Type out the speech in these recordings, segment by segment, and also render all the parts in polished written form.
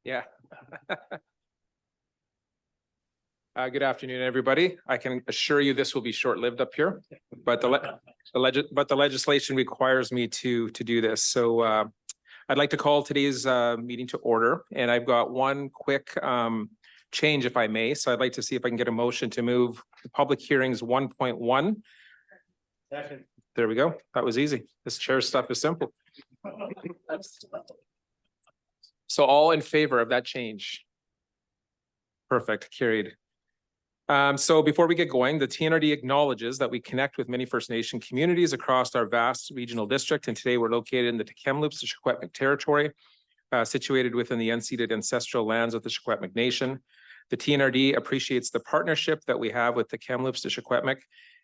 Yeah. Good afternoon, everybody. I can assure you this will be short-lived up here, but the legislation requires me to do this. So I'd like to call today's meeting to order, and I've got one quick change, if I may. So I'd like to see if I can get a motion to move the public hearings 1.1. There we go. That was easy. This chair stuff is simple. So all in favor of that change? Perfect, carried. So before we get going, the TNRD acknowledges that we connect with many First Nation communities across our vast regional district, and today we're located in the Tk'emlúps, the Secwepemc territory, situated within the unceded ancestral lands of the Secwepemc Nation. The TNRD appreciates the partnership that we have with the Tk'emlúps, the Secwepemc,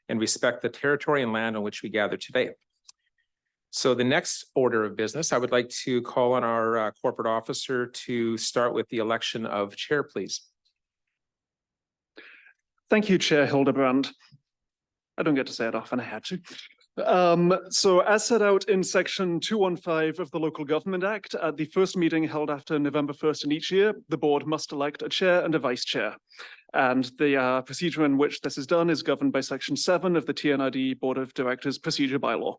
and respect the territory and land on which we gather today. So the next order of business, I would like to call on our corporate officer to start with the election of chair, please. Thank you, Chair Hildebrand. I don't get to say it often, I had to. So as set out in section 215 of the Local Government Act, at the first meeting held after November 1st in each year, the board must elect a chair and a vice chair. And the procedure in which this is done is governed by section 7 of the TNRD Board of Directors Procedure Bylaw.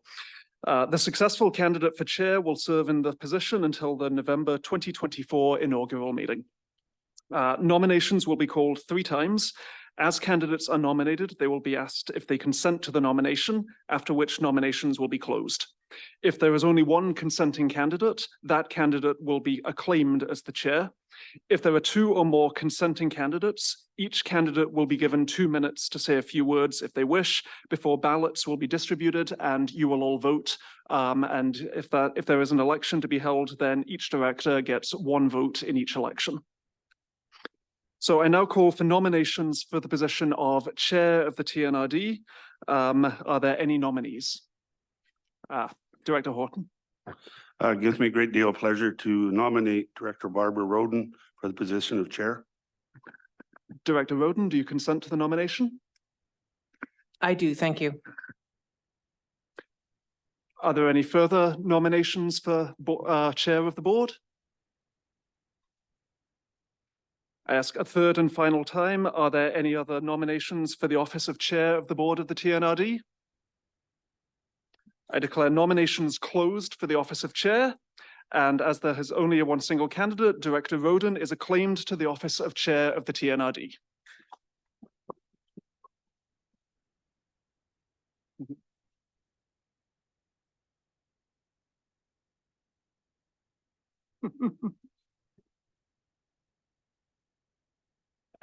The successful candidate for chair will serve in the position until the November 2024 inaugural meeting. Nominations will be called 3 times. As candidates are nominated, they will be asked if they consent to the nomination, after which nominations will be closed. If there is only one consenting candidate, that candidate will be acclaimed as the chair. If there are 2 or more consenting candidates, each candidate will be given 2 minutes to say a few words if they wish, before ballots will be distributed and you will all vote. And if there is an election to be held, then each director gets 1 vote in each election. So I now call for nominations for the position of chair of the TNRD. Are there any nominees? Director Horton. It gives me a great deal of pleasure to nominate Director Barbara Roden for the position of chair. Director Roden, do you consent to the nomination? I do, thank you. Are there any further nominations for chair of the board? I ask a third and final time, are there any other nominations for the office of chair of the board of the TNRD? I declare nominations closed for the office of chair, and as there is only one single candidate, Director Roden is acclaimed to the office of chair of the TNRD.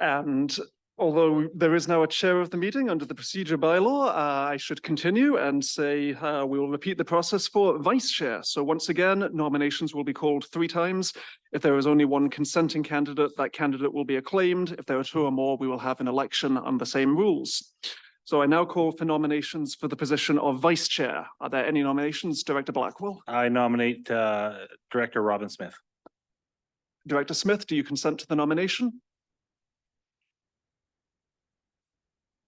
And although there is now a chair of the meeting under the procedure bylaw, I should continue and say we will repeat the process for vice chair. So once again, nominations will be called 3 times. If there is only one consenting candidate, that candidate will be acclaimed. If there are 2 or more, we will have an election on the same rules. So I now call for nominations for the position of vice chair. Are there any nominations? Director Blackwell. I nominate Director Robin Smith. Director Smith, do you consent to the nomination?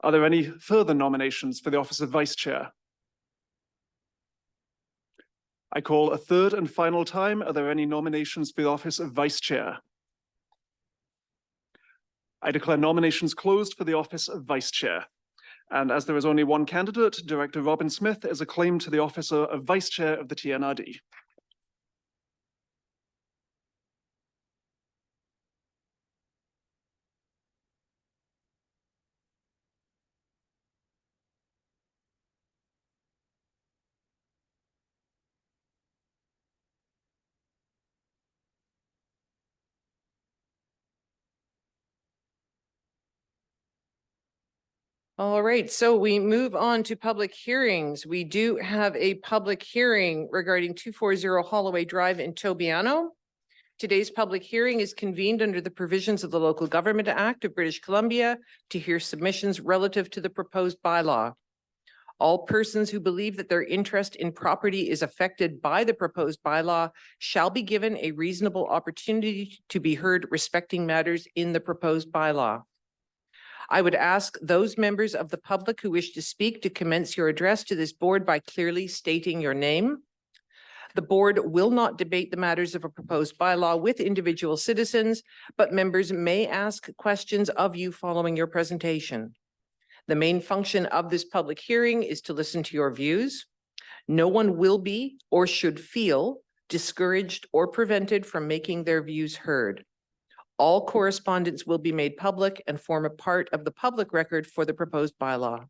Are there any further nominations for the office of vice chair? I call a third and final time. Are there any nominations for the office of vice chair? I declare nominations closed for the office of vice chair. And as there is only one candidate, Director Robin Smith is acclaimed to the office of vice chair of the TNRD. All right, so we move on to public hearings. We do have a public hearing regarding 240 Holloway Drive in Tobiano. Today's public hearing is convened under the provisions of the Local Government Act of British Columbia to hear submissions relative to the proposed bylaw. All persons who believe that their interest in property is affected by the proposed bylaw shall be given a reasonable opportunity to be heard respecting matters in the proposed bylaw. I would ask those members of the public who wish to speak to commence your address to this board by clearly stating your name. The board will not debate the matters of a proposed bylaw with individual citizens, but members may ask questions of you following your presentation. The main function of this public hearing is to listen to your views. No one will be or should feel discouraged or prevented from making their views heard. All correspondence will be made public and form a part of the public record for the proposed bylaw.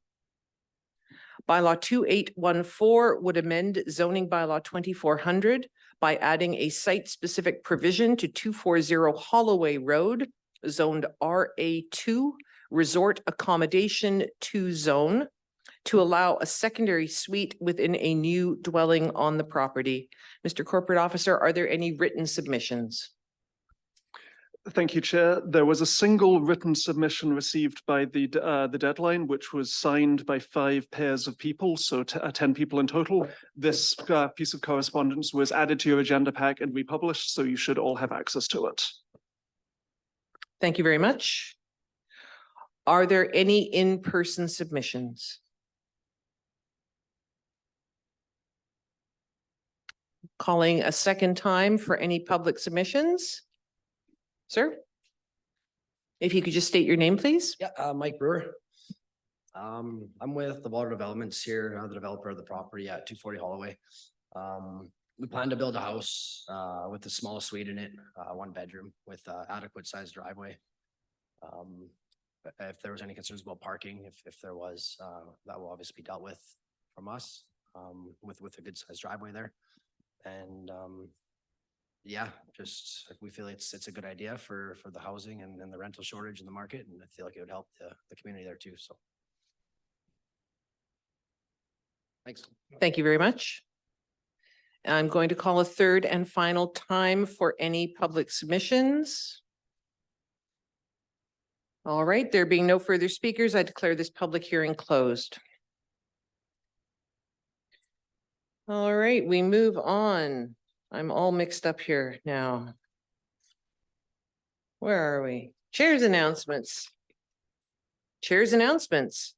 Bylaw 2814 would amend zoning bylaw 2400 by adding a site-specific provision to 240 Holloway Road, zoned RA2, Resort Accommodation 2 zone, to allow a secondary suite within a new dwelling on the property. Mr. Corporate Officer, are there any written submissions? Thank you, Chair. There was a single written submission received by the deadline, which was signed by 5 pairs of people, so 10 people in total. This piece of correspondence was added to your agenda pack and republished, so you should all have access to it. Thank you very much. Are there any in-person submissions? Calling a second time for any public submissions? Sir? If you could just state your name, please. Yeah, Mike Brewer. I'm with the Water Developments here, the developer of the property at 240 Holloway. We plan to build a house with the smallest suite in it, 1 bedroom with adequate sized driveway. If there was any concerns about parking, if there was, that will obviously be dealt with from us with a good sized driveway there. And yeah, just we feel it's a good idea for the housing and the rental shortage in the market, and I feel like it would help the community there too, so. Thanks. Thank you very much. I'm going to call a third and final time for any public submissions. All right, there being no further speakers, I declare this public hearing closed. All right, we move on. I'm all mixed up here now. Where are we? Chair's announcements. Chair's announcements.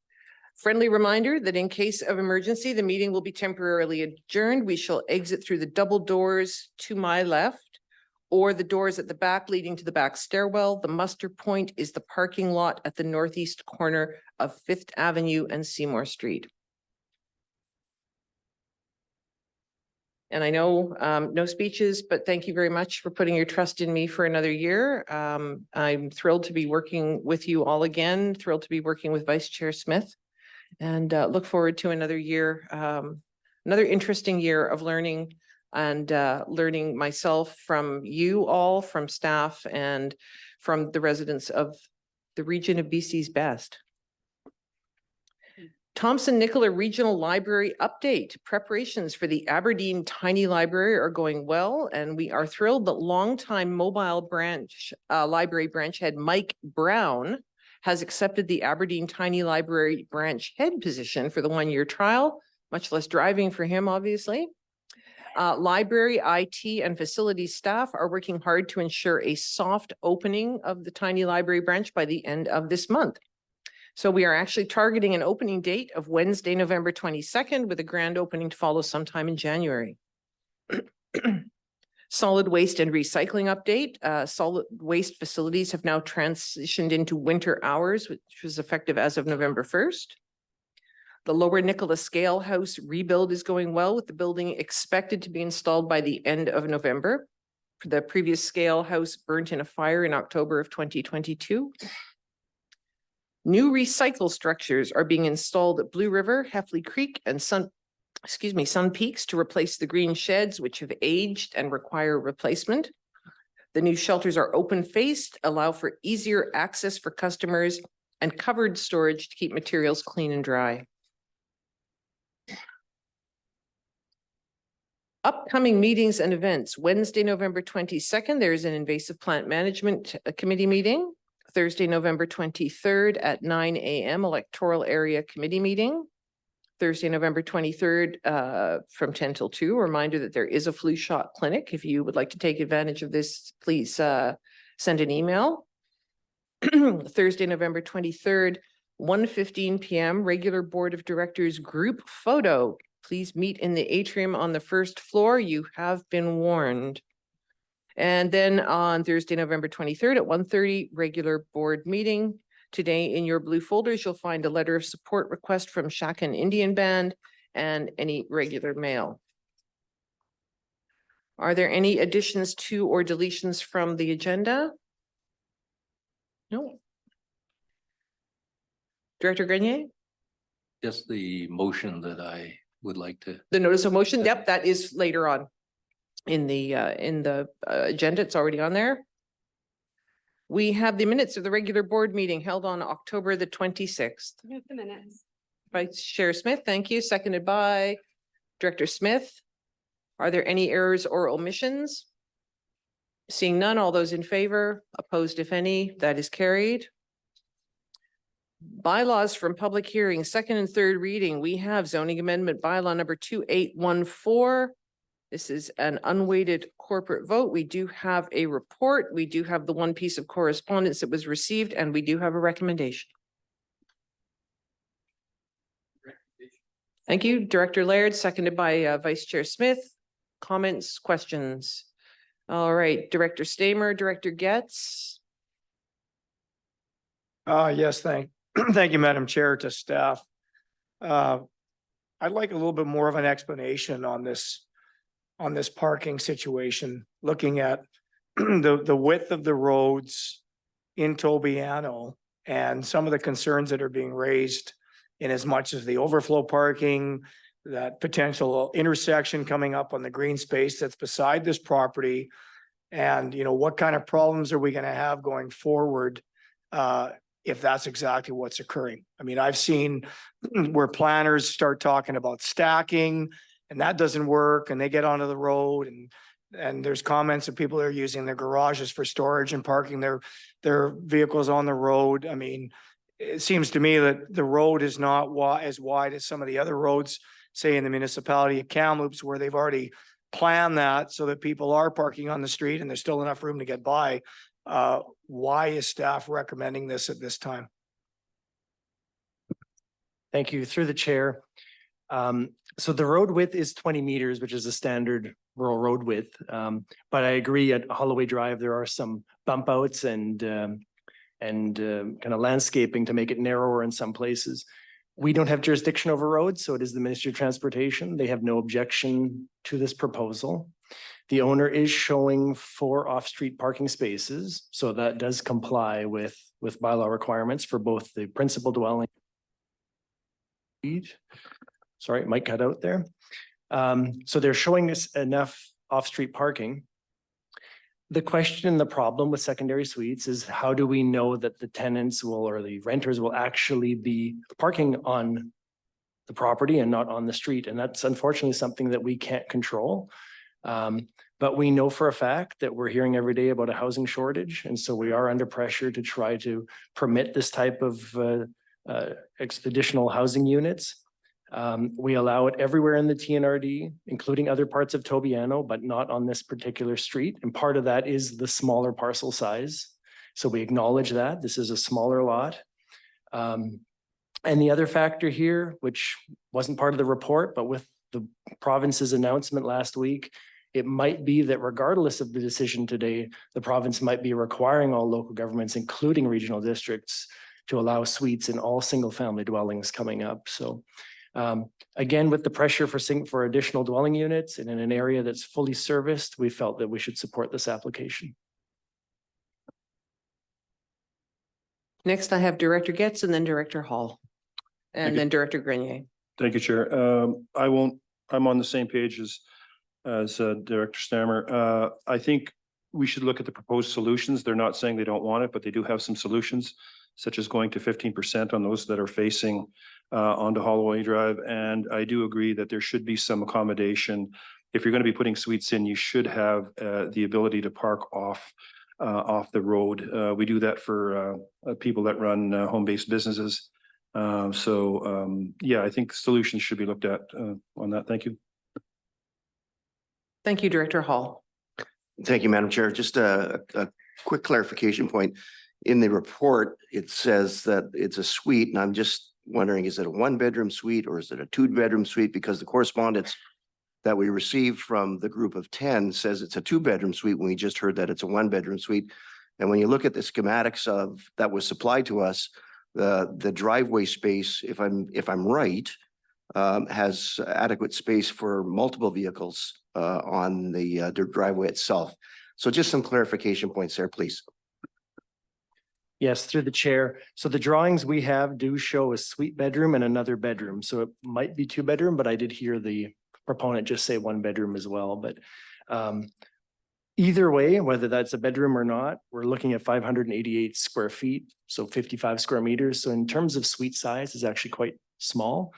Friendly reminder that in case of emergency, the meeting will be temporarily adjourned. We shall exit through the double doors to my left or the doors at the back leading to the back stairwell. The muster point is the parking lot at the northeast corner of 5th Avenue and Seymour Street. And I know no speeches, but thank you very much for putting your trust in me for another year. I'm thrilled to be working with you all again, thrilled to be working with Vice Chair Smith, and look forward to another year, another interesting year of learning and learning myself from you all, from staff, and from the residents of the region of BC's best. Thompson-Nicola Regional Library update. Preparations for the Aberdeen Tiny Library are going well, and we are thrilled that longtime mobile branch library branch head Mike Brown has accepted the Aberdeen Tiny Library branch head position for the 1-year trial, much less driving for him, obviously. Library, IT, and facilities staff are working hard to ensure a soft opening of the Tiny Library branch by the end of this month. So we are actually targeting an opening date of Wednesday, November 22nd, with a grand opening to follow sometime in January. Solid waste and recycling update. Solid waste facilities have now transitioned into winter hours, which was effective as of November 1st. The Lower Nicola Scale House rebuild is going well, with the building expected to be installed by the end of November. The previous scale house burnt in a fire in October of 2022. New recycle structures are being installed at Blue River, Heffley Creek, and Sun Peaks to replace the green sheds, which have aged and require replacement. The new shelters are open-faced, allow for easier access for customers, and covered storage to keep materials clean and dry. Upcoming meetings and events. Wednesday, November 22nd, there is an invasive plant management committee meeting. Thursday, November 23rd at 9 a.m. electoral area committee meeting. Thursday, November 23rd from 10 till 2. A reminder that there is a flu shot clinic. If you would like to take advantage of this, please send an email. Thursday, November 23rd, 1:15 p.m. regular board of directors group photo please meet in the atrium on the first floor. You have been warned. And then on Thursday, November 23rd at 1:30, regular board meeting. Today in your blue folders, you'll find a letter of support request from Shakan Indian Band and any regular mail. Are there any additions to or deletions from the agenda? No. Director Grenier? Just the motion that I would like to. The notice of motion, yep, that is later on in the agenda. It's already on there. We have the minutes of the regular board meeting held on October the 26th. Move the minutes. Vice Chair Smith, thank you. Seconded by Director Smith. Are there any errors or omissions? Seeing none, all those in favor, opposed if any, that is carried. Bylaws from public hearing, second and third reading. We have zoning amendment bylaw number 2814. This is an unweighted corporate vote. We do have a report. We do have the one piece of correspondence that was received, and we do have a recommendation. Thank you, Director Laird, seconded by Vice Chair Smith. Comments, questions? All right, Director Stamer, Director Getz. Yes, thank you, Madam Chair, to staff. I'd like a little bit more of an explanation on this parking situation, looking at the width of the roads in Tobiano and some of the concerns that are being raised in as much as the overflow parking, that potential intersection coming up on the green space that's beside this property. And, you know, what kind of problems are we going to have going forward if that's exactly what's occurring? I mean, I've seen where planners start talking about stacking and that doesn't work, and they get onto the road and there's comments of people that are using their garages for storage and parking their vehicles on the road. I mean, it seems to me that the road is not as wide as some of the other roads, say in the municipality of Kamloops, where they've already planned that so that people are parking on the street and there's still enough room to get by. Why is staff recommending this at this time? Thank you. Through the chair. So the road width is 20 meters, which is a standard rural road width. But I agree at Holloway Drive, there are some bump outs and kind of landscaping to make it narrower in some places. We don't have jurisdiction over roads, so it is the Ministry of Transportation. They have no objection to this proposal. The owner is showing 4 off-street parking spaces, so that does comply with bylaw requirements for both the principal dwelling. Sorry, it might cut out there. So they're showing us enough off-street parking. The question and the problem with secondary suites is how do we know that the tenants will, or the renters will actually be parking on the property and not on the street? And that's unfortunately something that we can't control. But we know for a fact that we're hearing every day about a housing shortage. And so we are under pressure to try to permit this type of additional housing units. We allow it everywhere in the TNRD, including other parts of Tobiano, but not on this particular street. And part of that is the smaller parcel size. So we acknowledge that this is a smaller lot. And the other factor here, which wasn't part of the report, but with the province's announcement last week, it might be that regardless of the decision today, the province might be requiring all local governments, including regional districts, to allow suites in all single family dwellings coming up. So again, with the pressure for additional dwelling units and in an area that's fully serviced, we felt that we should support this application. Next, I have Director Getz and then Director Hall. And then Director Grenier. Thank you, Chair. I'm on the same page as Director Stammer. I think we should look at the proposed solutions. They're not saying they don't want it, but they do have some solutions, such as going to 15% on those that are facing onto Holloway Drive. And I do agree that there should be some accommodation. If you're going to be putting suites in, you should have the ability to park off the road. We do that for people that run home-based businesses. Yeah, I think solutions should be looked at on that. Thank you. Thank you, Director Hall. Thank you, Madam Chair. Just a quick clarification point. In the report, it says that it's a suite, and I'm just wondering, is it a one-bedroom suite or is it a two-bedroom suite? Because the correspondence that we received from the group of 10 says it's a two-bedroom suite when we just heard that it's a one-bedroom suite. And when you look at the schematics that was supplied to us, the driveway space, if I'm right, has adequate space for multiple vehicles on the driveway itself. So just some clarification points there, please. Yes, through the chair. So the drawings we have do show a suite bedroom and another bedroom. So it might be two bedroom, but I did hear the proponent just say one bedroom as well. But either way, whether that's a bedroom or not, we're looking at 588 square feet, so 55 square meters. So in terms of suite size, is actually quite small.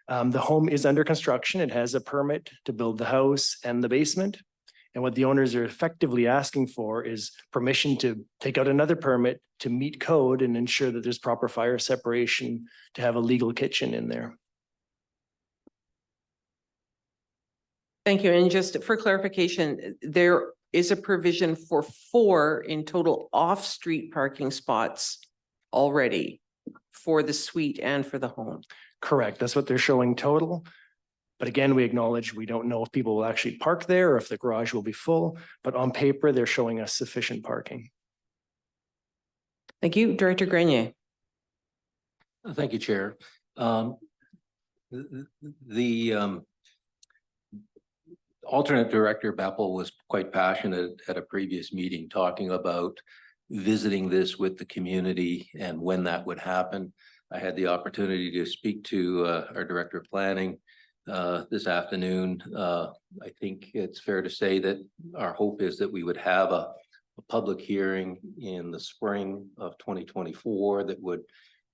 The home is under construction. It has a permit to build the house and the basement. And what the owners are effectively asking for is permission to take out another permit to meet code and ensure that there's proper fire separation to have a legal kitchen in there. Thank you. And just for clarification, there is a provision for 4 in total off-street parking spots already for the suite and for the home. Correct. That's what they're showing total. But again, we acknowledge we don't know if people will actually park there or if the garage will be full, but on paper, they're showing us sufficient parking. Thank you. Director Grenier. Thank you, Chair. The alternate director, Beppel, was quite passionate at a previous meeting talking about visiting this with the community and when that would happen. I had the opportunity to speak to our director of planning this afternoon. I think it's fair to say that our hope is that we would have a public hearing in the spring of 2024 that would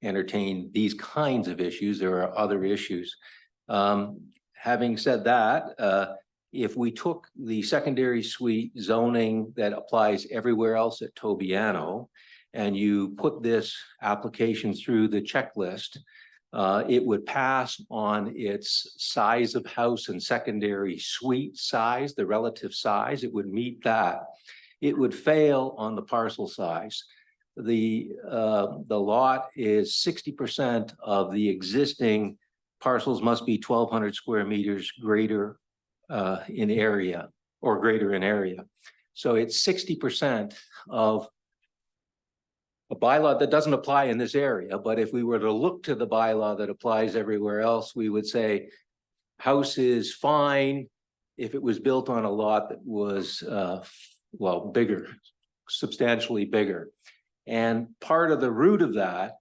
entertain these kinds of issues. There are other issues. Having said that, if we took the secondary suite zoning that applies everywhere else at Tobiano and you put this application through the checklist, it would pass on its size of house and secondary suite size, the relative size. It would meet that. It would fail on the parcel size. The lot is 60% of the existing parcels must be 1,200 square meters greater in area or greater in area. So it's 60% of a bylaw that doesn't apply in this area. But if we were to look to the bylaw that applies everywhere else, we would say house is fine if it was built on a lot that was, well, bigger, substantially bigger. And part of the root of that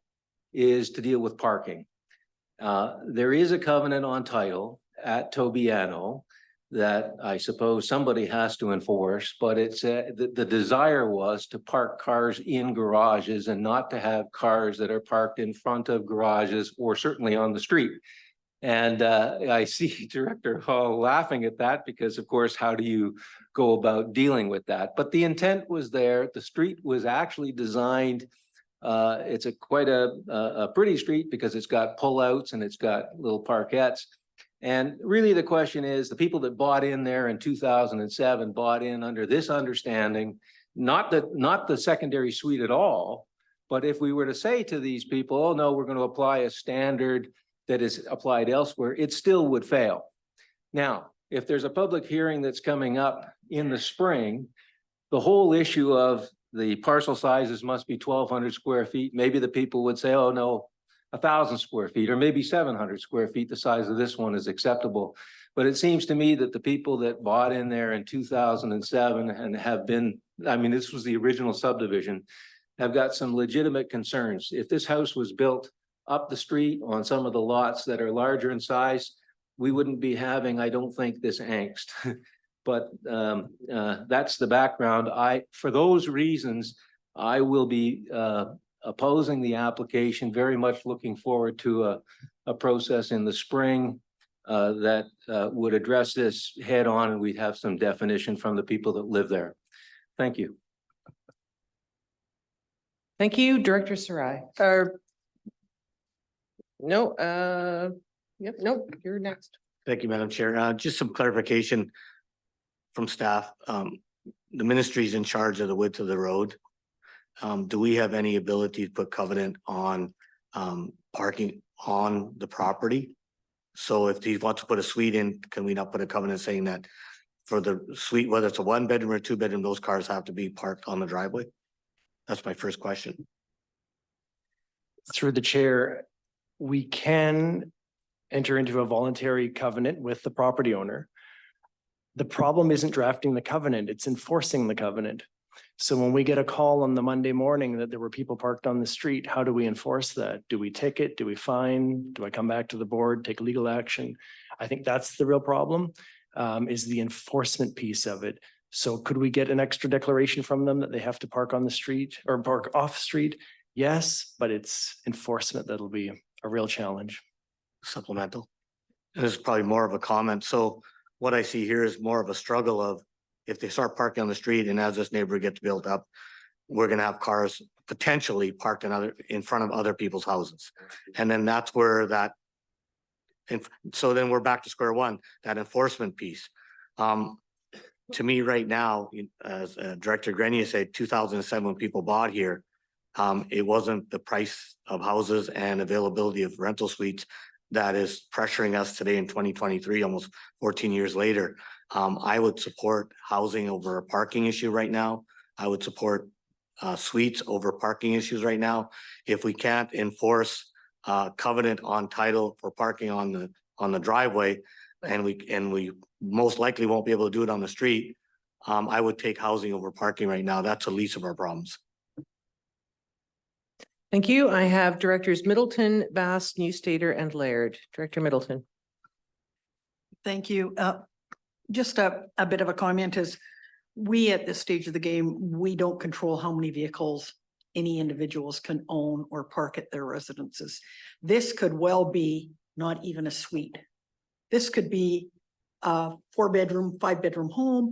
is to deal with parking. There is a covenant on title at Tobiano that I suppose somebody has to enforce, but it's the desire was to park cars in garages and not to have cars that are parked in front of garages or certainly on the street. And I see Director Hall laughing at that because, of course, how do you go about dealing with that? But the intent was there. The street was actually designed. It's quite a pretty street because it's got pullouts and it's got little parkettes. And really the question is, the people that bought in there in 2007 bought in under this understanding, not the secondary suite at all, but if we were to say to these people, oh no, we're going to apply a standard that is applied elsewhere, it still would fail. Now, if there's a public hearing that's coming up in the spring, the whole issue of the parcel sizes must be 1,200 square feet. Maybe the people would say, oh no, 1,000 square feet, or maybe 700 square feet, the size of this one is acceptable. But it seems to me that the people that bought in there in 2007 and have been, I mean, this was the original subdivision, have got some legitimate concerns. If this house was built up the street on some of the lots that are larger in size, we wouldn't be having, I don't think, this angst. But that's the background. For those reasons, I will be opposing the application, very much looking forward to a process in the spring that would address this head on, and we'd have some definition from the people that live there. Thank you. Thank you, Director Sarai. No, yep, nope, you're next. Thank you, Madam Chair. Just some clarification from staff. The ministry is in charge of the width of the road. Do we have any ability to put covenant on parking on the property. So if he wants to put a suite in, can we not put a covenant saying that for the suite, whether it's a 1 bedroom or 2 bedroom, those cars have to be parked on the driveway? That's my first question. Through the chair, we can enter into a voluntary covenant with the property owner. The problem isn't drafting the covenant, it's enforcing the covenant. So when we get a call on the Monday morning that there were people parked on the street, how do we enforce that? Do we ticket? Do we fine? Do I come back to the board, take legal action? I think that's the real problem, is the enforcement piece of it. So could we get an extra declaration from them that they have to park on the street or park off street? Yes, but it's enforcement that'll be a real challenge. Supplemental. This is probably more of a comment. So what I see here is more of a struggle of if they start parking on the street and as this neighborhood gets built up, we're gonna have cars potentially parked in front of other people's houses. And then that's where that. And so then we're back to square one, that enforcement piece. To me right now, as Director Grenier said, 2007, when people bought here, it wasn't the price of houses and availability of rental suites that is pressuring us today in 2023, almost 14 years later. I would support housing over a parking issue right now. I would support suites over parking issues right now. If we can't enforce covenant on title for parking on the driveway, and we most likely won't be able to do it on the street, I would take housing over parking right now. That's the least of our problems. Thank you. I have Directors Middleton, Bass, Newstater, and Laird. Director Middleton. Thank you. Just a bit of a comment is we at this stage of the game, we don't control how many vehicles any individuals can own or park at their residences. This could well be not even a suite. This could be a 4-bedroom, 5-bedroom home.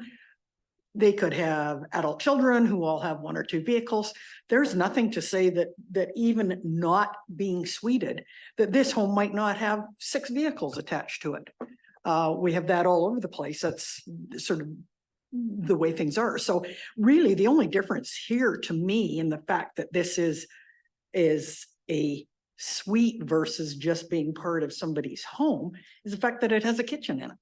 They could have adult children who all have 1 or 2 vehicles. There's nothing to say that even not being suited, that this home might not have 6 vehicles attached to it. We have that all over the place. That's sort of the way things are. So really the only difference here to me in the fact that this is a suite versus just being part of somebody's home is the fact that it has a kitchen in it.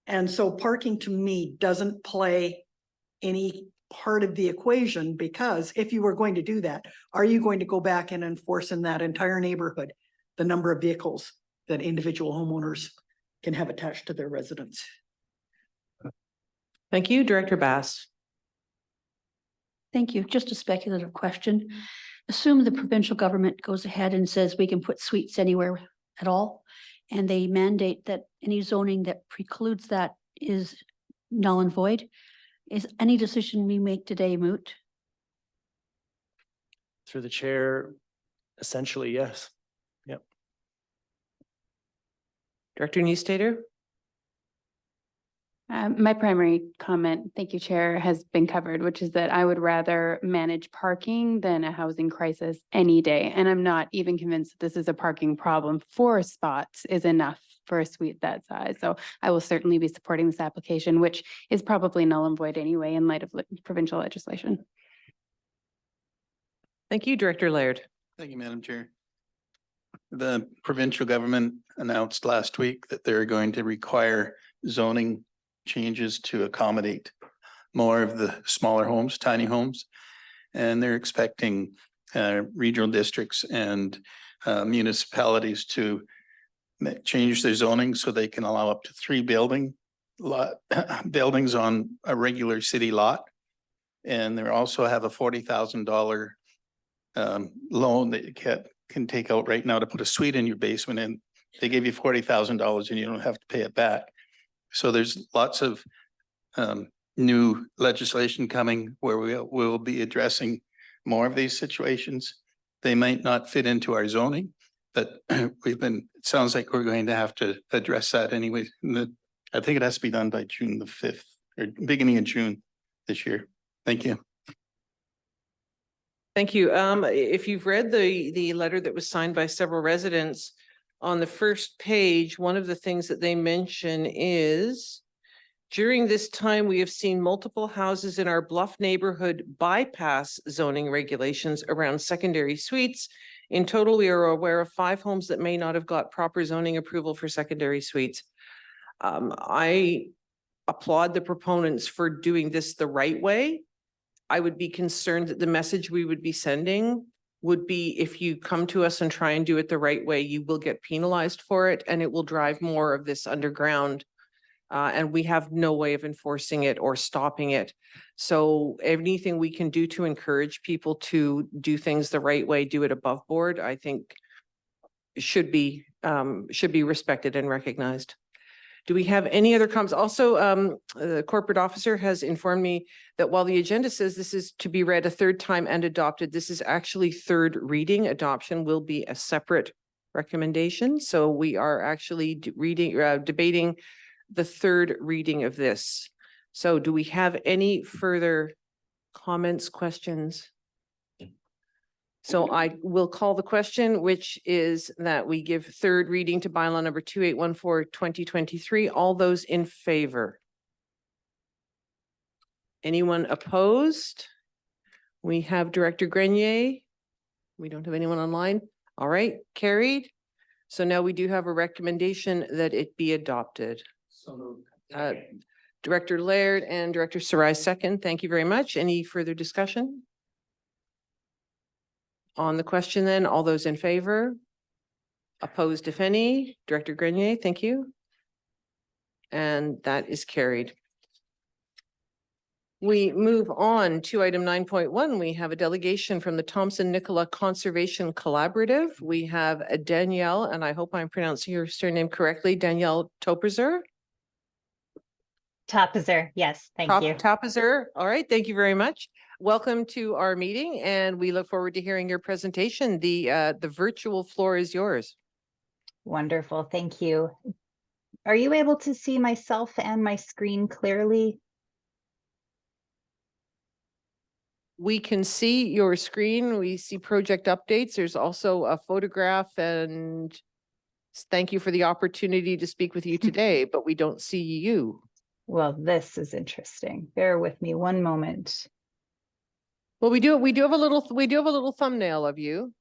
And so parking to me doesn't play any part of the equation, because if you were going to do that, are you going to go back and enforce in that entire neighborhood the number of vehicles that individual homeowners can have attached to their residence? Thank you. Director Bass. Thank you. Just a speculative question. Assume the provincial government goes ahead and says we can put suites anywhere at all, and they mandate that any zoning that precludes that is null and void. Is any decision we make today moot? Through the chair, essentially, yes. Yep. Director Newstater. My primary comment, thank you, Chair, has been covered, which is that I would rather manage parking than a housing crisis any day. And I'm not even convinced that this is a parking problem. 4 spots is enough for a suite that size. So I will certainly be supporting this application, which is probably null and void anyway in light of provincial legislation. Thank you, Director Laird. Thank you, Madam Chair. The provincial government announced last week that they're going to require zoning changes to accommodate more of the smaller homes, tiny homes. And they're expecting regional districts and municipalities to change their zoning so they can allow up to 3 buildings on a regular city lot. And they also have a $40,000 loan that you can take out right now to put a suite in your basement, and they give you $40,000 and you don't have to pay it back. So there's lots of new legislation coming where we'll be addressing more of these situations. They might not fit into our zoning, but it sounds like we're going to have to address that anyway. I think it has to be done by June the 5th or beginning of June this year. Thank you. Thank you. If you've read the letter that was signed by several residents, on the first page, one of the things that they mention is, during this time, we have seen multiple houses in our Bluff neighborhood bypass zoning regulations around secondary suites In total, we are aware of 5 homes that may not have got proper zoning approval for secondary suites. I applaud the proponents for doing this the right way. I would be concerned that the message we would be sending would be, if you come to us and try and do it the right way, you will get penalized for it, and it will drive more of this underground. And we have no way of enforcing it or stopping it. So anything we can do to encourage people to do things the right way, do it above board, I think should be respected and recognized. Do we have any other comments? Also, the corporate officer has informed me that while the agenda says this is to be read a 3rd time and adopted, this is actually 3rd reading. Adoption will be a separate recommendation. So we are actually debating the 3rd reading of this. So do we have any further comments, questions? So I will call the question, which is that we give 3rd reading to bylaw number 2814/2023. All those in favor? Anyone opposed? We have Director Grenier. We don't have anyone online. All right, carried. So now we do have a recommendation that it be adopted. Director Laird and Director Sarai second. Thank you very much. Any further discussion? On the question then, all those in favor? Opposed, if any? Director Grenier, thank you. And that is carried. We move on to item 9.1. We have a delegation from the Thompson-Nicola Conservation Collaborative. We have a Danielle, and I hope I'm pronouncing your surname correctly, Danielle Toperzer. Topazer, yes, thank you. Topazer, all right, thank you very much. Welcome to our meeting, and we look forward to hearing your presentation. The virtual floor is yours. Wonderful, thank you. Are you able to see myself and my screen clearly? We can see your screen. We see project updates. There's also a photograph, and thank you for the opportunity to speak with you today, but we don't see you. Well, this is interesting. Bear with me one moment. Well, we do have a little thumbnail of you.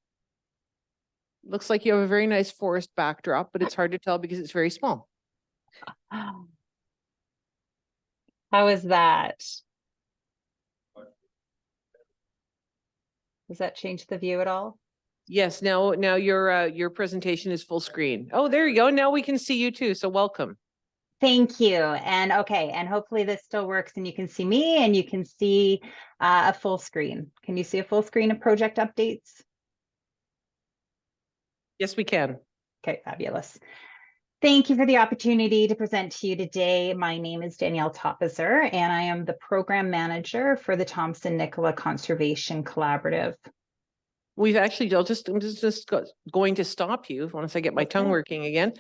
Looks like you have a very nice forest backdrop, but it's hard to tell because it's very small. How is that? Does that change the view at all? Yes, now your presentation is full screen. Oh, there you go. Now we can see you too. So welcome. Thank you. And okay, and hopefully this still works and you can see me and you can see a full screen. Can you see a full screen of project updates? Yes, we can. Okay, fabulous. Thank you for the opportunity to present to you today. My name is Danielle Topazer, and I am the program manager for the Thompson-Nicola Conservation Collaborative. We've actually, I'm just going to stop you once I get my tongue working again.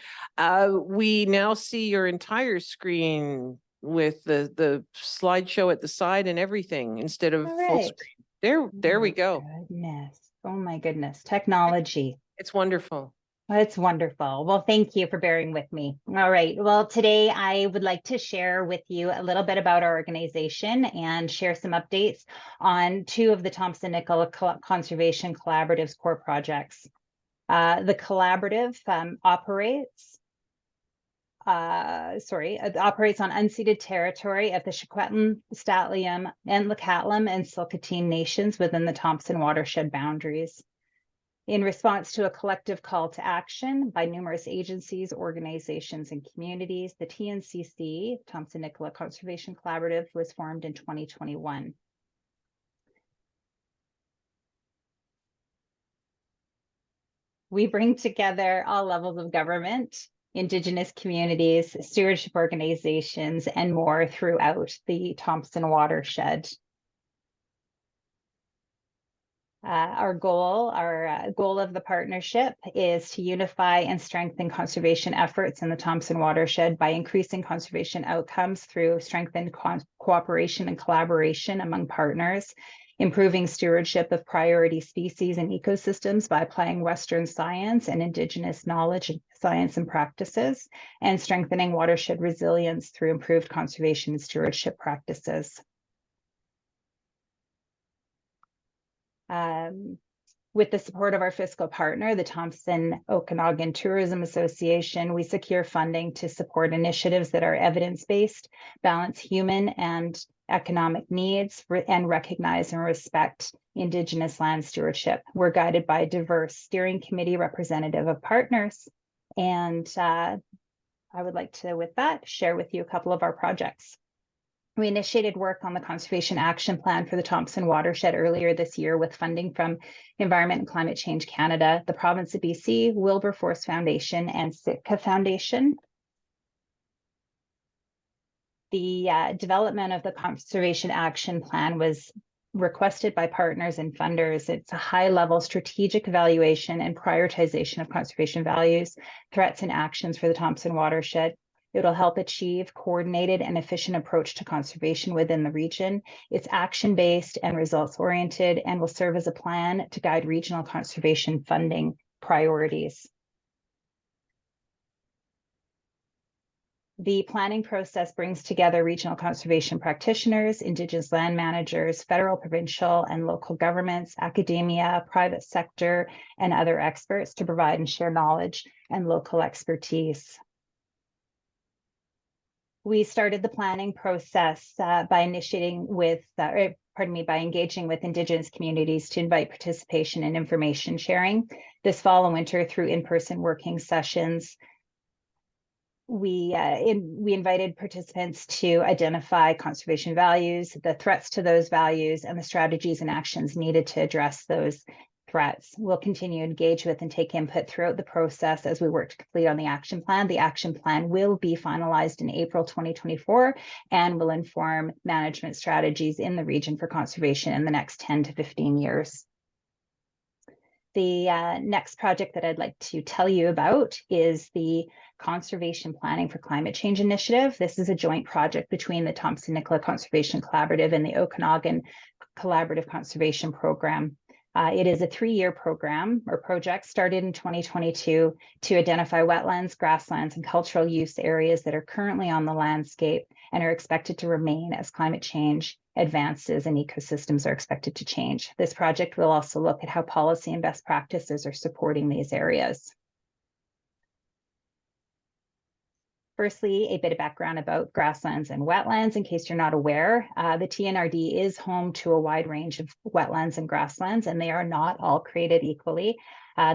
We now see your entire screen with the slideshow at the side and everything instead of full screen. There we go. Goodness. Oh my goodness. Technology. It's wonderful. It's wonderful. Well, thank you for bearing with me. All right. Well, today I would like to share with you a little bit about our organization and share some updates on 2 of the Thompson-Nicola Conservation Collaborative's core projects. The collaborative operates on unceded territory of the Secwepemc, St'át'imc, and Tla'aqueçalish and Tsilhqot'in nations within the Thompson watershed boundaries. In response to a collective call to action by numerous agencies, organizations, and communities, the TNCC, Thompson-Nicola Conservation Collaborative, was formed in 2021. We bring together all levels of government, Indigenous communities, stewardship organizations, and more throughout the Thompson watershed. Our goal of the partnership is to unify and strengthen conservation efforts in the Thompson watershed by increasing conservation outcomes through strengthened cooperation and collaboration among partners, improving stewardship of priority species and ecosystems by applying Western science and Indigenous knowledge, science, and practices, and strengthening watershed resilience through improved conservation and stewardship practices. With the support of our fiscal partner, the Thompson-Okanagan Tourism Association, we secure funding to support initiatives that are evidence-based, balance human and economic needs, and recognize and respect Indigenous land stewardship. We're guided by a diverse steering committee representative of partners. And I would like to, with that, share with you a couple of our projects. We initiated work on the Conservation Action Plan for the Thompson watershed earlier this year with funding from Environment and Climate Change Canada, the province of BC, Wilberforce Foundation, and Sitka Foundation. The development of the Conservation Action Plan was requested by partners and funders. It's a high-level strategic evaluation and prioritization of conservation values, threats, and actions for the Thompson watershed. It'll help achieve coordinated and efficient approach to conservation within the region. It's action-based and results-oriented and will serve as a plan to guide regional conservation funding priorities. The planning process brings together regional conservation practitioners, Indigenous land managers, federal, provincial, and local governments, academia, private sector, and other experts to provide and share knowledge and local expertise. We started the planning process by engaging with Indigenous communities to invite participation and information sharing. This fall and winter through in-person working sessions, we invited participants to identify conservation values, the threats to those values, and the strategies and actions needed to address those threats. We'll continue to engage with and take input throughout the process as we work to complete on the action plan. The action plan will be finalized in April 2024 and will inform management strategies in the region for conservation in the next 10 to 15 years. The next project that I'd like to tell you about is the Conservation Planning for Climate Change Initiative. This is a joint project between the Thompson-Nicola Conservation Collaborative and the Okanagan Collaborative Conservation Program. It is a 3-year program or project started in 2022 to identify wetlands, grasslands, and cultural use areas that are currently on the landscape and are expected to remain as climate change advances and ecosystems are expected to change. This project will also look at how policy and best practices are supporting these areas. Firstly, a bit of background about grasslands and wetlands. In case you're not aware, the TNRD is home to a wide range of wetlands and grasslands, and they are not all created equally.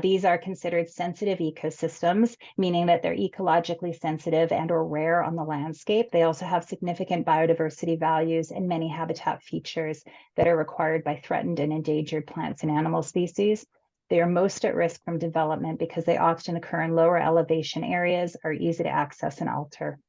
These are considered sensitive ecosystems, meaning that they're ecologically sensitive and or rare on the landscape. They also have significant biodiversity values and many habitat features that are required by threatened and endangered plants and animal species. They are most at risk from development because they often occur in lower elevation areas, are easy to access and alter.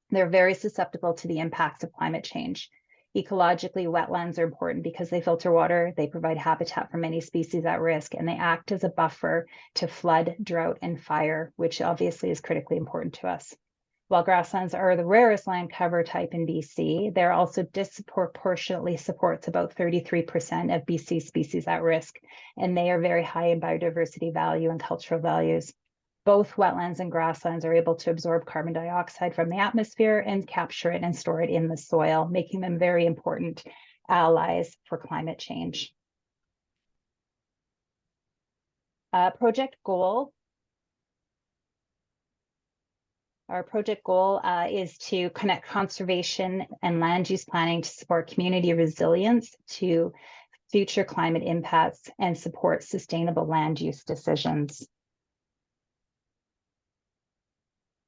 They're very susceptible to the impacts of climate change. Ecologically, wetlands are important because they filter water, they provide habitat for many species at risk, and they act as a buffer to flood, drought, and fire, which obviously is critically important to us. While grasslands are the rarest land cover type in BC, they're also disproportionately supports about 33% of BC species at risk, and they are very high in biodiversity value and cultural values. Both wetlands and grasslands are able to absorb carbon dioxide from the atmosphere and capture it and store it in the soil, making them very important allies for climate change. Project goal. Our project goal is to connect conservation and land use planning to support community resilience to future climate impacts and support sustainable land use decisions.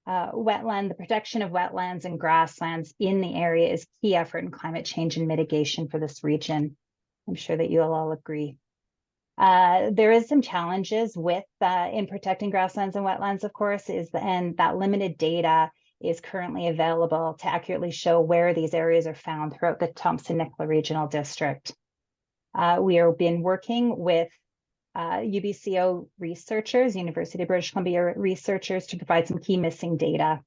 The protection of wetlands and grasslands in the area is key effort in climate change and mitigation for this region. I'm sure that you'll all agree. There is some challenges with in protecting grasslands and wetlands, of course, and that limited data is currently available to accurately show where these areas are found throughout the Thompson-Nicola Regional District. We have been working with UBCO researchers, University of British Columbia researchers, to provide some key missing data.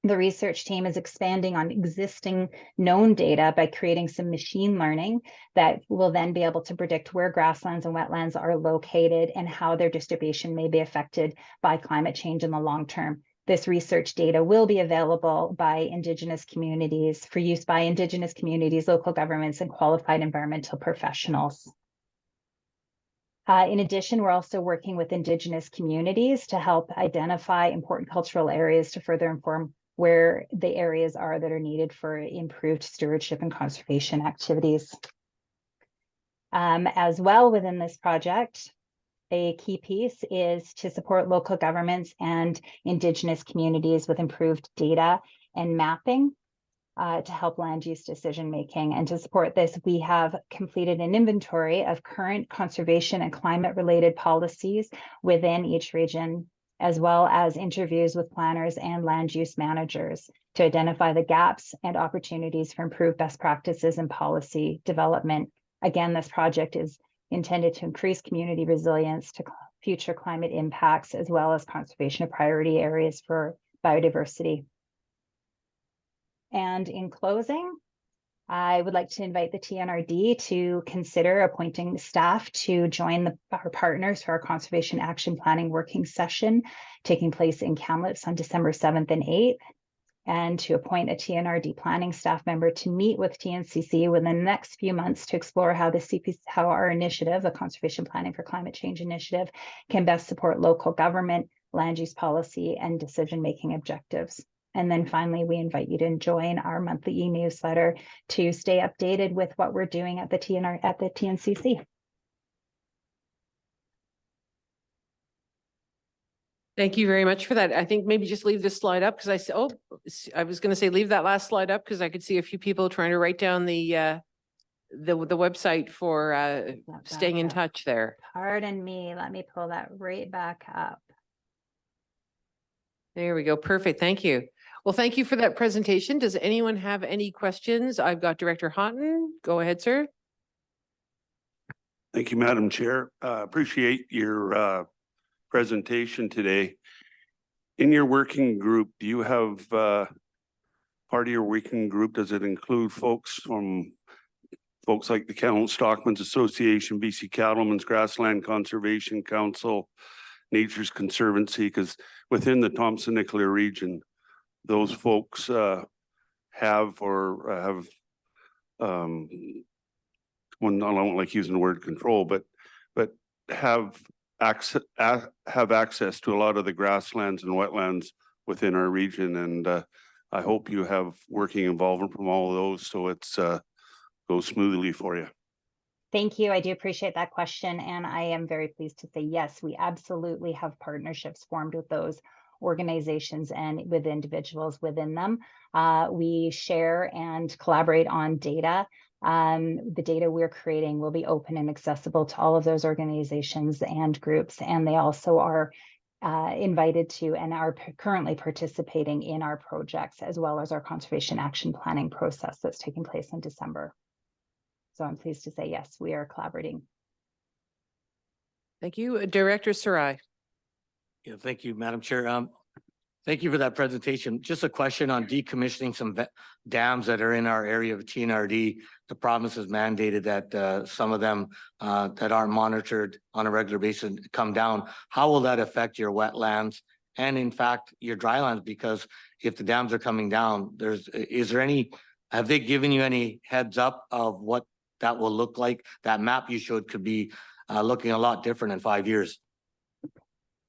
The research team is expanding on existing known data by creating some machine learning that will then be able to predict where grasslands and wetlands are located and how their distribution may be affected by climate change in the long term. This research data will be available by Indigenous communities for use by Indigenous communities, local governments, and qualified environmental professionals. In addition, we're also working with Indigenous communities to help identify important cultural areas to further inform where the areas are that are needed for improved stewardship and conservation activities. As well within this project, a key piece is to support local governments and Indigenous communities with improved data and mapping to help land use decision making. And to support this, we have completed an inventory of current conservation and climate related policies within each region, as well as interviews with planners and land use managers to identify the gaps and opportunities for improved best practices and policy development. Again, this project is intended to increase community resilience to future climate impacts, as well as conservation of priority areas for biodiversity. And in closing, I would like to invite the TNRD to consider appointing staff to join our partners for our Conservation Action Planning Working Session taking place in Kamloops on December 7th and 8th, and to appoint a TNRD planning staff member to meet with TNCC within the next few months to explore how how our initiative, the Conservation Planning for Climate Change initiative, can best support local government, land use policy, and decision-making objectives. And then finally, we invite you to join our monthly e-newsletter to stay updated with what we're doing at the TNCC. Thank you very much for that. I think maybe just leave this slide up because I was going to say leave that last slide up because I could see a few people trying to write down the website for staying in touch there. Pardon me, let me pull that right back up. There we go. Perfect. Thank you. Well, thank you for that presentation. Does anyone have any questions? I've got Director Houghton. Go ahead, sir. Thank you, Madam Chair. Appreciate your presentation today. In your working group, do you have part of your working group, does it include folks like the Kamloops Stockmen's Association, BC Cattlemen's Grassland Conservation Council, Nature's Conservancy? Because within the Thompson-Nicola region, those folks well, I don't like using the word control, but have access to a lot of the grasslands and wetlands within our region. And I hope you have working involvement from all of those so it's goes smoothly for you. Thank you. I do appreciate that question. And I am very pleased to say, yes, we absolutely have partnerships formed with those organizations and with individuals within them. We share and collaborate on data. The data we're creating will be open and accessible to all of those organizations and groups. And they also are invited to and are currently participating in our projects, as well as our conservation action planning process that's taking place in December. So I'm pleased to say, yes, we are collaborating. Thank you. Director Sarai. Yeah, thank you, Madam Chair. Thank you for that presentation. Just a question on decommissioning some dams that are in our area of TNRD. The province has mandated that some of them that aren't monitored on a regular basis come down. How will that affect your wetlands and in fact your drylands? Because if the dams are coming down, have they given you any heads up of what that will look like? That map you showed could be looking a lot different in 5 years.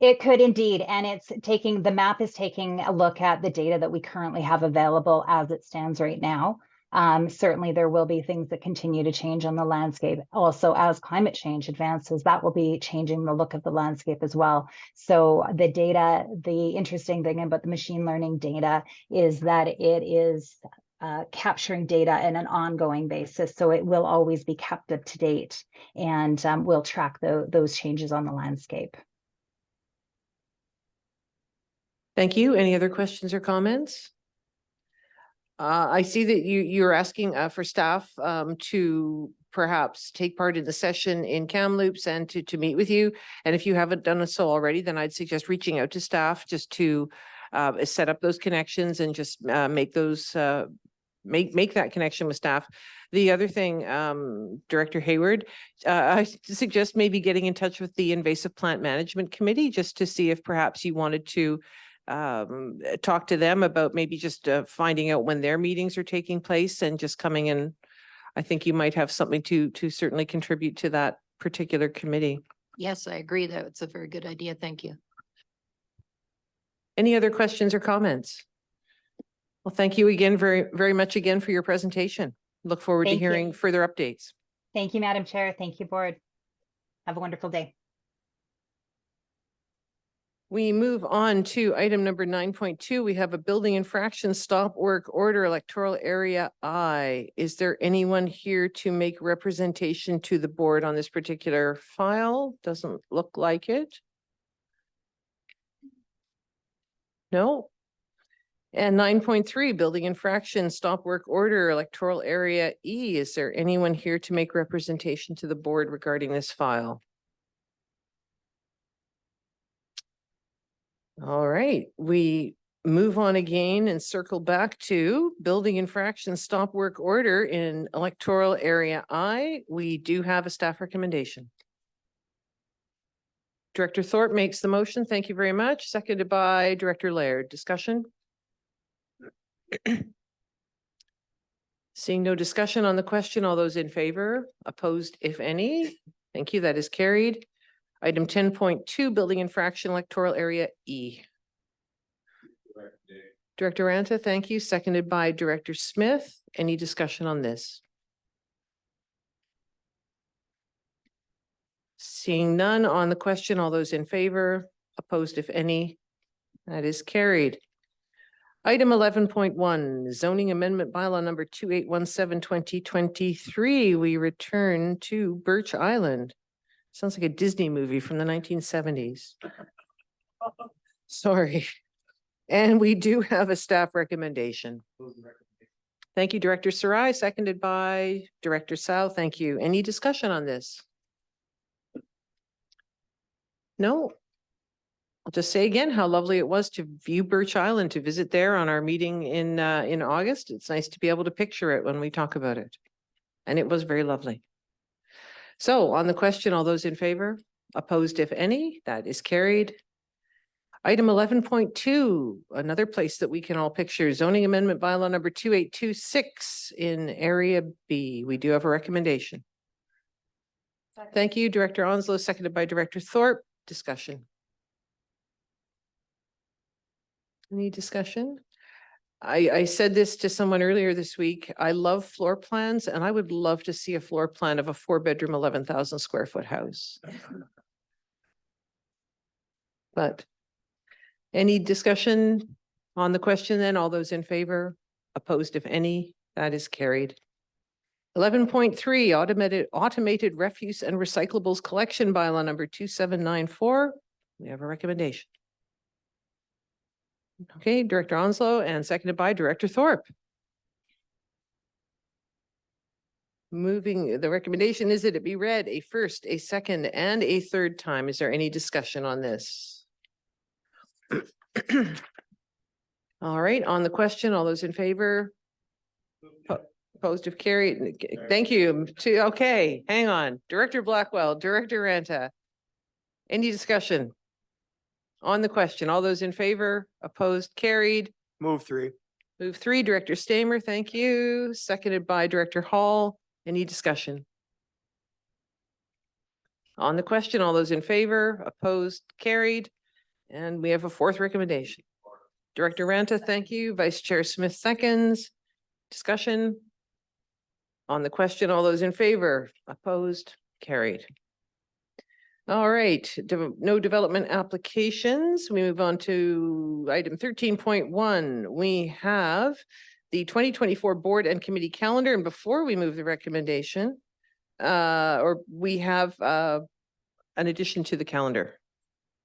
It could indeed, and the map is taking a look at the data that we currently have available as it stands right now. Certainly there will be things that continue to change on the landscape. Also, as climate change advances, that will be changing the look of the landscape as well. So the data, the interesting thing about the machine learning data is that it is capturing data in an ongoing basis. So it will always be kept up to date, and we'll track those changes on the landscape. Thank you. Any other questions or comments? I see that you're asking for staff to perhaps take part in the session in Kamloops and to meet with you. And if you haven't done so already, then I'd suggest reaching out to staff just to set up those connections and just make those make that connection with staff. The other thing, Director Hayward, I suggest maybe getting in touch with the Invasive Plant Management Committee just to see if perhaps you wanted to talk to them about maybe just finding out when their meetings are taking place and just coming in. I think you might have something to certainly contribute to that particular committee. Yes, I agree that it's a very good idea. Thank you. Any other questions or comments? Well, thank you again, very much again for your presentation. Look forward to Thank you. hearing further updates. Thank you, Madam Chair. Thank you, Board. Have a wonderful day. We move on to item number 9.2. We have a building infraction stop work order electoral area I. Is there anyone here to make representation to the board on this particular file? Doesn't look like it. No. And 9.3, building infraction stop work order electoral area E. Is there anyone here to make representation to the board regarding this file? All right, we move on again and circle back to building infraction stop work order in electoral area I. We do have a staff recommendation. Director Thorpe makes the motion. Thank you very much. Seconded by Director Laird. Discussion? Seeing no discussion on the question, all those in favor, opposed, if any. Thank you. That is carried. Item 10.2, building infraction electoral area E. Director Ranta, thank you. Seconded by Director Smith. Any discussion on this? Seeing none on the question, all those in favor, opposed, if any. That is carried. Item 11.1, zoning amendment bylaw number 2817-2023. We return to Birch Island. Sounds like a Disney movie from the 1970s. Sorry. And we do have a staff recommendation. Thank you, Director Sarai, seconded by Director Sow. Thank you. Any discussion on this? No. I'll just say again how lovely it was to view Birch Island, to visit there on our meeting in August. It's nice to be able to picture it when we talk about it. And it was very lovely. So on the question, all those in favor, opposed, if any, that is carried. Item 11.2, another place that we can all picture, zoning amendment bylaw number 2826 in area B. We do have a recommendation. Thank you, Director Onslow, seconded by Director Thorpe. Discussion. Any discussion? I said this to someone earlier this week. I love floor plans and I would love to see a floor plan of a 4-bedroom, 11,000 square foot house. But any discussion on the question then? All those in favor, opposed, if any, that is carried. 11.3, automated refuse and recyclables collection bylaw number 2794. We have a recommendation. Okay, Director Onslow and seconded by Director Thorpe. Moving, the recommendation is that it be read a first, a second, and a third time. Is there any discussion on this? All right, on the question, all those in favor? Opposed, if carried. Thank you. Okay, hang on. Director Blackwell, Director Ranta. Any discussion on the question? All those in favor? Opposed, carried. Move 3. Move 3, Director Stamer, thank you. Seconded by Director Hall. Any discussion? On the question, all those in favor? Opposed, carried. And we have a fourth recommendation. Director Ranta, thank you. Vice Chair Smith seconds. Discussion? On the question, all those in favor? Opposed, carried. All right, no development applications. We move on to item 13.1. We have the 2024 board and committee calendar. And before we move the recommendation, we have an addition to the calendar.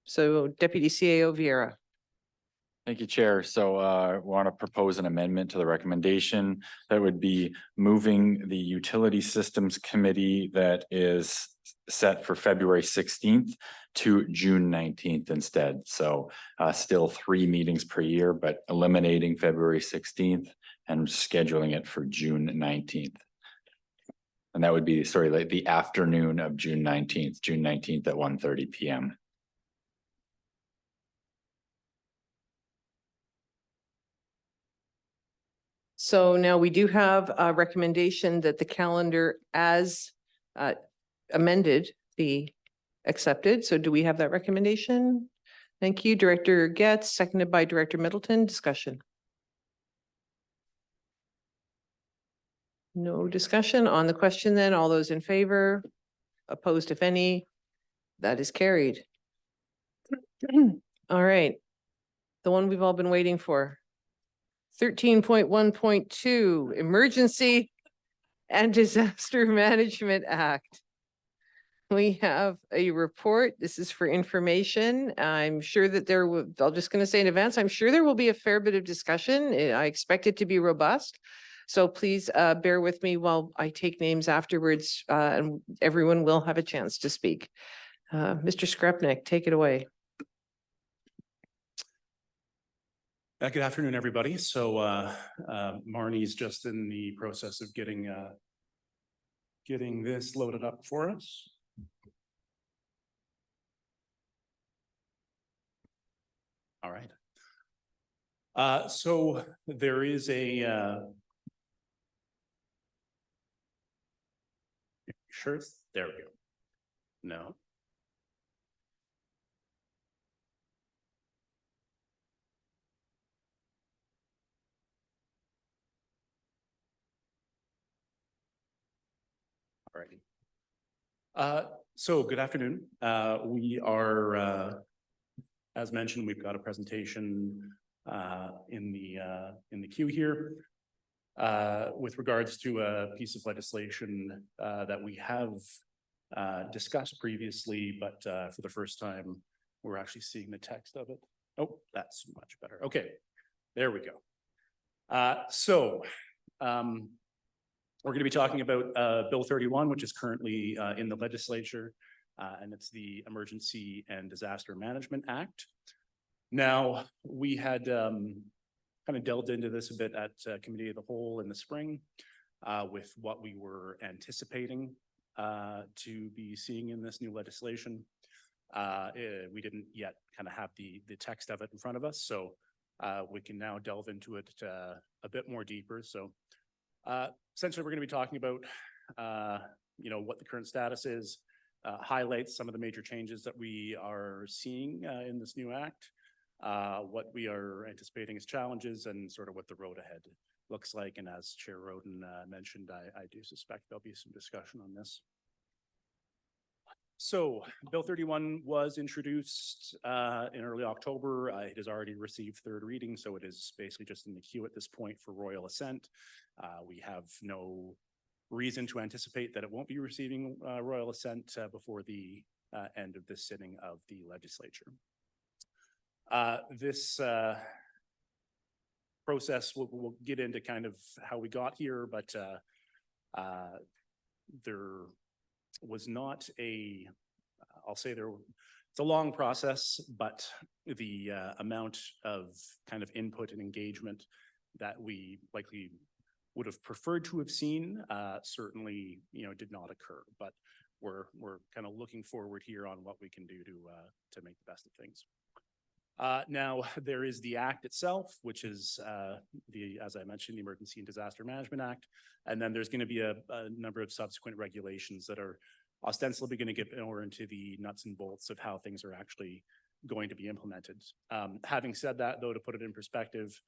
So Deputy CAO Vieira. Thank you, Chair. So I want to propose an amendment to the recommendation that would be moving the Utility Systems Committee that is set for February 16th to June 19th instead. So still 3 meetings per year, but eliminating February 16th and scheduling it for June 19th. And that would be, sorry, like the afternoon of June 19th at 1:30 p.m. So now we do have a recommendation that the calendar as amended be Accepted. So do we have that recommendation? Thank you, Director Getz, seconded by Director Middleton. Discussion. No discussion on the question then. All those in favor? Opposed, if any? That is carried. All right. The one we've all been waiting for. 13.1.2, Emergency and Disaster Management Act. We have a report. This is for information. I'm sure that there will, I'm just going to say in advance, I'm sure there will be a fair bit of discussion. I expect it to be robust. So please bear with me while I take names afterwards, and everyone will have a chance to speak. Mr. Skrepnik, take it away. Good afternoon, everybody. So Marnie's just in the process of getting this loaded up for us. All right. So there is a sure, there we go. No. Alrighty. So good afternoon. We are, as mentioned, we've got a presentation in the queue here with regards to a piece of legislation that we have discussed previously, but for the first time, we're actually seeing the text of it. Oh, that's much better. Okay, there we go. We're going to be talking about Bill 31, which is currently in the legislature, and it's the Emergency and Disaster Management Act. Now, we had kind of delved into this a bit at Committee of the Whole in the spring with what we were anticipating to be seeing in this new legislation. We didn't yet kind of have the text of it in front of us, so we can now delve into it a bit more deeper. So essentially, we're going to be talking about, what the current status is, highlights some of the major changes that we are seeing in this new act, what we are anticipating as challenges, and sort of what the road ahead looks like. And as Chair Roden mentioned, I do suspect there'll be some discussion on this. So Bill 31 was introduced in early October. It has already received third reading, so it is basically just in the queue at this point for royal assent. We have no reason to anticipate that it won't be receiving royal assent before the end of this sitting of the legislature. This process, we'll get into kind of how we got here, but there was not I'll say it's a long process, but the amount of kind of input and engagement that we likely would have preferred to have seen certainly, did not occur. But we're kind of looking forward here on what we can do to make the best of things. Now, there is the Act itself, which is as I mentioned, the Emergency and Disaster Management Act. And then there's going to be a number of subsequent regulations that are ostensibly going to get more into the nuts and bolts of how things are actually going to be implemented. Having said that, though, to put it in perspective,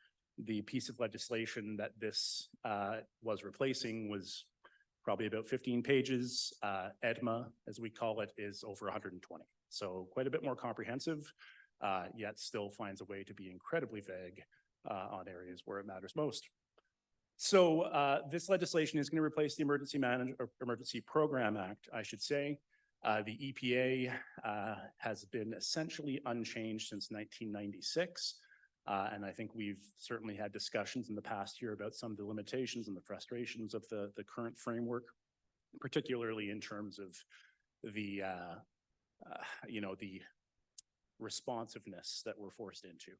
the piece of legislation that this was replacing was probably about 15 pages. EDMA, as we call it, is over 120. So quite a bit more comprehensive, yet still finds a way to be incredibly vague on areas where it matters most. So this legislation is going to replace the Emergency Program Act, I should say. The EPA has been essentially unchanged since 1996. And I think we've certainly had discussions in the past year about some of the limitations and the frustrations of the current framework, particularly in terms of the responsiveness that we're forced into.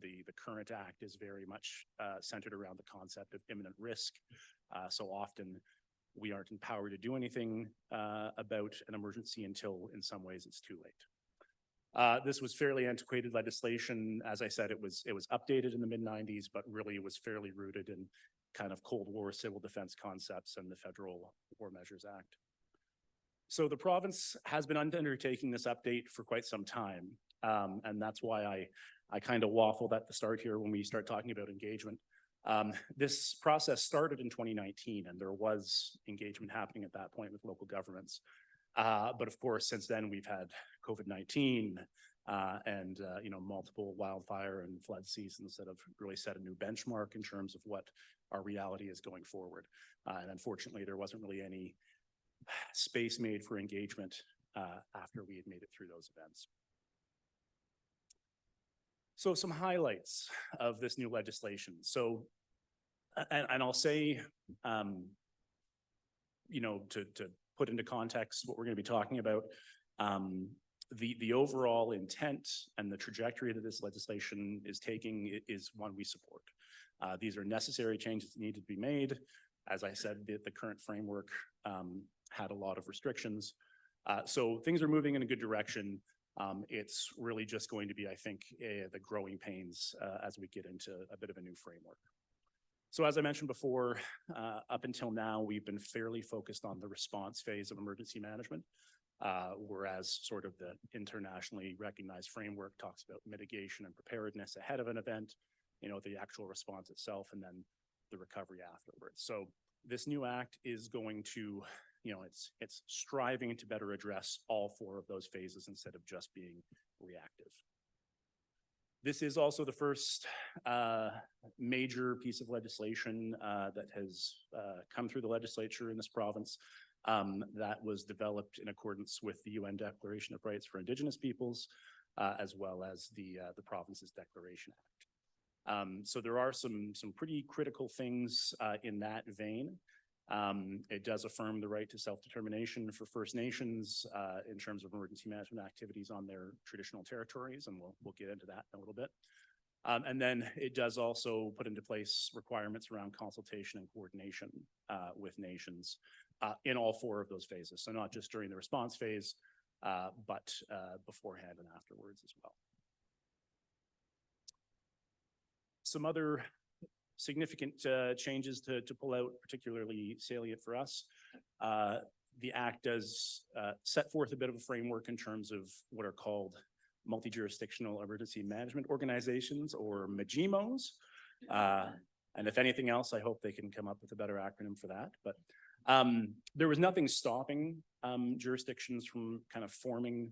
The current act is very much centered around the concept of imminent risk. So often we aren't empowered to do anything about an emergency until in some ways it's too late. This was fairly antiquated legislation. As I said, it was updated in the mid-90s, but really was fairly rooted in kind of Cold War civil defense concepts and the Federal War Measures Act. So the province has been undertaking this update for quite some time. And that's why I kind of waffled at the start here when we start talking about engagement. This process started in 2019 and there was engagement happening at that point with local governments. But of course, since then we've had COVID-19 and multiple wildfire and flood seasons that have really set a new benchmark in terms of what our reality is going forward. And unfortunately, there wasn't really any space made for engagement after we had made it through those events. So some highlights of this new legislation. So, and I'll say, to put into context what we're going to be talking about, the overall intent and the trajectory that this legislation is taking is one we support. These are necessary changes that need to be made. As I said, the current framework had a lot of restrictions. So things are moving in a good direction. It's really just going to be, I think, the growing pains as we get into a bit of a new framework. So as I mentioned before, up until now, we've been fairly focused on the response phase of emergency management, whereas sort of the internationally recognized framework talks about mitigation and preparedness ahead of an event, the actual response itself, and then the recovery afterwards. So this new act is going to, it's striving to better address all four of those phases instead of just being reactive. This is also the first major piece of legislation that has come through the legislature in this province that was developed in accordance with the UN Declaration of Rights for Indigenous Peoples, as well as the province's Declaration Act. So there are some pretty critical things in that vein. It does affirm the right to self-determination for First Nations in terms of emergency management activities on their traditional territories, and we'll get into that in a little bit. And then it does also put into place requirements around consultation and coordination with nations in all four of those phases. So not just during the response phase, but beforehand and afterwards as well. Some other significant changes to pull out, particularly salient for us. The Act does set forth a bit of a framework in terms of what are called multi-jurisdictional emergency management organizations, or MAJIMOs. And if anything else, I hope they can come up with a better acronym for that. But there was nothing stopping jurisdictions from kind of forming,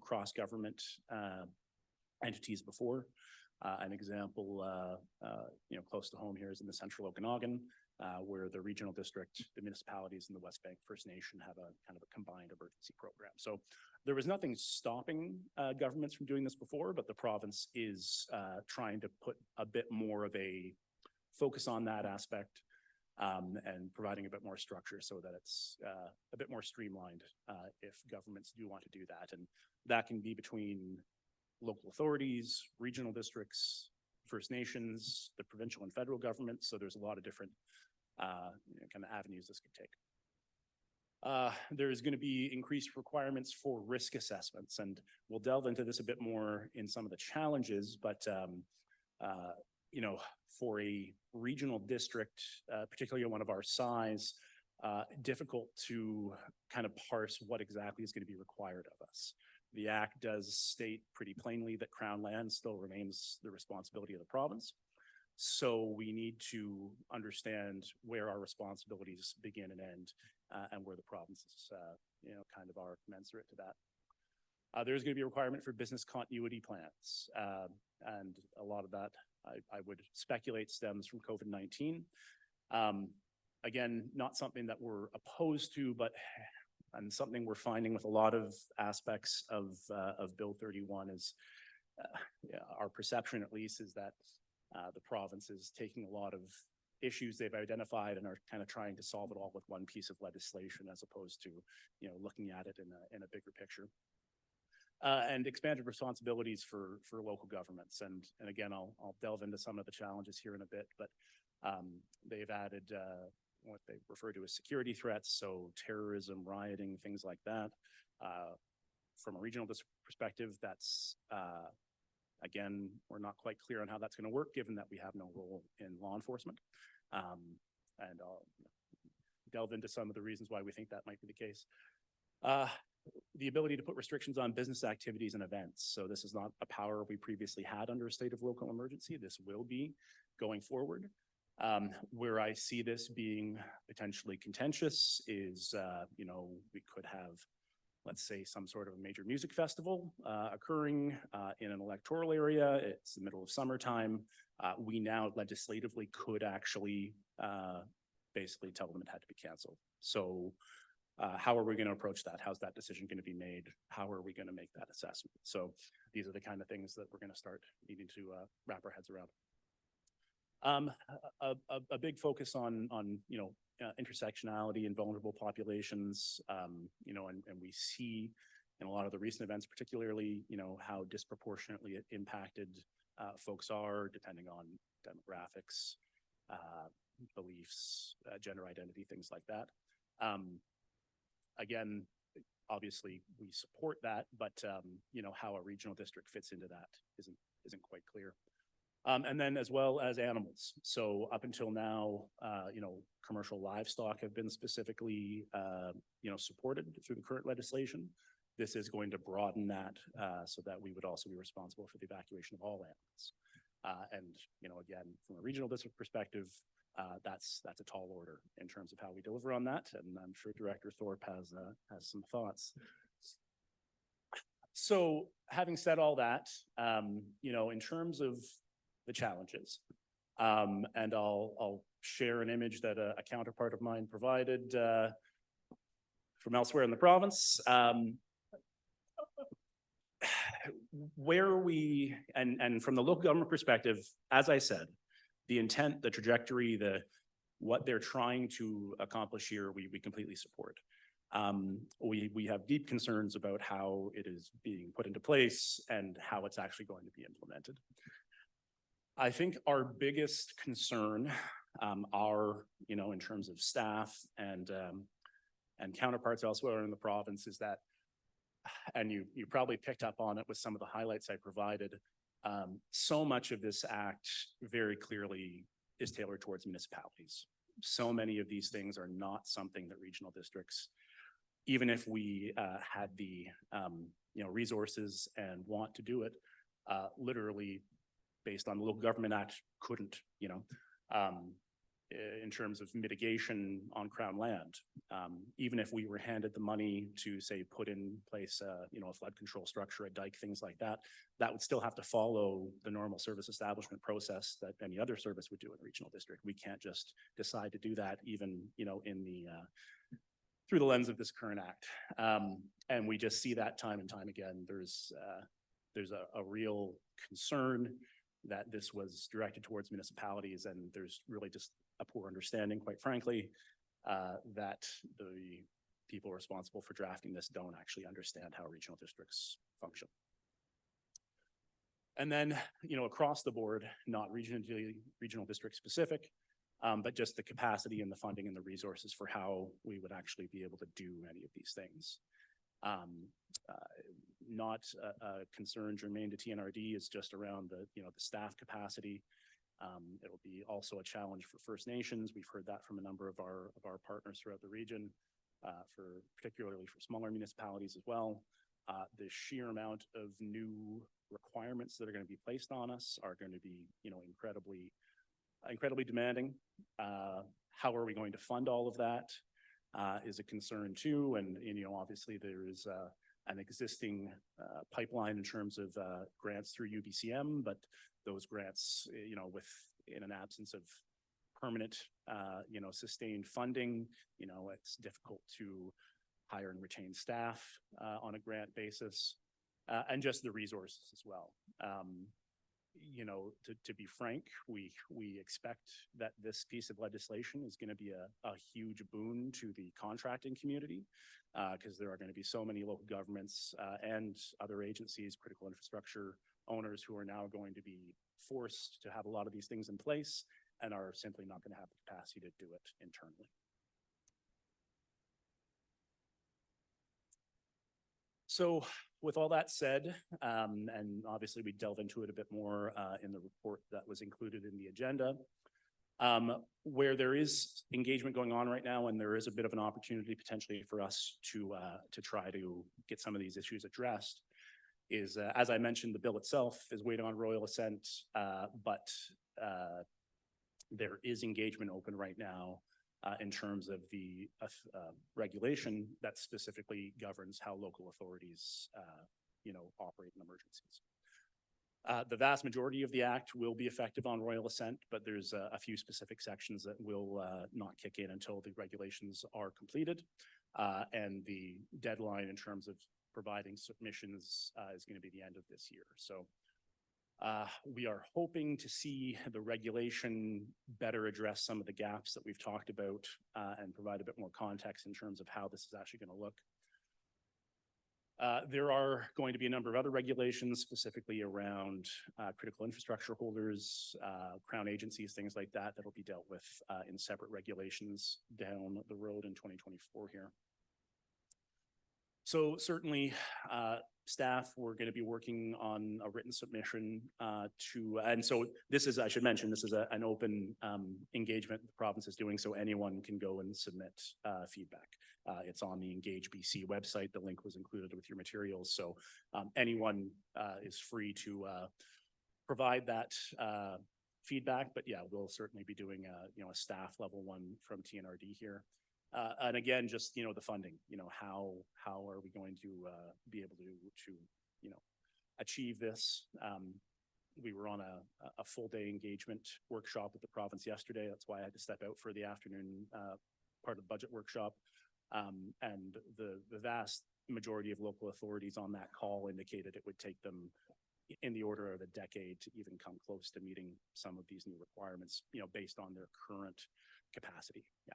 cross-government entities before. An example, close to home here is in the central Okanagan, where the regional district, the municipalities, and the West Bank First Nation have a kind of a combined emergency program. So there was nothing stopping governments from doing this before, but the province is trying to put a bit more of a focus on that aspect and providing a bit more structure so that it's a bit more streamlined if governments do want to do that. And that can be between local authorities, regional districts, First Nations, the provincial and federal governments. So there's a lot of different kind of avenues this could take. There's going to be increased requirements for risk assessments, and we'll delve into this a bit more in some of the challenges, but for a regional district, particularly one of our size, difficult to kind of parse what exactly is going to be required of us. The Act does state pretty plainly that Crown land still remains the responsibility of the province. So we need to understand where our responsibilities begin and end, and where the provinces, kind of are commensurate to that. There's going to be a requirement for business continuity plans, and a lot of that I would speculate stems from COVID-19. Again, not something that we're opposed to, but and something we're finding with a lot of aspects of Bill 31 is our perception, at least, is that the province is taking a lot of issues they've identified and are kind of trying to solve it all with one piece of legislation, as opposed to looking at it in a bigger picture. And expanded responsibilities for local governments, and again, I'll delve into some of the challenges here in a bit, but they've added what they refer to as security threats, so terrorism, rioting, things like that. From a regional perspective, that's again, we're not quite clear on how that's going to work, given that we have no role in law enforcement. And delve into some of the reasons why we think that might be the case. The ability to put restrictions on business activities and events. So this is not a power we previously had under a state of local emergency. This will be going forward. Where I see this being potentially contentious is, we could have, let's say, some sort of a major music festival occurring in an electoral area. It's the middle of summertime. We now legislatively could actually basically tell them it had to be canceled. So how are we going to approach that? How's that decision going to be made? How are we going to make that assessment? So these are the kind of things that we're going to start needing to wrap our heads around. A big focus on intersectionality and vulnerable populations, and we see in a lot of the recent events, particularly, how disproportionately impacted folks are depending on demographics, beliefs, gender identity, things like that. Again, obviously we support that, but how a regional district fits into that isn't quite clear. And then as well as animals. So up until now, commercial livestock have been specifically, supported through the current legislation. This is going to broaden that so that we would also be responsible for the evacuation of all animals. And, again, from a regional district perspective, that's a tall order in terms of how we deliver on that. And I'm sure Director Thorpe has some thoughts. So having said all that, in terms of the challenges, and I'll share an image that a counterpart of mine provided from elsewhere in the province. Where we, and from the local government perspective, as I said, the intent, the trajectory, what they're trying to accomplish here, we completely support. We have deep concerns about how it is being put into place and how it's actually going to be implemented. I think our biggest concern are, in terms of staff and counterparts elsewhere in the province is that, and you probably picked up on it with some of the highlights I provided, so much of this act very clearly is tailored towards municipalities. So many of these things are not something that regional districts, even if we had the resources and want to do it, literally based on the Local Government Act, couldn't, in terms of mitigation on Crown land. Even if we were handed the money to, say, put in place, a flood control structure, a dike, things like that, that would still have to follow the normal service establishment process that any other service would do in a regional district. We can't just decide to do that, even, through the lens of this current act. And we just see that time and time again. There's a real concern that this was directed towards municipalities, and there's really just a poor understanding, quite frankly, that the people responsible for drafting this don't actually understand how regional districts function. And then, across the board, not regional district specific, but just the capacity and the funding and the resources for how we would actually be able to do any of these things. Not a concern germane to TNRD is just around the staff capacity. It'll be also a challenge for First Nations. We've heard that from a number of our partners throughout the region, particularly for smaller municipalities as well. The sheer amount of new requirements that are going to be placed on us are going to be, incredibly demanding. How are we going to fund all of that is a concern too. And obviously there is an existing pipeline in terms of grants through UBCM, but those grants, in an absence of permanent, sustained funding, it's difficult to hire and retain staff on a grant basis, and just the resources as well. To be frank, we expect that this piece of legislation is going to be a huge boon to the contracting community, because there are going to be so many local governments and other agencies, critical infrastructure owners, who are now going to be forced to have a lot of these things in place and are simply not going to have the capacity to do it internally. So with all that said, and obviously we delve into it a bit more in the report that was included in the agenda, Where there is engagement going on right now, and there is a bit of an opportunity potentially for us to try to get some of these issues addressed, is as I mentioned, the bill itself is waiting on royal assent, but there is engagement open right now in terms of the regulation that specifically governs how local authorities, operate in emergencies. The vast majority of the act will be effective on royal assent, but there's a few specific sections that will not kick in until the regulations are completed. And the deadline in terms of providing submissions is going to be the end of this year. So we are hoping to see the regulation better address some of the gaps that we've talked about and provide a bit more context in terms of how this is actually going to look. There are going to be a number of other regulations specifically around critical infrastructure holders, crown agencies, things like that, that'll be dealt with in separate regulations down the road in 2024 here. So certainly staff, we're going to be working on a written submission and so this is, I should mention, this is an open engagement the province is doing, so anyone can go and submit feedback. It's on the Engage BC website. The link was included with your materials. So anyone is free to provide that feedback, but yeah, we'll certainly be doing a staff level one from TNRD here. And again, just, the funding, how are we going to be able to achieve this? We were on a full day engagement workshop with the province yesterday. That's why I had to step out for the afternoon part of the budget workshop. And the vast majority of local authorities on that call indicated it would take them in the order of a decade to even come close to meeting some of these new requirements, based on their current capacity. Yeah.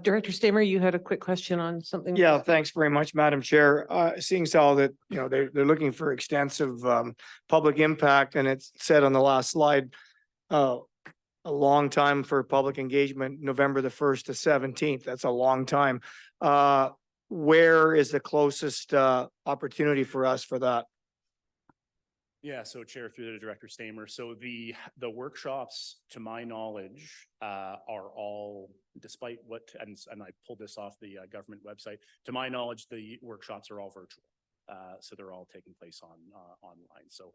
Director Stamer, you had a quick question on something? Yeah, thanks very much, Madam Chair. Seeing so that, they're looking for extensive public impact, and it's said on the last slide, a long time for public engagement, November the 1st to 17th. That's a long time. Where is the closest opportunity for us for that? Yeah, so Chair, through the Director Stamer. So the workshops, to my knowledge, are all, despite what, and I pulled this off the government website, to my knowledge, the workshops are all virtual. So they're all taking place online. So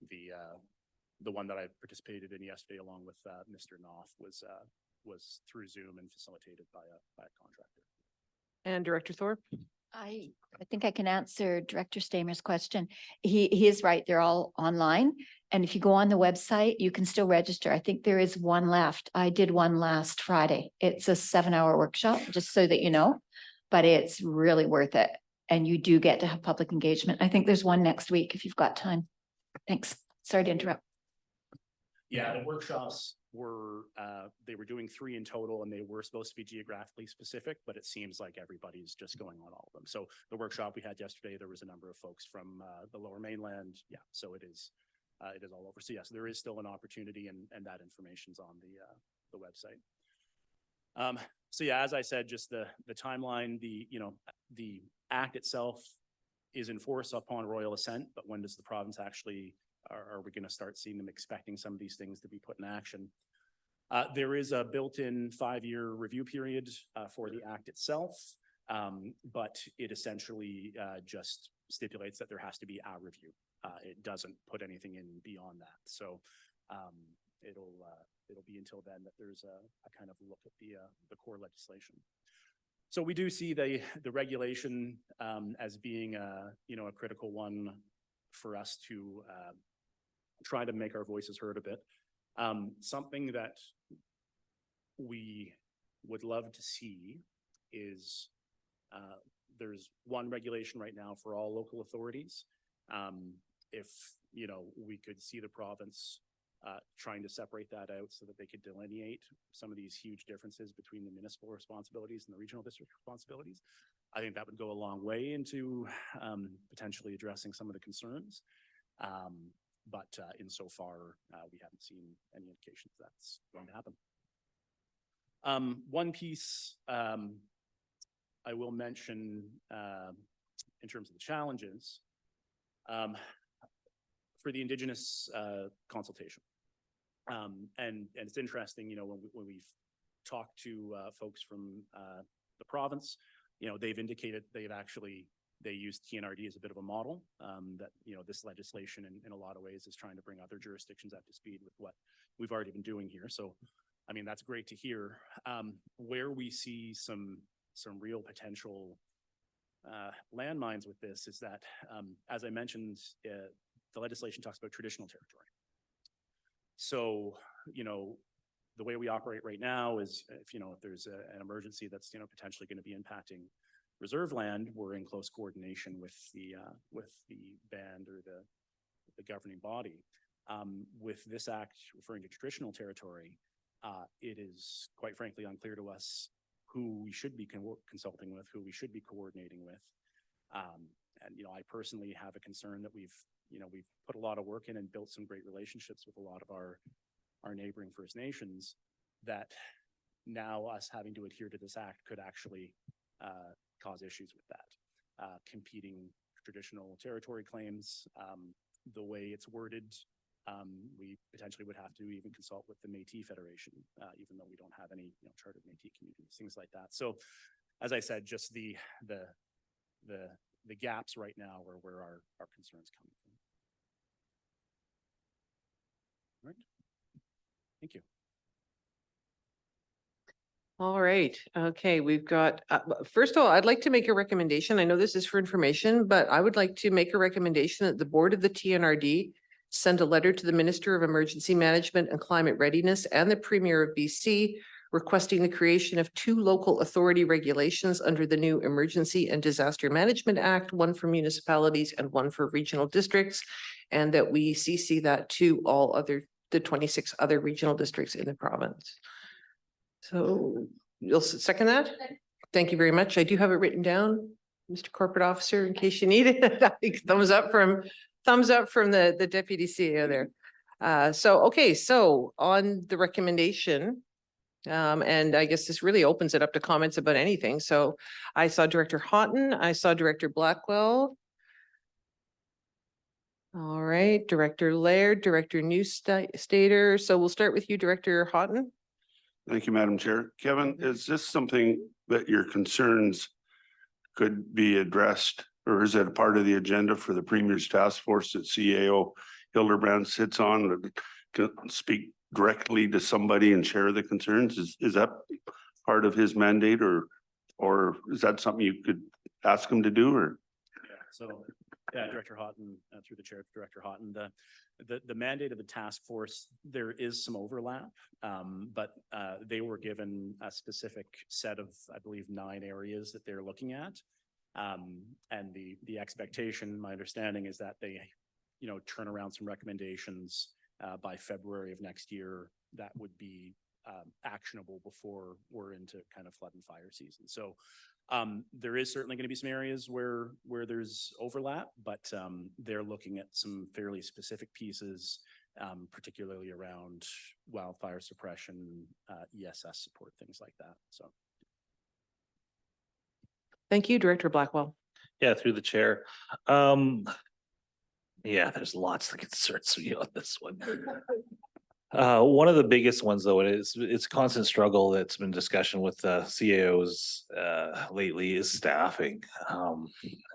the one that I participated in yesterday along with Mr. Knopf was through Zoom and facilitated by a contractor. And Director Thorpe? I think I can answer Director Stamer's question. He is right. They're all online. And if you go on the website, you can still register. I think there is one left. I did one last Friday. It's a 7-hour workshop, just so that you know, but it's really worth it. And you do get to have public engagement. I think there's one next week if you've got time. Thanks. Sorry to interrupt. Yeah, the workshops were, they were doing 3 in total, and they were supposed to be geographically specific, but it seems like everybody's just going on all of them. So the workshop we had yesterday, there was a number of folks from the Lower Mainland. Yeah, so it is all over. So yes, there is still an opportunity, and that information's on the website. So yeah, as I said, just the timeline, the act itself is enforced upon royal assent, but when does the province actually, are we going to start seeing them expecting some of these things to be put in action? There is a built-in 5-year review period for the act itself, but it essentially just stipulates that there has to be a review. It doesn't put anything in beyond that. So it'll be until then that there's a kind of look at the core legislation. So we do see the regulation as being a critical one for us to try to make our voices heard a bit. Something that we would love to see is there's one regulation right now for all local authorities. If we could see the province trying to separate that out so that they could delineate some of these huge differences between the municipal responsibilities and the regional district responsibilities, I think that would go a long way into potentially addressing some of the concerns. But insofar, we haven't seen any indications that's going to happen. One piece I will mention in terms of the challenges for the Indigenous consultation. And it's interesting, you know, when we've talked to folks from the province, you know, they've indicated they use TNRD as a bit of a model, that, you know, this legislation in a lot of ways is trying to bring other jurisdictions up to speed with what we've already been doing here. So, I mean, that's great to hear. Where we see some real potential landmines with this is that, as I mentioned, the legislation talks about traditional territory. So, you know, the way we operate right now is if there's an emergency that's, potentially going to be impacting reserve land, we're in close coordination with the band or the governing body. With this act referring to traditional territory, it is quite frankly unclear to us who we should be consulting with, who we should be coordinating with. And, I personally have a concern that we've put a lot of work in and built some great relationships with a lot of our neighboring First Nations, that now us having to adhere to this act could actually cause issues with that. Competing traditional territory claims, the way it's worded, we potentially would have to even consult with the Métis Federation, even though we don't have any chartered Métis communities, things like that. So, as I said, just the gaps right now are where our concerns coming from. All right. Thank you. All right. Okay, we've got, first of all, I'd like to make a recommendation. I know this is for information, but I would like to make a recommendation that the board of the TNRD send a letter to the Minister of Emergency Management and Climate Readiness and the Premier of BC requesting the creation of 2 local authority regulations under the new Emergency and Disaster Management Act, one for municipalities and one for regional districts, and that we CC that to all the 26 other regional districts in the province. So you'll second that? Thank you very much. I do have it written down, Mr. Corporate Officer, in case you need it. Thumbs up from the Deputy CEO there. So on the recommendation, and I guess this really opens it up to comments about anything. So I saw Director Houghton, I saw Director Blackwell. All right, Director Laird, Director Newstater. So we'll start with you, Director Houghton. Thank you, Madam Chair. Kevin, is this something that your concerns could be addressed, or is it a part of the agenda for the Premier's task force that CAO Hildebrand sits on, that can speak directly to somebody and share the concerns? Is that part of his mandate, or is that something you could ask him to do? Or Director Houghton, through the chair, Director Houghton, the mandate of the task force, there is some overlap, but they were given a specific set of, I believe, 9 areas that they're looking at. And the expectation, my understanding, is that they, turn around some recommendations by February of next year that would be actionable before we're into kind of flood and fire season. So there is certainly going to be some areas where there's overlap, but they're looking at some fairly specific pieces, particularly around wildfire suppression, ESS support, things like that. So. Thank you, Director Blackwell. Yeah, through the chair. Yeah, there's lots that concerns me on this one. One of the biggest ones, though, it's constant struggle that's been discussion with CAOs lately is staffing.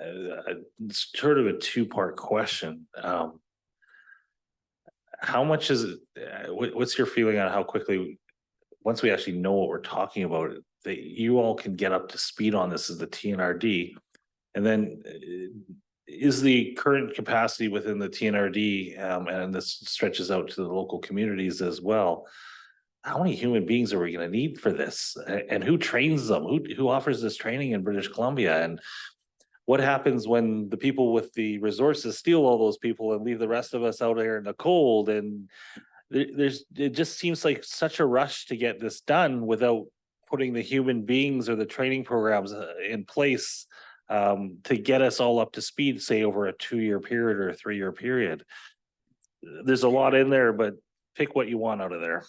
It's sort of a 2-part question. How much is it? What's your feeling on how quickly, once we actually know what we're talking about, that you all can get up to speed on this as the TNRD, and then is the current capacity within the TNRD, and this stretches out to the local communities as well, how many human beings are we going to need for this, and who trains them, who offers this training in British Columbia, and what happens when the people with the resources steal all those people and leave the rest of us out there in the cold? And it just seems like such a rush to get this done without putting the human beings or the training programs in place to get us all up to speed, say over a 2-year period or a 3-year period. There's a lot in there, but pick what you want out of there.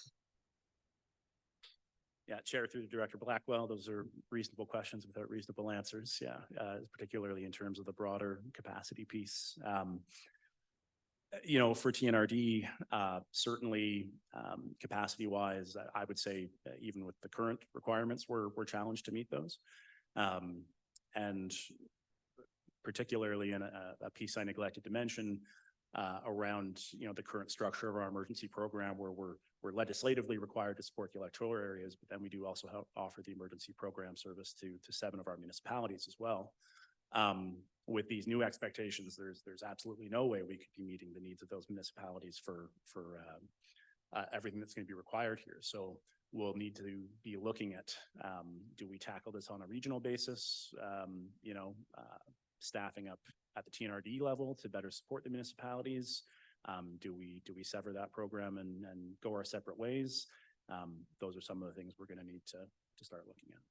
Yeah, Chair, through the Director Blackwell, those are reasonable questions without reasonable answers. Yeah, particularly in terms of the broader capacity piece. You know, for TNRD, certainly capacity wise, I would say even with the current requirements, we're challenged to meet those. And particularly in a piece I neglected to mention around, you know, the current structure of our emergency program, where we're legislatively required to support the electoral areas, but then we do also offer the emergency program service to 7 of our municipalities as well. With these new expectations, there's absolutely no way we could be meeting the needs of those municipalities for everything that's going to be required here. So we'll need to be looking at, do we tackle this on a regional basis? You know, staffing up at the TNRD level to better support the municipalities? Do we sever that program and go our separate ways? Those are some of the things we're going to need to start looking at.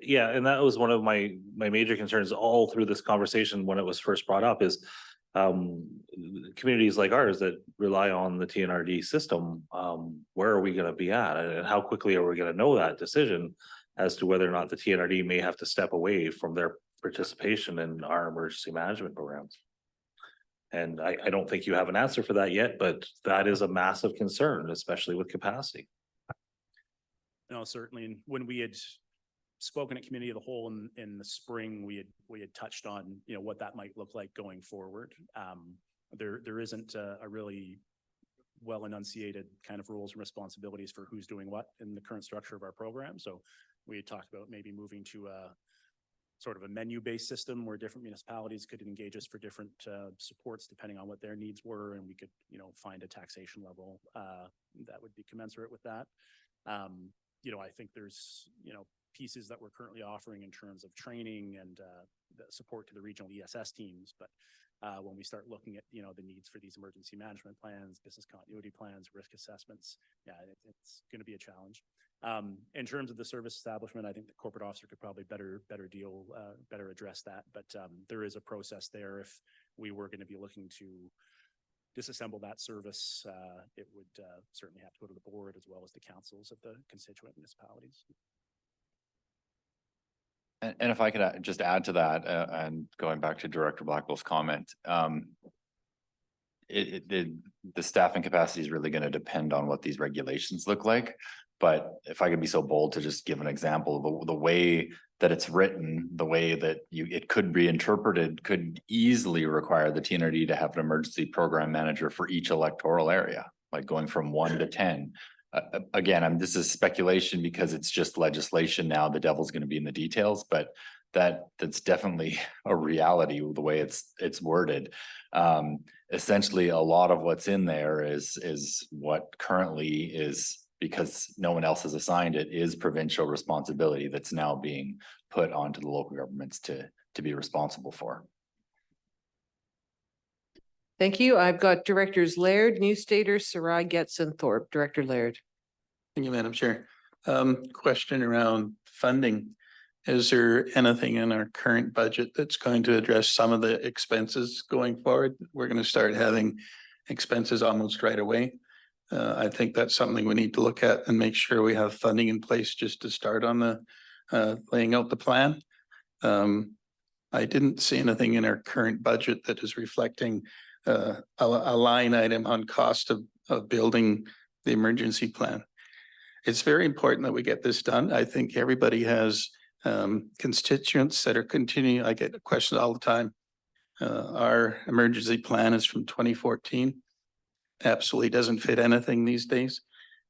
Yeah, and that was one of my major concerns all through this conversation when it was first brought up is communities like ours that rely on the TNRD system, where are we going to be at, and how quickly are we going to know that decision as to whether or not the TNRD may have to step away from their participation in our emergency management programs. And I don't think you have an answer for that yet, but that is a massive concern, especially with capacity. No, certainly. And when we had spoken at committee of the whole in the spring, we had touched on, you know, what that might look like going forward. There isn't a really well enunciated kind of roles and responsibilities for who's doing what in the current structure of our program. So we had talked about maybe moving to a sort of a menu-based system where different municipalities could engage us for different supports depending on what their needs were, and we could, you know, find a taxation level that would be commensurate with that. You know, I think there's, you know, pieces that we're currently offering in terms of training and the support to the regional ESS teams. But when we start looking at, you know, the needs for these emergency management plans, business continuity plans, risk assessments, yeah, it's going to be a challenge. In terms of the service establishment, I think the corporate officer could probably better address that. But there is a process there. If we were going to be looking to disassemble that service, it would certainly have to go to the board as well as the councils of the constituent municipalities. And if I could just add to that, and going back to Director Blackwell's comment, the staffing capacity is really going to depend on what these regulations look like. But if I could be so bold to just give an example, the way that it's written, the way that it could be interpreted could easily require the TNRD to have an emergency program manager for each electoral area, like going from 1 to 10. Again, this is speculation because it's just legislation now. The devil's going to be in the details, but that's definitely a reality the way it's worded. Essentially, a lot of what's in there is what currently is, because no one else has assigned it, is provincial responsibility that's now being put onto the local governments to be responsible for. Thank you. I've got Directors Laird, Newstater, Sarai, Getz, and Thorpe. Director Laird. Thank you, Madam Chair. Question around funding. Is there anything in our current budget that's going to address some of the expenses going forward? We're going to start having expenses almost right away. I think that's something we need to look at and make sure we have funding in place just to start on the laying out the plan. I didn't see anything in our current budget that is reflecting a line item on cost of building the emergency plan. It's very important that we get this done. I think everybody has constituents that are continuing. I get questions all the time. Our emergency plan is from 2014. Absolutely doesn't fit anything these days.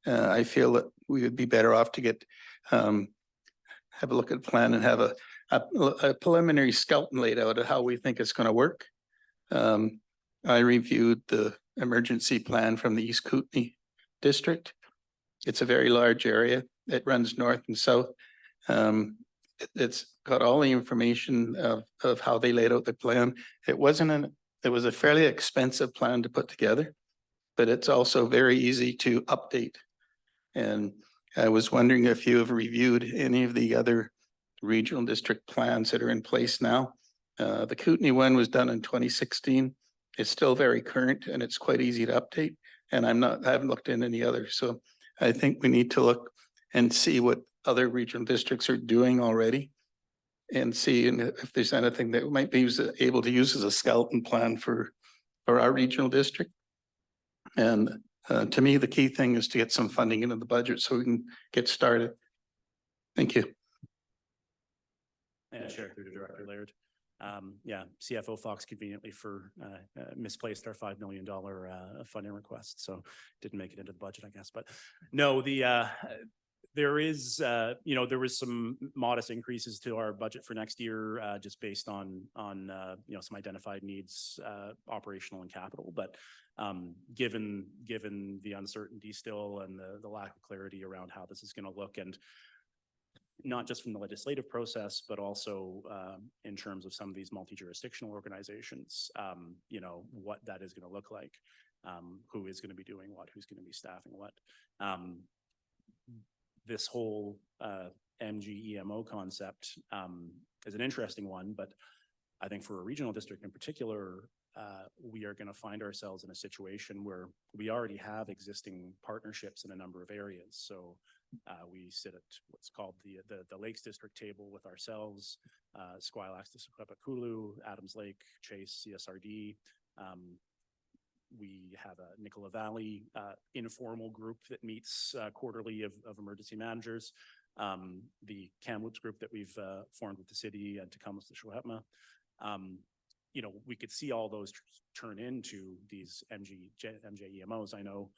I feel that we would be better off to get have a look at the plan and have a preliminary skeleton laid out of how we think it's going to work. I reviewed the emergency plan from the East Kootenay district. It's a very large area. It runs north and south. It's got all the information of how they laid out the plan. It was a fairly expensive plan to put together, but it's also very easy to update. And I was wondering if you have reviewed any of the other regional district plans that are in place now. The Kootenay one was done in 2016. It's still very current and it's quite easy to update. And I haven't looked in any others. So I think we need to look and see what other regional districts are doing already and see if there's anything that might be able to use as a skeleton plan for our regional district. And to me, the key thing is to get some funding into the budget so we can get started. Thank you. And Chair through to Director Laird. Yeah, CFO Fox conveniently misplaced our $5 million funding request, so didn't make it into the budget, I guess. But no, there is, there was some modest increases to our budget for next year, just based on some identified needs, operational and capital. But given the uncertainty still and the lack of clarity around how this is going to look, and not just from the legislative process, but also in terms of some of these multi-jurisdictional organizations, what that is going to look like, who is going to be doing what, who's going to be staffing what. This whole MGEMO concept is an interesting one, but I think for a regional district in particular, we are going to find ourselves in a situation where we already have existing partnerships in a number of areas. So we sit at what's called the Lakes District table with ourselves, Squilax, Kulu, Adams Lake, Chase, CSRD. We have a Nicola Valley informal group that meets quarterly of emergency managers. The Kamloops group that we've formed with the city and Tecumseh to Shawhatma. We could see all those turn into these MJEMOs. I know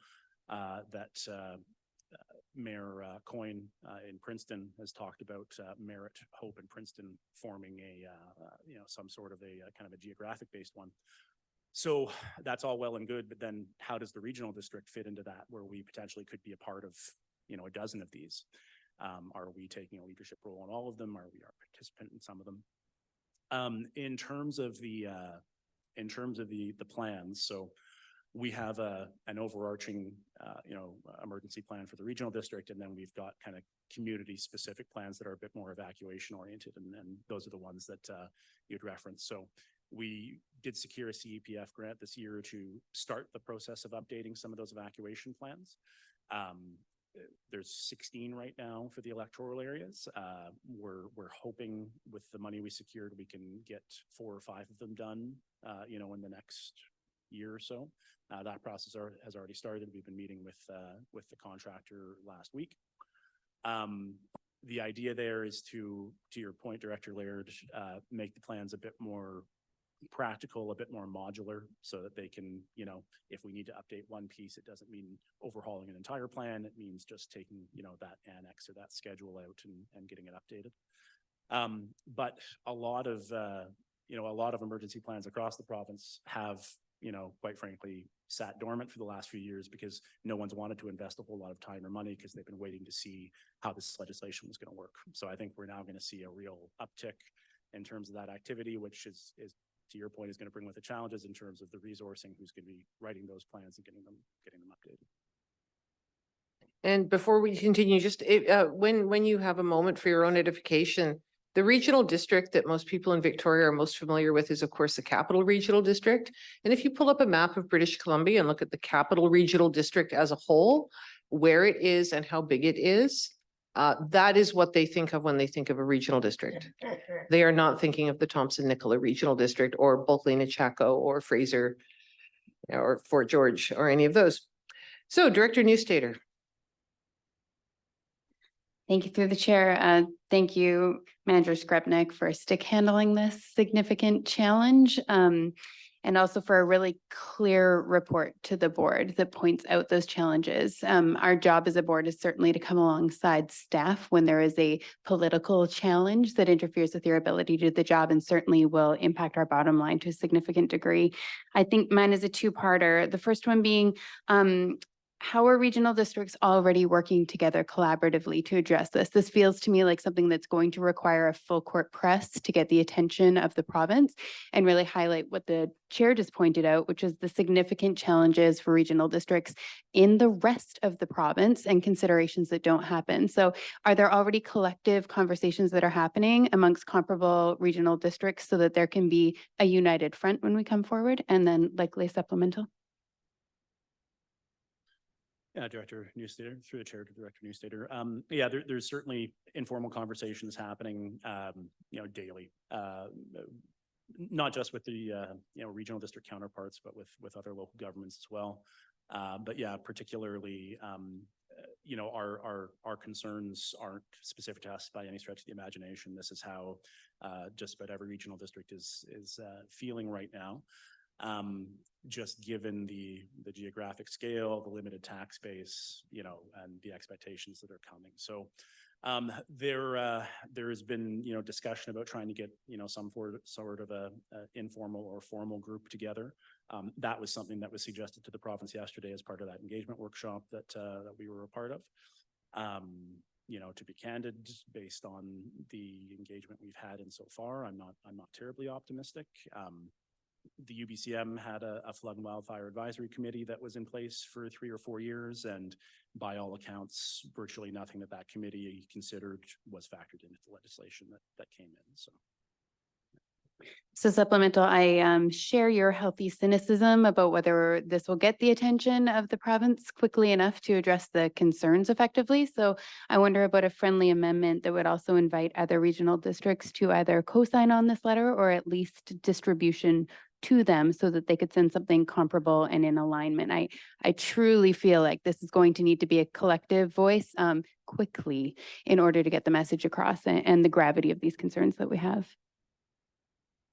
that Mayor Coyne in Princeton has talked about Merritt, Hope, and Princeton forming some sort of a kind of a geographic based one. So that's all well and good, but then how does the regional district fit into that, where we potentially could be a part of a dozen of these? Are we taking a leadership role in all of them? Are we a participant in some of them? In terms of the plans, so we have an overarching emergency plan for the regional district, and then we've got kind of community specific plans that are a bit more evacuation oriented, and those are the ones that you'd reference. So we did secure a CEPF grant this year to start the process of updating some of those evacuation plans. There's 16 right now for the electoral areas. We're hoping with the money we secured, we can get 4 or 5 of them done, in the next year or so. That process has already started. We've been meeting with the contractor last week. The idea there is to your point, Director Laird, make the plans a bit more practical, a bit more modular, so that they can, if we need to update one piece, it doesn't mean overhauling an entire plan. It means just taking, that annex or that schedule out and getting it updated. But a lot of emergency plans across the province have, quite frankly, sat dormant for the last few years because no one's wanted to invest a whole lot of time or money because they've been waiting to see how this legislation was going to work. So I think we're now going to see a real uptick in terms of that activity, which is to your point, is going to bring with the challenges in terms of the resourcing, who's going to be writing those plans and getting them updated. And before we continue, just when you have a moment for your own edification, the regional district that most people in Victoria are most familiar with is, of course, the Capital Regional District. And if you pull up a map of British Columbia and look at the Capital Regional District as a whole, where it is and how big it is, that is what they think of when they think of a regional district. They are not thinking of the Thompson-Nicola Regional District or Bulkley-Nechako or Fraser or Fort George or any of those. So Director Newstater. Thank you through the chair. Thank you, Manager Skrepnik, for stick handling this significant challenge. And also for a really clear report to the board that points out those challenges. Our job as a board is certainly to come alongside staff when there is a political challenge that interferes with your ability to do the job, and certainly will impact our bottom line to a significant degree. I think mine is a two-parter. The first one being, how are regional districts already working together collaboratively to address this? This feels to me like something that's going to require a full court press to get the attention of the province and really highlight what the chair just pointed out, which is the significant challenges for regional districts in the rest of the province and considerations that don't happen. So are there already collective conversations that are happening amongst comparable regional districts so that there can be a united front when we come forward, and then likely supplemental? Yeah, Director Newstater, through the chair to Director Newstater. Yeah, there's certainly informal conversations happening, daily. Not just with the, regional district counterparts, but with other local governments as well. But yeah, particularly, our concerns aren't specific to us by any stretch of the imagination. This is how just about every regional district is feeling right now. Just given the geographic scale, the limited tax base, and the expectations that are coming. So there has been, discussion about trying to get, some sort of a informal or formal group together. That was something that was suggested to the province yesterday as part of that engagement workshop that we were a part of. To be candid, based on the engagement we've had in so far, I'm not terribly optimistic. The UBCM had a flood and wildfire advisory committee that was in place for 3 or 4 years, and by all accounts, virtually nothing that committee considered was factored into the legislation that came in. So supplemental, I share your healthy cynicism about whether this will get the attention of the province quickly enough to address the concerns effectively. So I wonder about a friendly amendment that would also invite other regional districts to either co-sign on this letter or at least distribution to them so that they could send something comparable and in alignment. I truly feel like this is going to need to be a collective voice quickly in order to get the message across and the gravity of these concerns that we have.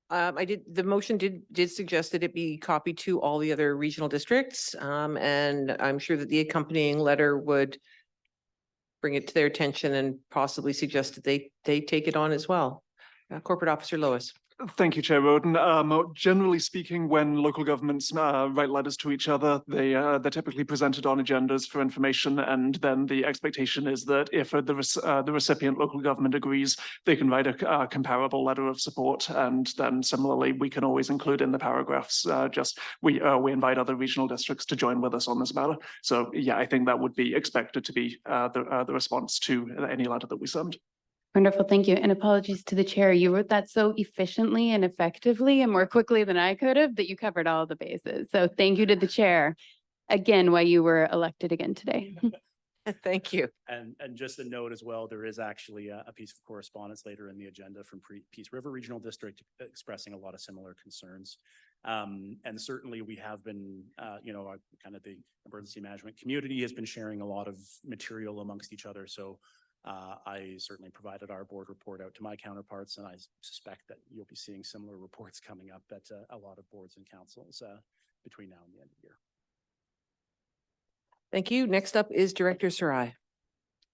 The motion did suggest that it be copied to all the other regional districts. And I'm sure that the accompanying letter would bring it to their attention and possibly suggest that they take it on as well. Corporate Officer Lois. Thank you, Chair Roden. Generally speaking, when local governments write letters to each other, they're typically presented on agendas for information, and then the expectation is that if the recipient local government agrees, they can write a comparable letter of support, and then similarly, we can always include in the paragraphs. We invite other regional districts to join with us on this matter. So yeah, I think that would be expected to be the response to any letter that we send. Wonderful, thank you. And apologies to the chair. You wrote that so efficiently and effectively and more quickly than I could have that you covered all the bases. So thank you to the chair again, why you were elected again today. Thank you. And just a note as well, there is actually a piece of correspondence later in the agenda from Peace River Regional District expressing a lot of similar concerns. And certainly we have been, kind of the emergency management community has been sharing a lot of material amongst each other. So I certainly provided our board report out to my counterparts, and I suspect that you'll be seeing similar reports coming up at a lot of boards and councils between now and the end of the year. Thank you. Next up is Director Sarai.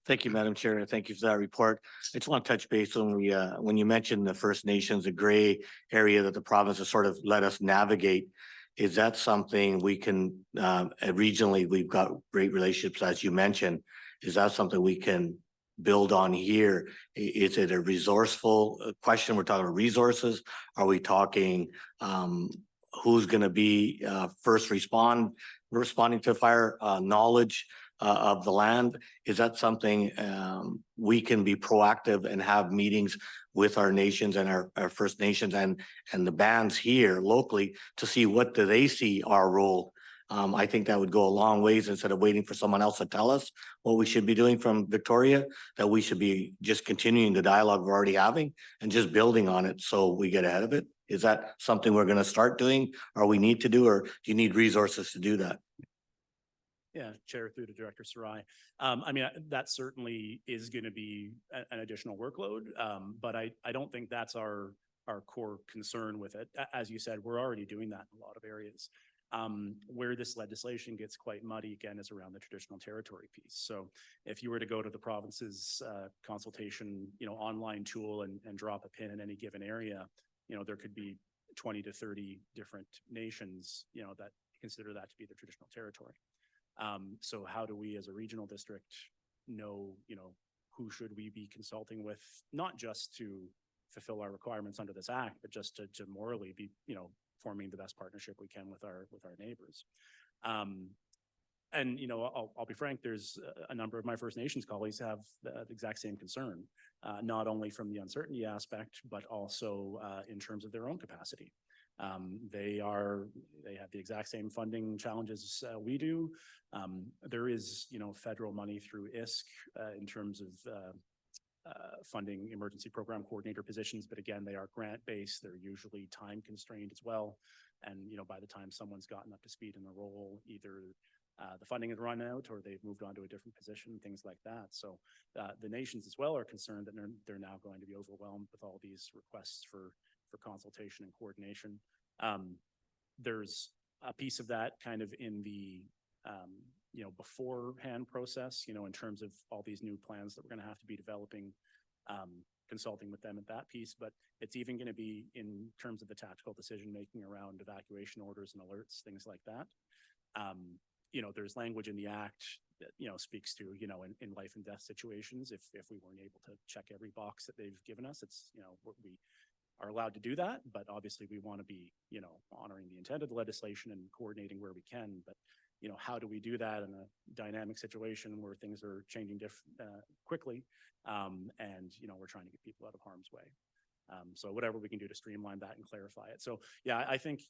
Thank you, Madam Chair, and thank you for that report. I just want to touch base on when you mentioned the First Nations, a gray area that the province has sort of let us navigate. Is that something we can regionally? We've got great relationships, as you mentioned. Is that something we can build on here? Is it a resourceful question? We're talking resources. Are we talking who's going to be first responding to fire, knowledge of the land? Is that something we can be proactive and have meetings with our nations and our First Nations and the bands here locally to see what do they see our role? I think that would go a long ways instead of waiting for someone else to tell us what we should be doing from Victoria, that we should be just continuing the dialogue we're already having and just building on it so we get ahead of it. Is that something we're going to start doing or we need to do, or do you need resources to do that? Yeah, Chair, through to Director Sarai. That certainly is going to be an additional workload, but I don't think that's our core concern with it. As you said, we're already doing that in a lot of areas. Where this legislation gets quite muddy again is around the traditional territory piece. So if you were to go to the province's consultation, online tool and drop a pin in any given area, there could be 20 to 30 different nations, that consider that to be the traditional territory. So how do we as a regional district know, who should we be consulting with, not just to fulfill our requirements under this act, but just to morally be, forming the best partnership we can with our neighbors. And I'll be frank, there's a number of my First Nations colleagues have the exact same concern, not only from the uncertainty aspect, but also in terms of their own capacity. They have the exact same funding challenges we do. There is, federal money through ISC in terms of funding emergency program coordinator positions, but again, they are grant-based. They're usually time constrained as well. And, by the time someone's gotten up to speed in the role, either the funding has run out or they've moved on to a different position, things like that. So the nations as well are concerned that they're now going to be overwhelmed with all these requests for consultation and coordination. There's a piece of that kind of in the beforehand process, in terms of all these new plans that we're going to have to be developing, consulting with them at that piece, but it's even going to be in terms of the tactical decision making around evacuation orders and alerts, things like that. There's language in the act that, speaks to, in life and death situations, if we weren't able to check every box that they've given us, it's, we are allowed to do that, but obviously we want to be, honoring the intent of the legislation and coordinating where we can. But, how do we do that in a dynamic situation where things are changing quickly? And, we're trying to get people out of harm's way. So whatever we can do to streamline that and clarify it. So, yeah, I think,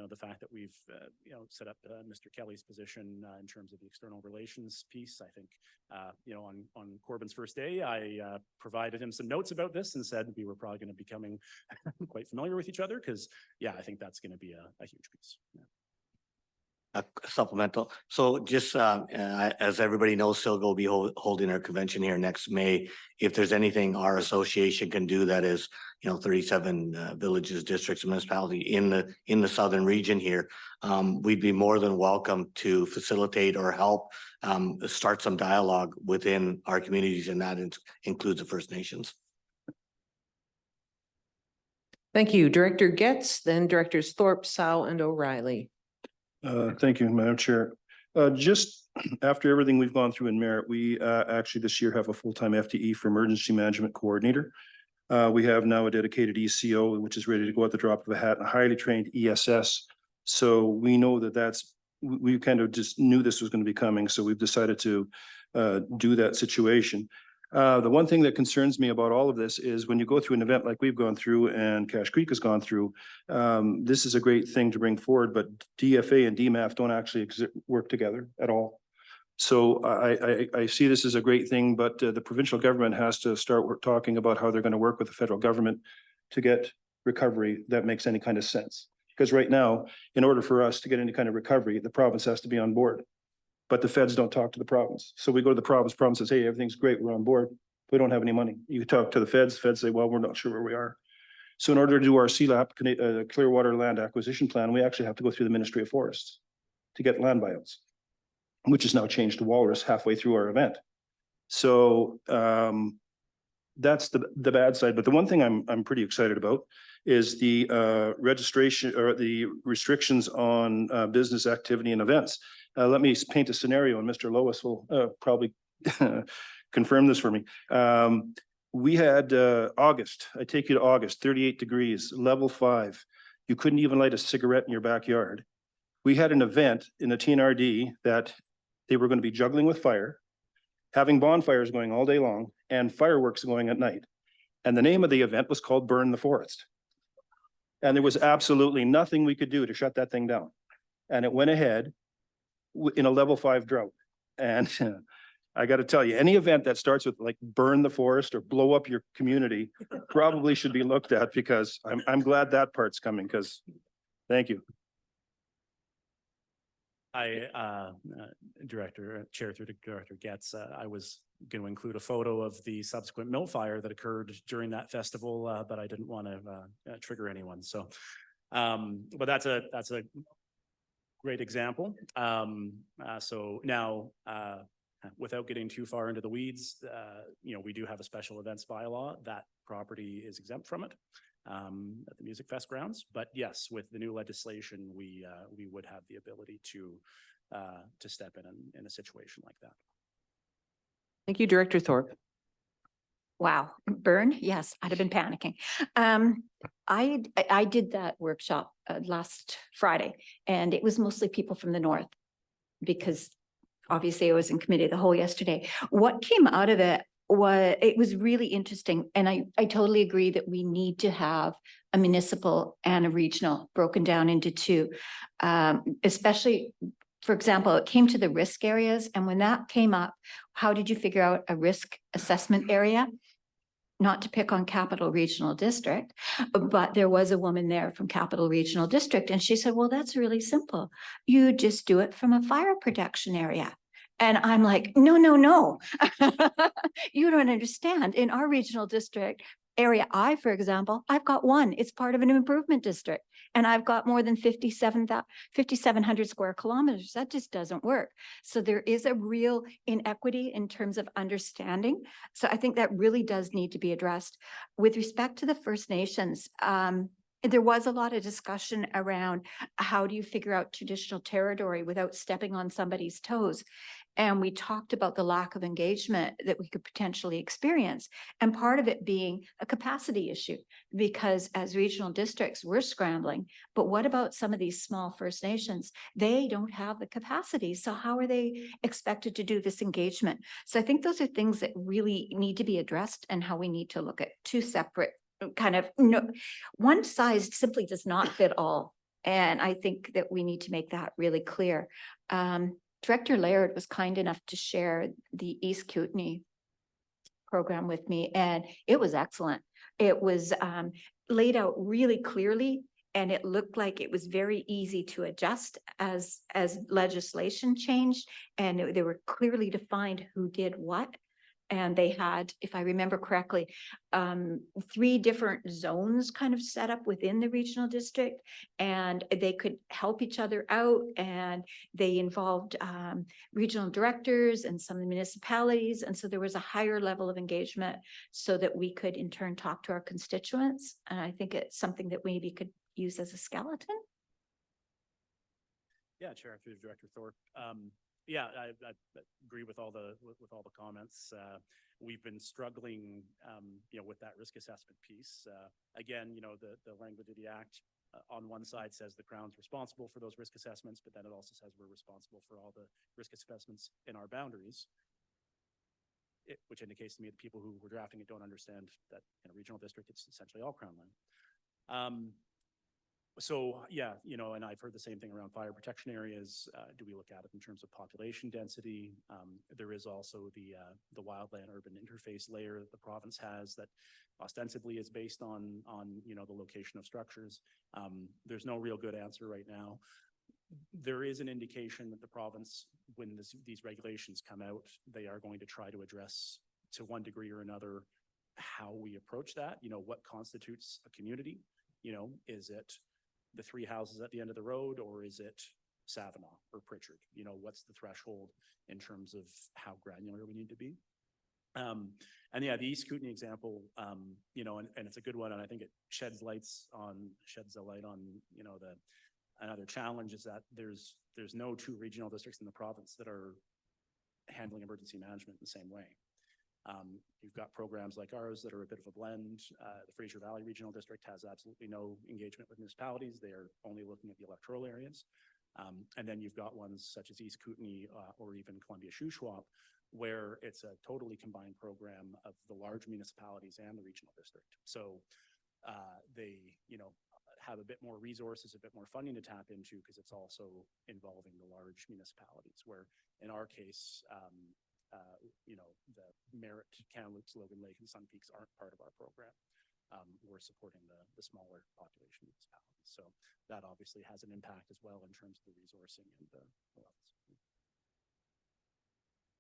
the fact that we've, set up Mr. Kelly's position in terms of the external relations piece, I think, on Corbyn's first day, I provided him some notes about this and said we were probably going to be becoming quite familiar with each other because, yeah, I think that's going to be a huge piece. Yeah. Supplemental. So just as everybody knows, Silga will be holding our convention here next May. If there's anything our association can do that is, 37 villages, districts, and municipality in the southern region here, we'd be more than welcome to facilitate or help start some dialogue within our communities, and that includes the First Nations. Thank you. Director Getz, then Directors Thorpe, Sow, and O'Reilly. Thank you, Madam Chair. Just after everything we've gone through in Merit, we actually this year have a full-time FTE for Emergency Management Coordinator. We have now a dedicated ECO, which is ready to go at the drop of a hat, and a highly trained ESS. So we know we kind of just knew this was going to be coming. So we've decided to do that situation. The one thing that concerns me about all of this is when you go through an event like we've gone through and Cache Creek has gone through, this is a great thing to bring forward, but DFA and DMAF don't actually work together at all. So I see this as a great thing, but the provincial government has to start talking about how they're going to work with the federal government to get recovery that makes any kind of sense. Because right now, in order for us to get any kind of recovery, the province has to be on board. But the feds don't talk to the province. So we go to the province says, hey, everything's great, we're on board. We don't have any money. You talk to the feds say, well, we're not sure where we are. So in order to do our CLAP, Clearwater Land Acquisition Plan, we actually have to go through the Ministry of Forests to get land buyouts, which is now changed to Walrus halfway through our event. So that's the bad side. But the one thing I'm pretty excited about is the registration or the restrictions on business activity and events. Let me paint a scenario, and Mr. Lois will probably confirm this for me. We had August, I take you to August, 38 degrees, level 5. You couldn't even light a cigarette in your backyard. We had an event in the TNRD that they were going to be juggling with fire, having bonfires going all day long, and fireworks going at night. And the name of the event was called Burn the Forest. And there was absolutely nothing we could do to shut that thing down. And it went ahead in a level 5 drought. And I got to tell you, any event that starts with like burn the forest or blow up your community probably should be looked at, because I'm glad that part's coming, because thank you. Chair through to Director Getz, I was going to include a photo of the subsequent mill fire that occurred during that festival, but I didn't want to trigger anyone. So, but that's a great example. So now, without getting too far into the weeds, we do have a special events bylaw. That property is exempt from it at the Music Fest grounds. But yes, with the new legislation, we would have the ability to step in a situation like that. Thank you, Director Thorpe. Wow, burn? Yes, I'd have been panicking. I did that workshop last Friday, and it was mostly people from the north, because obviously I was in committee the whole yesterday. What came out of it it was really interesting. And I totally agree that we need to have a municipal and a regional broken down into two. Especially, for example, it came to the risk areas. And when that came up, how did you figure out a risk assessment area? Not to pick on Capital Regional District, but there was a woman there from Capital Regional District, and she said, well, that's really simple. You just do it from a fire protection area. And I'm like, no, no, no. You don't understand. In our regional district, Area I, for example, I've got one. It's part of an improvement district. And I've got more than 5,700 square kilometers. That just doesn't work. So there is a real inequity in terms of understanding. So I think that really does need to be addressed. With respect to the First Nations, there was a lot of discussion around how do you figure out traditional territory without stepping on somebody's toes. And we talked about the lack of engagement that we could potentially experience. And part of it being a capacity issue, because as regional districts, we're scrambling. But what about some of these small First Nations? They don't have the capacity. So how are they expected to do this engagement? So I think those are things that really need to be addressed, and how we need to look at two separate kind of, no, one size simply does not fit all. And I think that we need to make that really clear. Director Laird was kind enough to share the East Kootenay program with me, and it was excellent. It was laid out really clearly, and it looked like it was very easy to adjust as legislation changed, and they were clearly defined who did what. And they had, if I remember correctly, 3 different zones kind of set up within the regional district, and they could help each other out. And they involved regional directors and some of the municipalities. And so there was a higher level of engagement so that we could in turn talk to our constituents. And I think it's something that maybe could use as a skeleton. Yeah, Chair, through Director Thorpe. Yeah, I agree with all the comments. We've been struggling, with that risk assessment piece. Again, the language of the Act on one side says the Crown's responsible for those risk assessments, but then it also says we're responsible for all the risk assessments in our boundaries. Which indicates to me that people who were drafting it don't understand that in a regional district, it's essentially all Crown land. So yeah, and I've heard the same thing around fire protection areas. Do we look at it in terms of population density? There is also the wildland urban interface layer that the province has that ostensibly is based on the location of structures. There's no real good answer right now. There is an indication that the province, when these regulations come out, they are going to try to address to one degree or another how we approach that. What constitutes a community? Is it the 3 houses at the end of the road, or is it Savanaugh or Pritchard? What's the threshold in terms of how granular we need to be? And yeah, the East Kootenay example, and it's a good one, and I think it sheds a light on, another challenge is that there's no 2 regional districts in the province that are handling emergency management in the same way. You've got programs like ours that are a bit of a blend. The Fraser Valley Regional District has absolutely no engagement with municipalities. They are only looking at the electoral areas. And then you've got ones such as East Kootenay or even Columbia Shuswap, where it's a totally combined program of the large municipalities and the regional district. So they, have a bit more resources, a bit more funding to tap into, because it's also involving the large municipalities, where in our case, the Merritt, Kamloops, Logan Lake, and Sun Peaks aren't part of our program. We're supporting the smaller population municipalities. So that obviously has an impact as well in terms of the resourcing and the levels.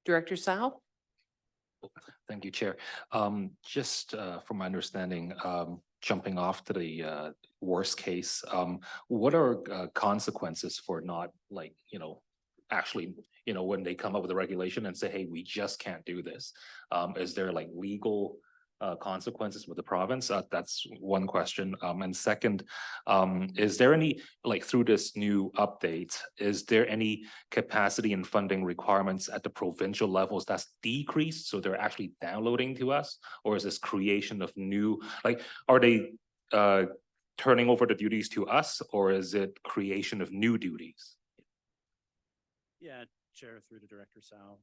Director Sal? Thank you, Chair. Just from my understanding, jumping off to the worst case, what are consequences for not actually, when they come up with a regulation and say, hey, we just can't do this? Is there legal consequences with the province? That's one question. And second, is there any, through this new update, is there any capacity and funding requirements at the provincial levels that's decreased, so they're actually downloading to us? Or is this creation of new, are they turning over the duties to us, or is it creation of new duties? Yeah, Chair, through to Director Sal.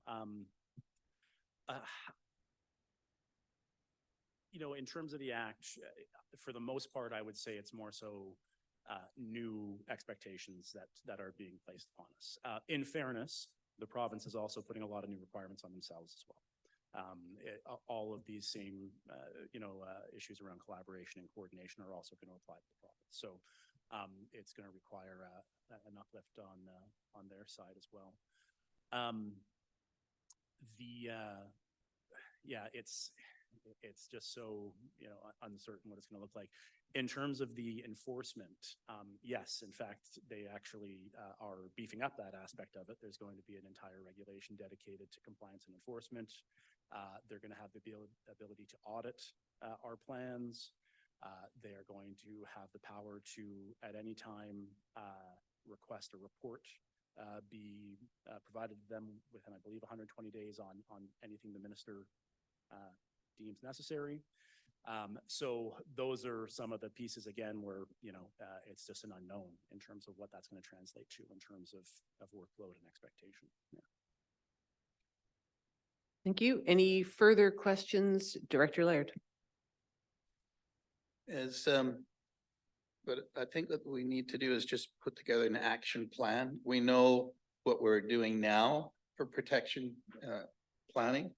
in terms of the act, for the most part, I would say it's more so new expectations that are being placed upon us. In fairness, the province is also putting a lot of new requirements on themselves as well. All of these same, issues around collaboration and coordination are also going to apply to the province. So it's going to require an uplift on their side as well. It's just so, uncertain what it's going to look like. In terms of the enforcement, yes, in fact, they actually are beefing up that aspect of it. There's going to be an entire regulation dedicated to compliance and enforcement. They're going to have the ability to audit our plans. They are going to have the power to, at any time, request a report be provided to them within, I believe, 120 days on anything the minister deems necessary. So those are some of the pieces, again, where, it's just an unknown in terms of what that's going to translate to in terms of workload and expectation. Yeah. Thank you. Any further questions, Director Laird? But I think that what we need to do is just put together an action plan. We know what we're doing now for protection planning.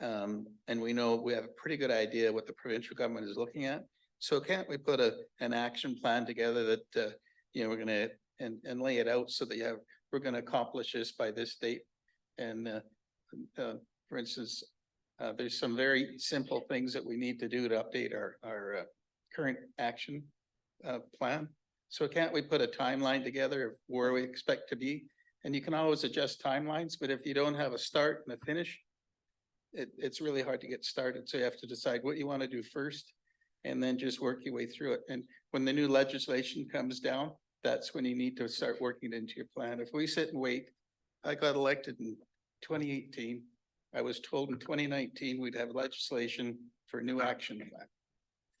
And we know we have a pretty good idea what the provincial government is looking at. So can't we put an action plan together that, we're gonna, and lay it out so that we're gonna accomplish this by this date. And for instance, there's some very simple things that we need to do to update our current action plan. So can't we put a timeline together of where we expect to be? And you can always adjust timelines, but if you don't have a start and a finish, it's really hard to get started. So you have to decide what you want to do first and then just work your way through it. And when the new legislation comes down, that's when you need to start working it into your plan. If we sit and wait, I got elected in 2018. I was told in 2019 we'd have legislation for a new action plan.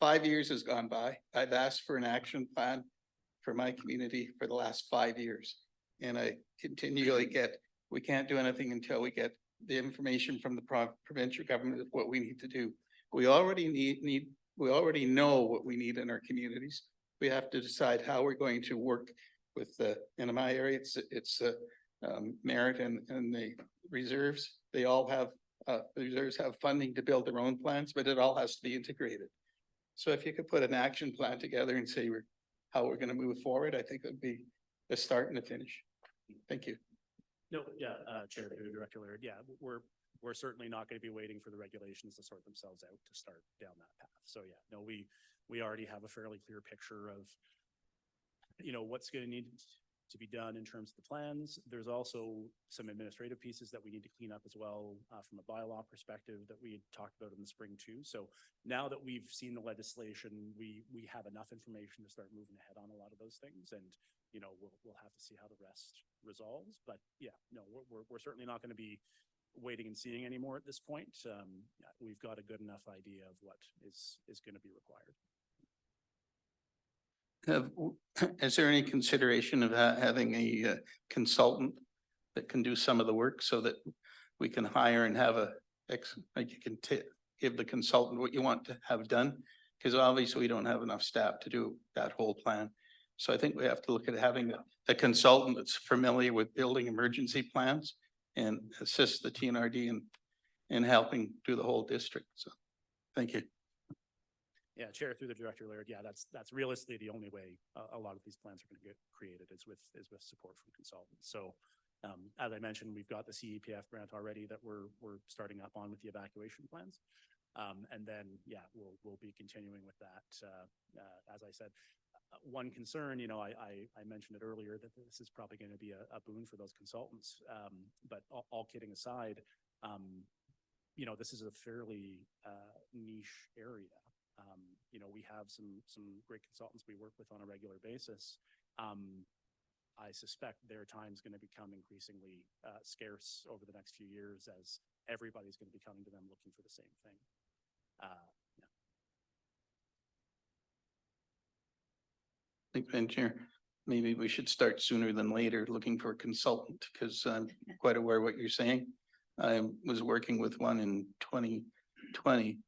5 years has gone by. I've asked for an action plan for my community for the last 5 years. And I continually we can't do anything until we get the information from the provincial government of what we need to do. We already we already know what we need in our communities. We have to decide how we're going to work with in my area, it's Merit and the reserves. They all have, the reserves have funding to build their own plans, but it all has to be integrated. So if you could put an action plan together and say how we're going to move forward, I think it would be a start and a finish. Thank you. No, yeah, Chair, Director Laird, yeah, we're certainly not going to be waiting for the regulations to sort themselves out to start down that path. So yeah, no, we already have a fairly clear picture of, what's going to need to be done in terms of the plans. There's also some administrative pieces that we need to clean up as well from a bylaw perspective that we had talked about in the spring too. So now that we've seen the legislation, we have enough information to start moving ahead on a lot of those things. And we'll have to see how the rest resolves. But yeah, no, we're certainly not going to be waiting and seeing anymore at this point. We've got a good enough idea of what is going to be required. Is there any consideration of having a consultant that can do some of the work so that we can hire and have like you can give the consultant what you want to have done? Because obviously we don't have enough staff to do that whole plan. So I think we have to look at having a consultant that's familiar with building emergency plans and assist the TNRD in helping do the whole district. So thank you. Yeah, Chair, through the Director Laird, yeah, that's realistically the only way a lot of these plans are going to get created is with support from consultants. So as I mentioned, we've got the CEPF grant already that we're starting up on with the evacuation plans. And then, yeah, we'll be continuing with that. As I said, one concern, I mentioned it earlier that this is probably going to be a boon for those consultants. But all kidding aside, this is a fairly niche area. We have some great consultants we work with on a regular basis. I suspect their time is going to become increasingly scarce over the next few years as everybody's going to be coming to them looking for the same thing. I think, Chair, maybe we should start sooner than later looking for a consultant because I'm quite aware of what you're saying. I was working with one in 2020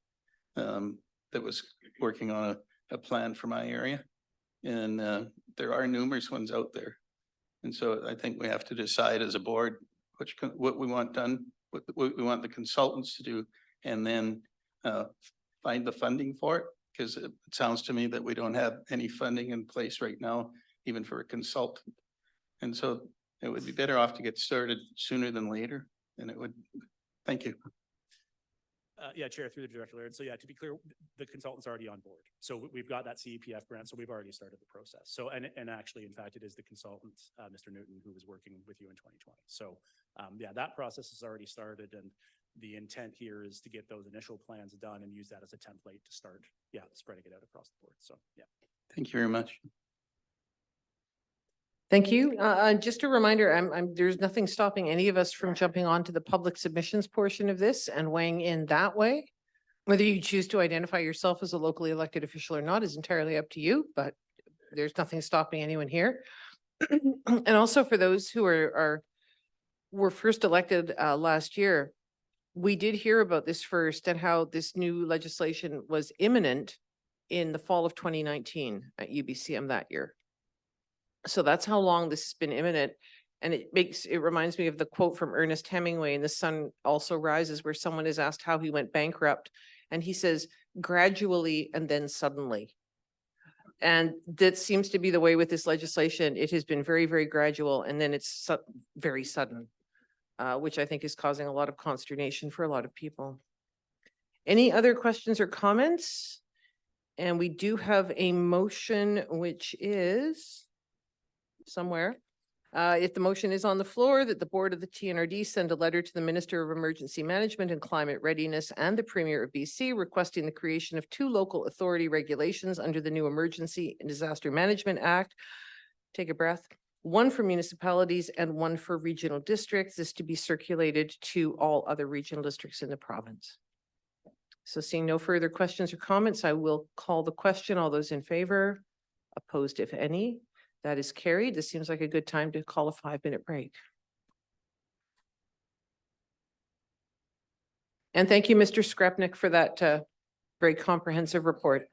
that was working on a plan for my area. And there are numerous ones out there. And so I think we have to decide as a board what we want done, what we want the consultants to do, and then find the funding for it. Because it sounds to me that we don't have any funding in place right now, even for a consultant. And so it would be better off to get started sooner than later. And it would, thank you. Yeah, Chair, through the Director Laird. So yeah, to be clear, the consultant's already on board. So we've got that CEPF grant, so we've already started the process. So, and actually, in fact, it is the consultant, Mr. Newton, who was working with you in 2020. So yeah, that process has already started, and the intent here is to get those initial plans done and use that as a template to start, yeah, spreading it out across the board. So yeah. Thank you very much. Thank you. Just a reminder, there's nothing stopping any of us from jumping onto the public submissions portion of this and weighing in that way. Whether you choose to identify yourself as a locally elected official or not is entirely up to you, but there's nothing stopping anyone here. And also for those who were first elected last year, we did hear about this first and how this new legislation was imminent in the fall of 2019 at UBCM that year. So that's how long this has been imminent. And it reminds me of the quote from Ernest Hemingway in The Sun Also Rises, where someone is asked how he went bankrupt. And he says, gradually and then suddenly. And that seems to be the way with this legislation. It has been very, very gradual, and then it's very sudden, which I think is causing a lot of consternation for a lot of people. Any other questions or comments? And we do have a motion, which is somewhere. If the motion is on the floor, that the board of the TNRD send a letter to the Minister of Emergency Management and Climate Readiness and the Premier of BC requesting the creation of 2 local authority regulations under the new Emergency and Disaster Management Act. Take a breath. 1 for municipalities and 1 for regional districts. This to be circulated to all other regional districts in the province. So seeing no further questions or comments, I will call the question. All those in favor? Opposed, if any? That is carried. This seems like a good time to call a 5-minute break. And thank you, Mr. Skrepnik, for that very comprehensive report.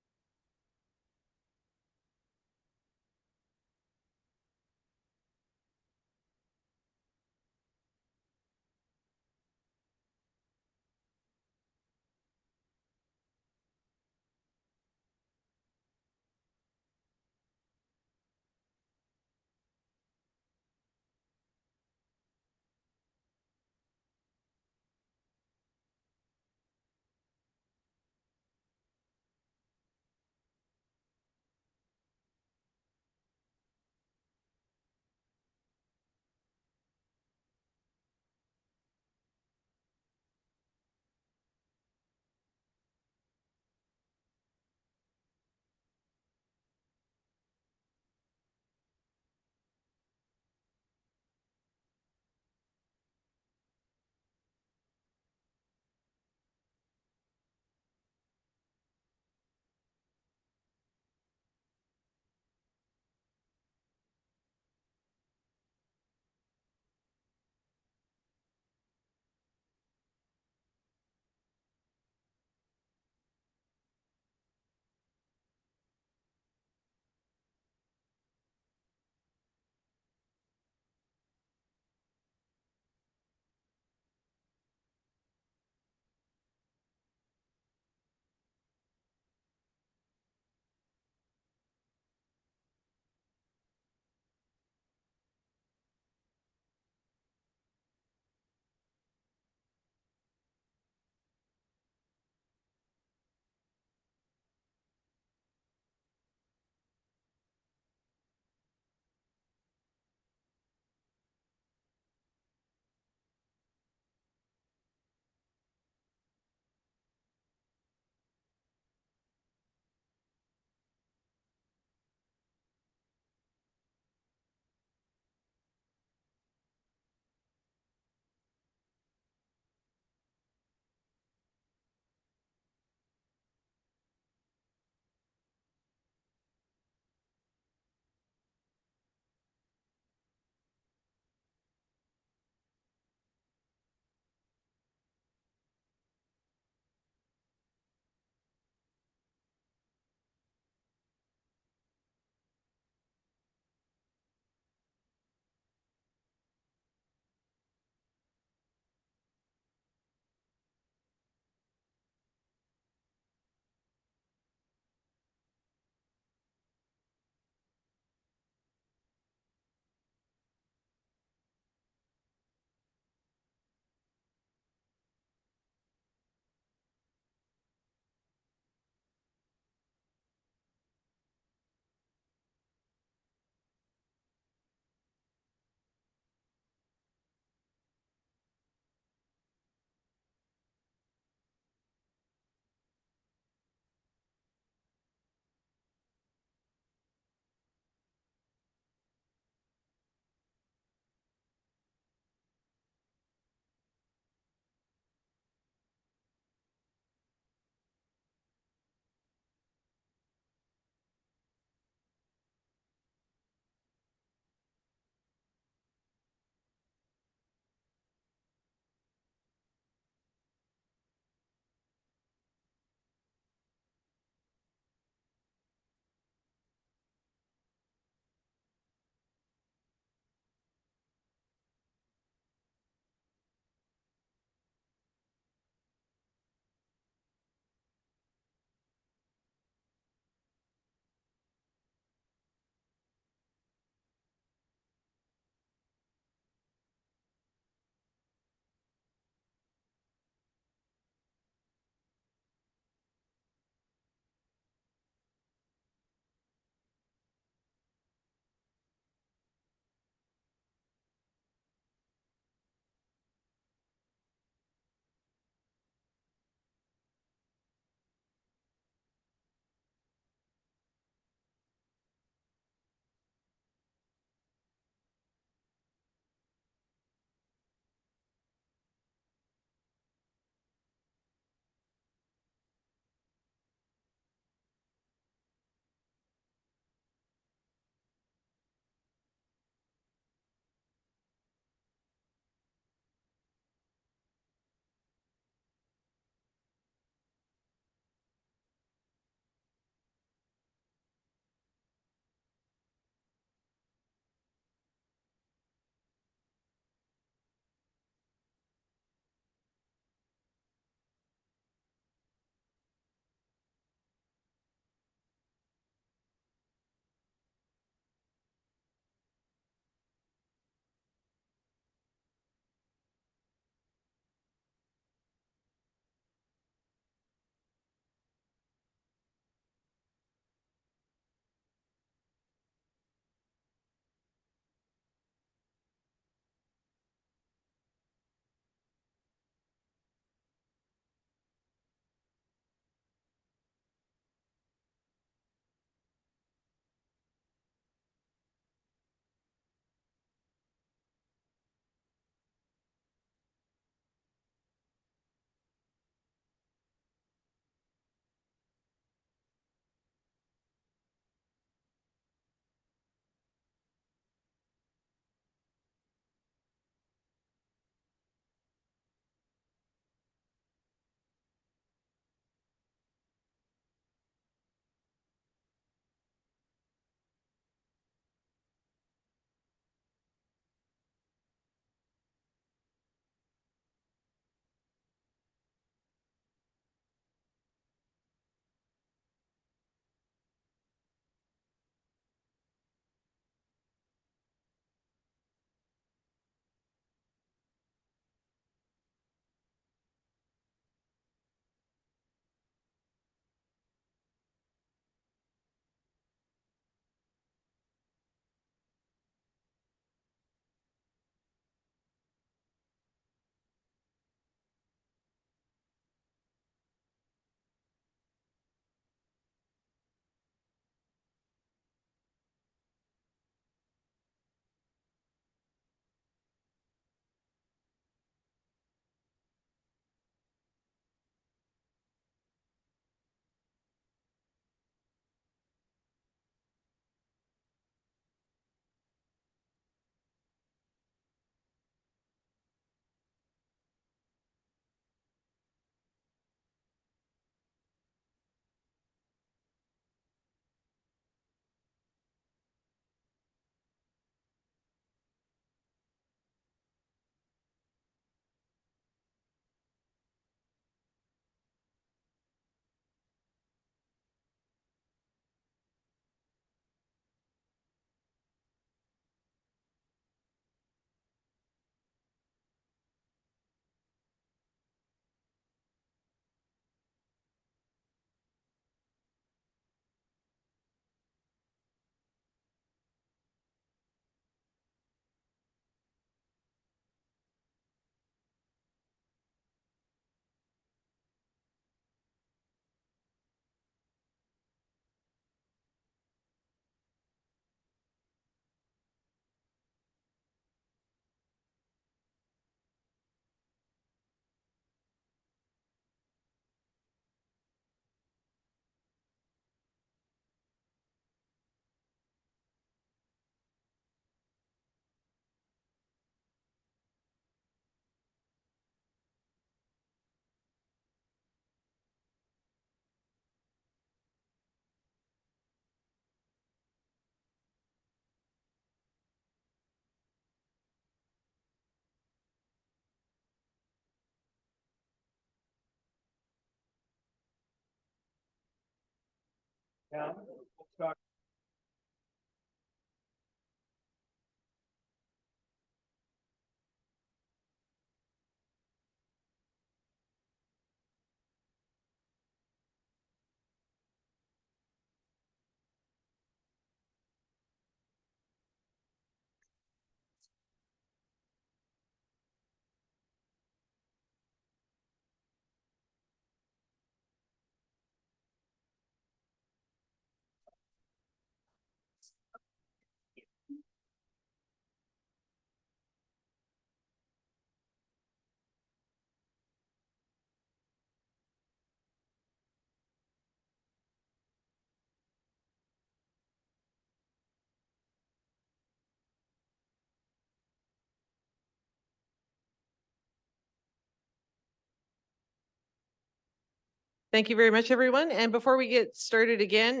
Thank you very much, everyone. And before we get started again,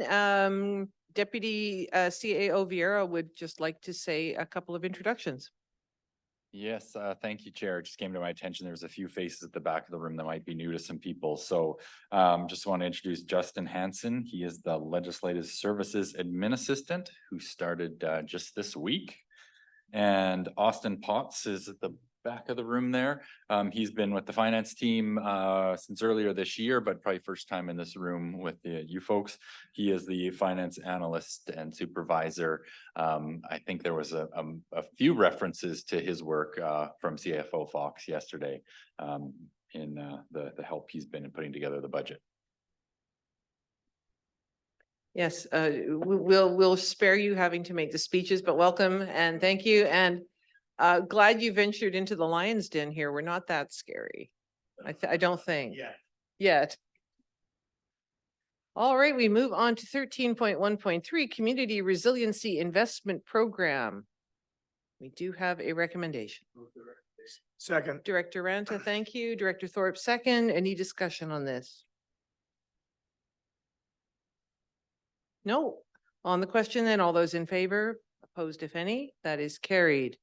Deputy CAO Vieira would just like to say a couple of introductions. Yes, thank you, Chair. It just came to my attention. There's a few faces at the back of the room that might be new to some people. So just want to introduce Justin Hansen. He is the Legislative Services Admin Assistant who started just this week. And Austin Potts is at the back of the room there. He's been with the finance team since earlier this year, but probably first time in this room with you folks. He is the finance analyst and supervisor. I think there was a few references to his work from CFO Fox yesterday in the help he's been in putting together the budget. Yes, we'll spare you having to make the speeches, but welcome and thank you. And glad you ventured into the lion's den here. We're not that scary. I don't think. Yet. All right, we move on to 13.1.3 Community Resiliency Investment Program. We do have a recommendation. Second. Director Ranta, thank you. Director Thorpe, second. Any discussion on this? No. On the question, then all those in favor, opposed if any, that is carried.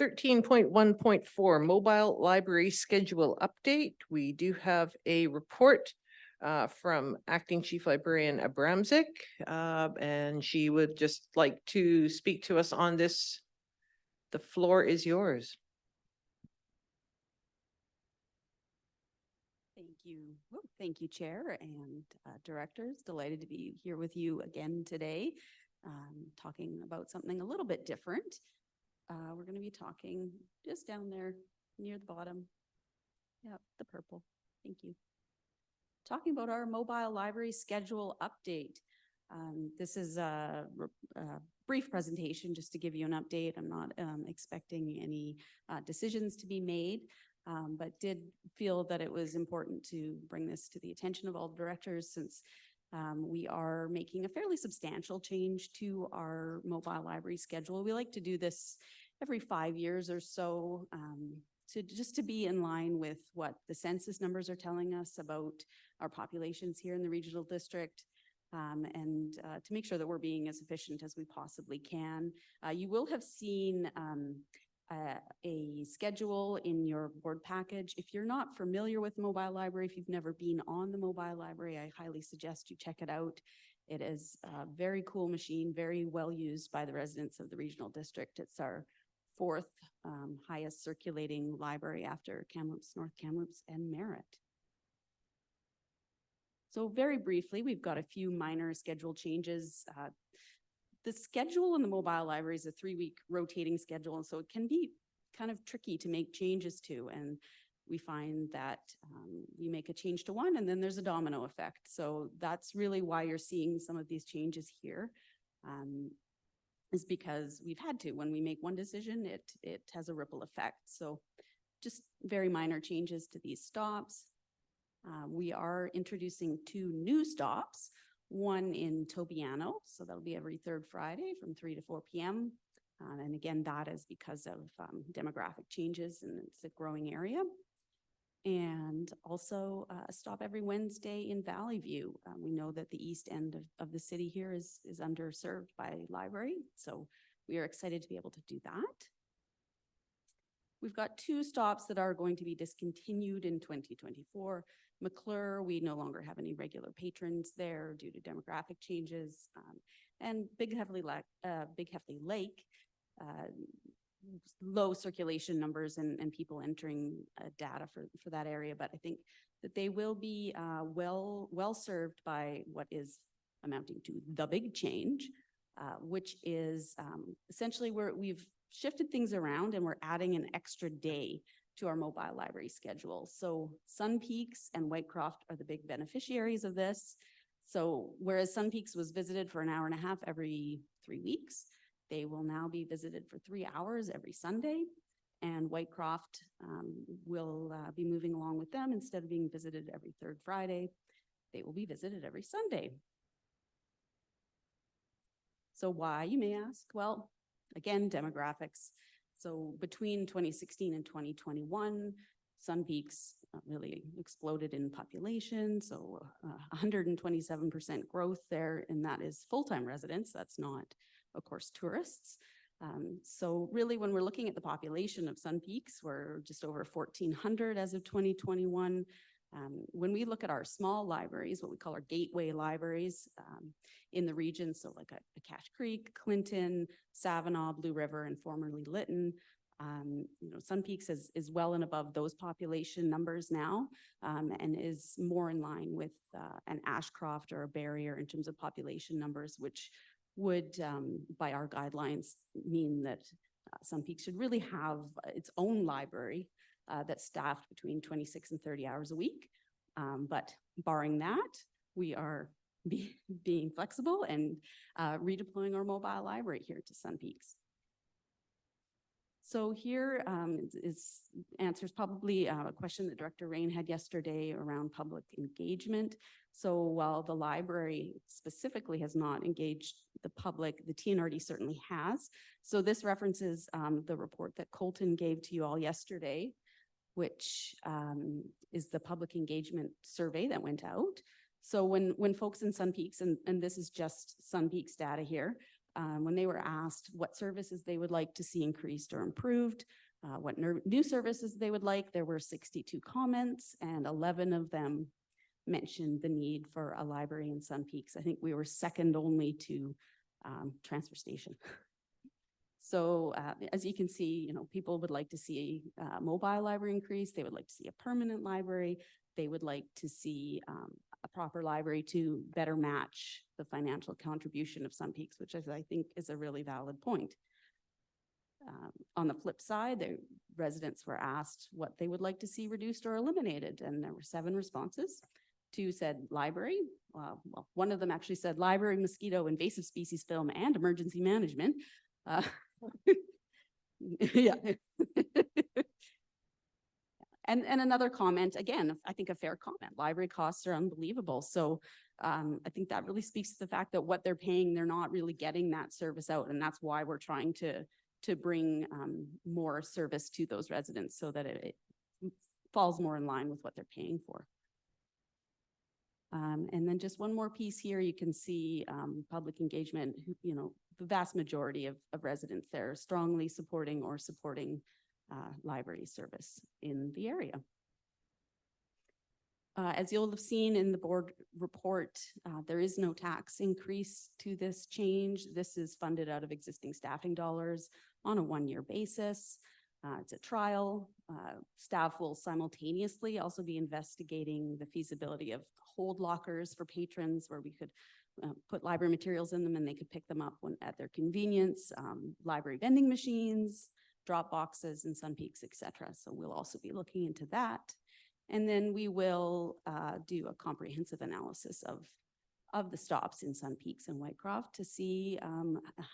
13.1.4 Mobile Library Schedule Update. We do have a report from Acting Chief Librarian Abramczyk, and she would just like to speak to us on this. The floor is yours. Thank you, Chair and Directors. Delighted to be here with you again today, talking about something a little bit different. We're going to be talking just down there near the bottom. Yeah, the purple. Thank you. Talking about our mobile library schedule update. This is a brief presentation just to give you an update. I'm not expecting any decisions to be made, but did feel that it was important to bring this to the attention of all directors since we are making a fairly substantial change to our mobile library schedule. We like to do this every 5 years or so to be in line with what the census numbers are telling us about our populations here in the regional district. And to make sure that we're being as efficient as we possibly can. You will have seen a schedule in your board package. If you're not familiar with the mobile library, if you've never been on the mobile library, I highly suggest you check it out. It is a very cool machine, very well used by the residents of the regional district. It's our fourth highest circulating library after Kamloops, North Kamloops, and Merritt. So very briefly, we've got a few minor schedule changes. The schedule in the mobile library is a 3-week rotating schedule, and so it can be kind of tricky to make changes to. And we find that you make a change to one and then there's a domino effect. So that's really why you're seeing some of these changes here, is because we've had to. When we make one decision, it has a ripple effect. So just very minor changes to these stops. We are introducing 2 new stops, one in Tobiano, so that'll be every 3rd Friday from 3 to 4 p.m. And again, that is because of demographic changes and it's a growing area. And also a stop every Wednesday in Valley View. We know that the east end of the city here is underserved by library, so we are excited to be able to do that. We've got 2 stops that are going to be discontinued in 2024. McClure, we no longer have any regular patrons there due to demographic changes. And Big Hefley Lake, low circulation numbers and people entering data for that area. But I think that they will be well served by what is amounting to the big change, which is essentially we've shifted things around and we're adding an extra day to our mobile library schedule. So Sun Peaks and Whitecroft are the big beneficiaries of this. So whereas Sun Peaks was visited for an hour and a half every 3 weeks, they will now be visited for 3 hours every Sunday. And Whitecroft will be moving along with them. Instead of being visited every third Friday, they will be visited every Sunday. So why, you may ask? Well, again, demographics. So between 2016 and 2021, Sun Peaks really exploded in population. So 127% growth there, and that is full-time residents. That's not, of course, tourists. So really, when we're looking at the population of Sun Peaks, we're just over 1,400 as of 2021. When we look at our small libraries, what we call our gateway libraries in the region, so like a Cache Creek, Clinton, Savinaw, Blue River, and formerly Lytton, Sun Peaks is well and above those population numbers now, and is more in line with an Ashcroft or a Barrier in terms of population numbers, which would, by our guidelines, mean that Sun Peaks should really have its own library that's staffed between 26 and 30 hours a week. But barring that, we are being flexible and redeploying our mobile library here to Sun Peaks. So here answers probably a question that Director Rain had yesterday around public engagement. So while the library specifically has not engaged the public, the TNRD certainly has. So this references the report that Colton gave to you all yesterday, which is the public engagement survey that went out. So when folks in Sun Peaks, and this is just Sun Peaks data here, when they were asked what services they would like to see increased or improved, what new services they would like, there were 62 comments and 11 of them mentioned the need for a library in Sun Peaks. I think we were second only to transfer station. So as you can see, people would like to see a mobile library increase. They would like to see a permanent library. They would like to see a proper library to better match the financial contribution of Sun Peaks, which I think is a really valid point. On the flip side, the residents were asked what they would like to see reduced or eliminated, and there were 7 responses. 2 said library. Well, one of them actually said library, mosquito, invasive species film, and emergency management. Yeah. And another comment, again, I think a fair comment, library costs are unbelievable. So I think that really speaks to the fact that what they're paying, they're not really getting that service out. And that's why we're trying to bring more service to those residents so that it falls more in line with what they're paying for. And then just one more piece here, you can see public engagement, the vast majority of residents there strongly supporting or supporting library service in the area. As you'll have seen in the board report, there is no tax increase to this change. This is funded out of existing staffing dollars on a 1-year basis. It's a trial. Staff will simultaneously also be investigating the feasibility of hold lockers for patrons where we could put library materials in them and they could pick them up at their convenience, library vending machines, drop boxes in Sun Peaks, etc. So we'll also be looking into that. And then we will do a comprehensive analysis of the stops in Sun Peaks and Whitecroft to see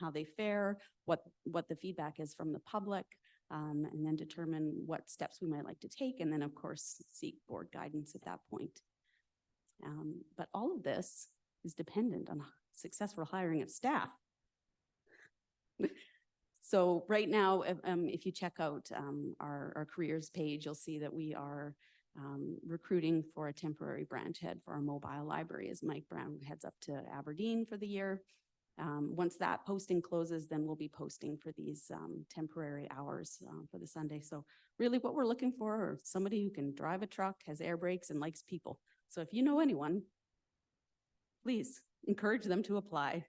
how they fare, what the feedback is from the public, and then determine what steps we might like to take, and then of course seek board guidance at that point. But all of this is dependent on successful hiring of staff. So right now, if you check out our careers page, you'll see that we are recruiting for a temporary branch head for our mobile library as Mike Brown heads up to Aberdeen for the year. Once that posting closes, then we'll be posting for these temporary hours for the Sunday. So really what we're looking for are somebody who can drive a truck, has air brakes, and likes people. So if you know anyone, please encourage them to apply.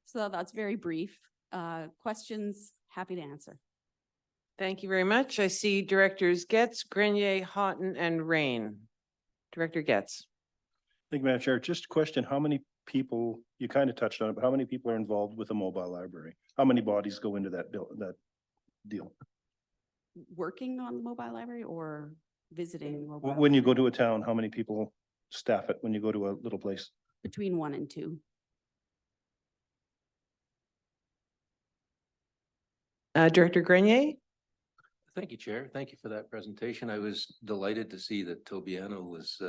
So that's very brief. Questions, happy to answer. Thank you very much. I see Directors Getz, Grenier, Houghton, and Rain. Director Getz. Thank you, Madam Chair. Just a question, how many people, you kind of touched on it, but how many people are involved with a mobile library? How many bodies go into that deal? Working on the mobile library or visiting? Mobile When you go to a town, how many people staff it when you go to a little place? Between 1 and 2. Director Grenier. Thank you, Chair. Thank you for that presentation. I was delighted to see that Tobiano was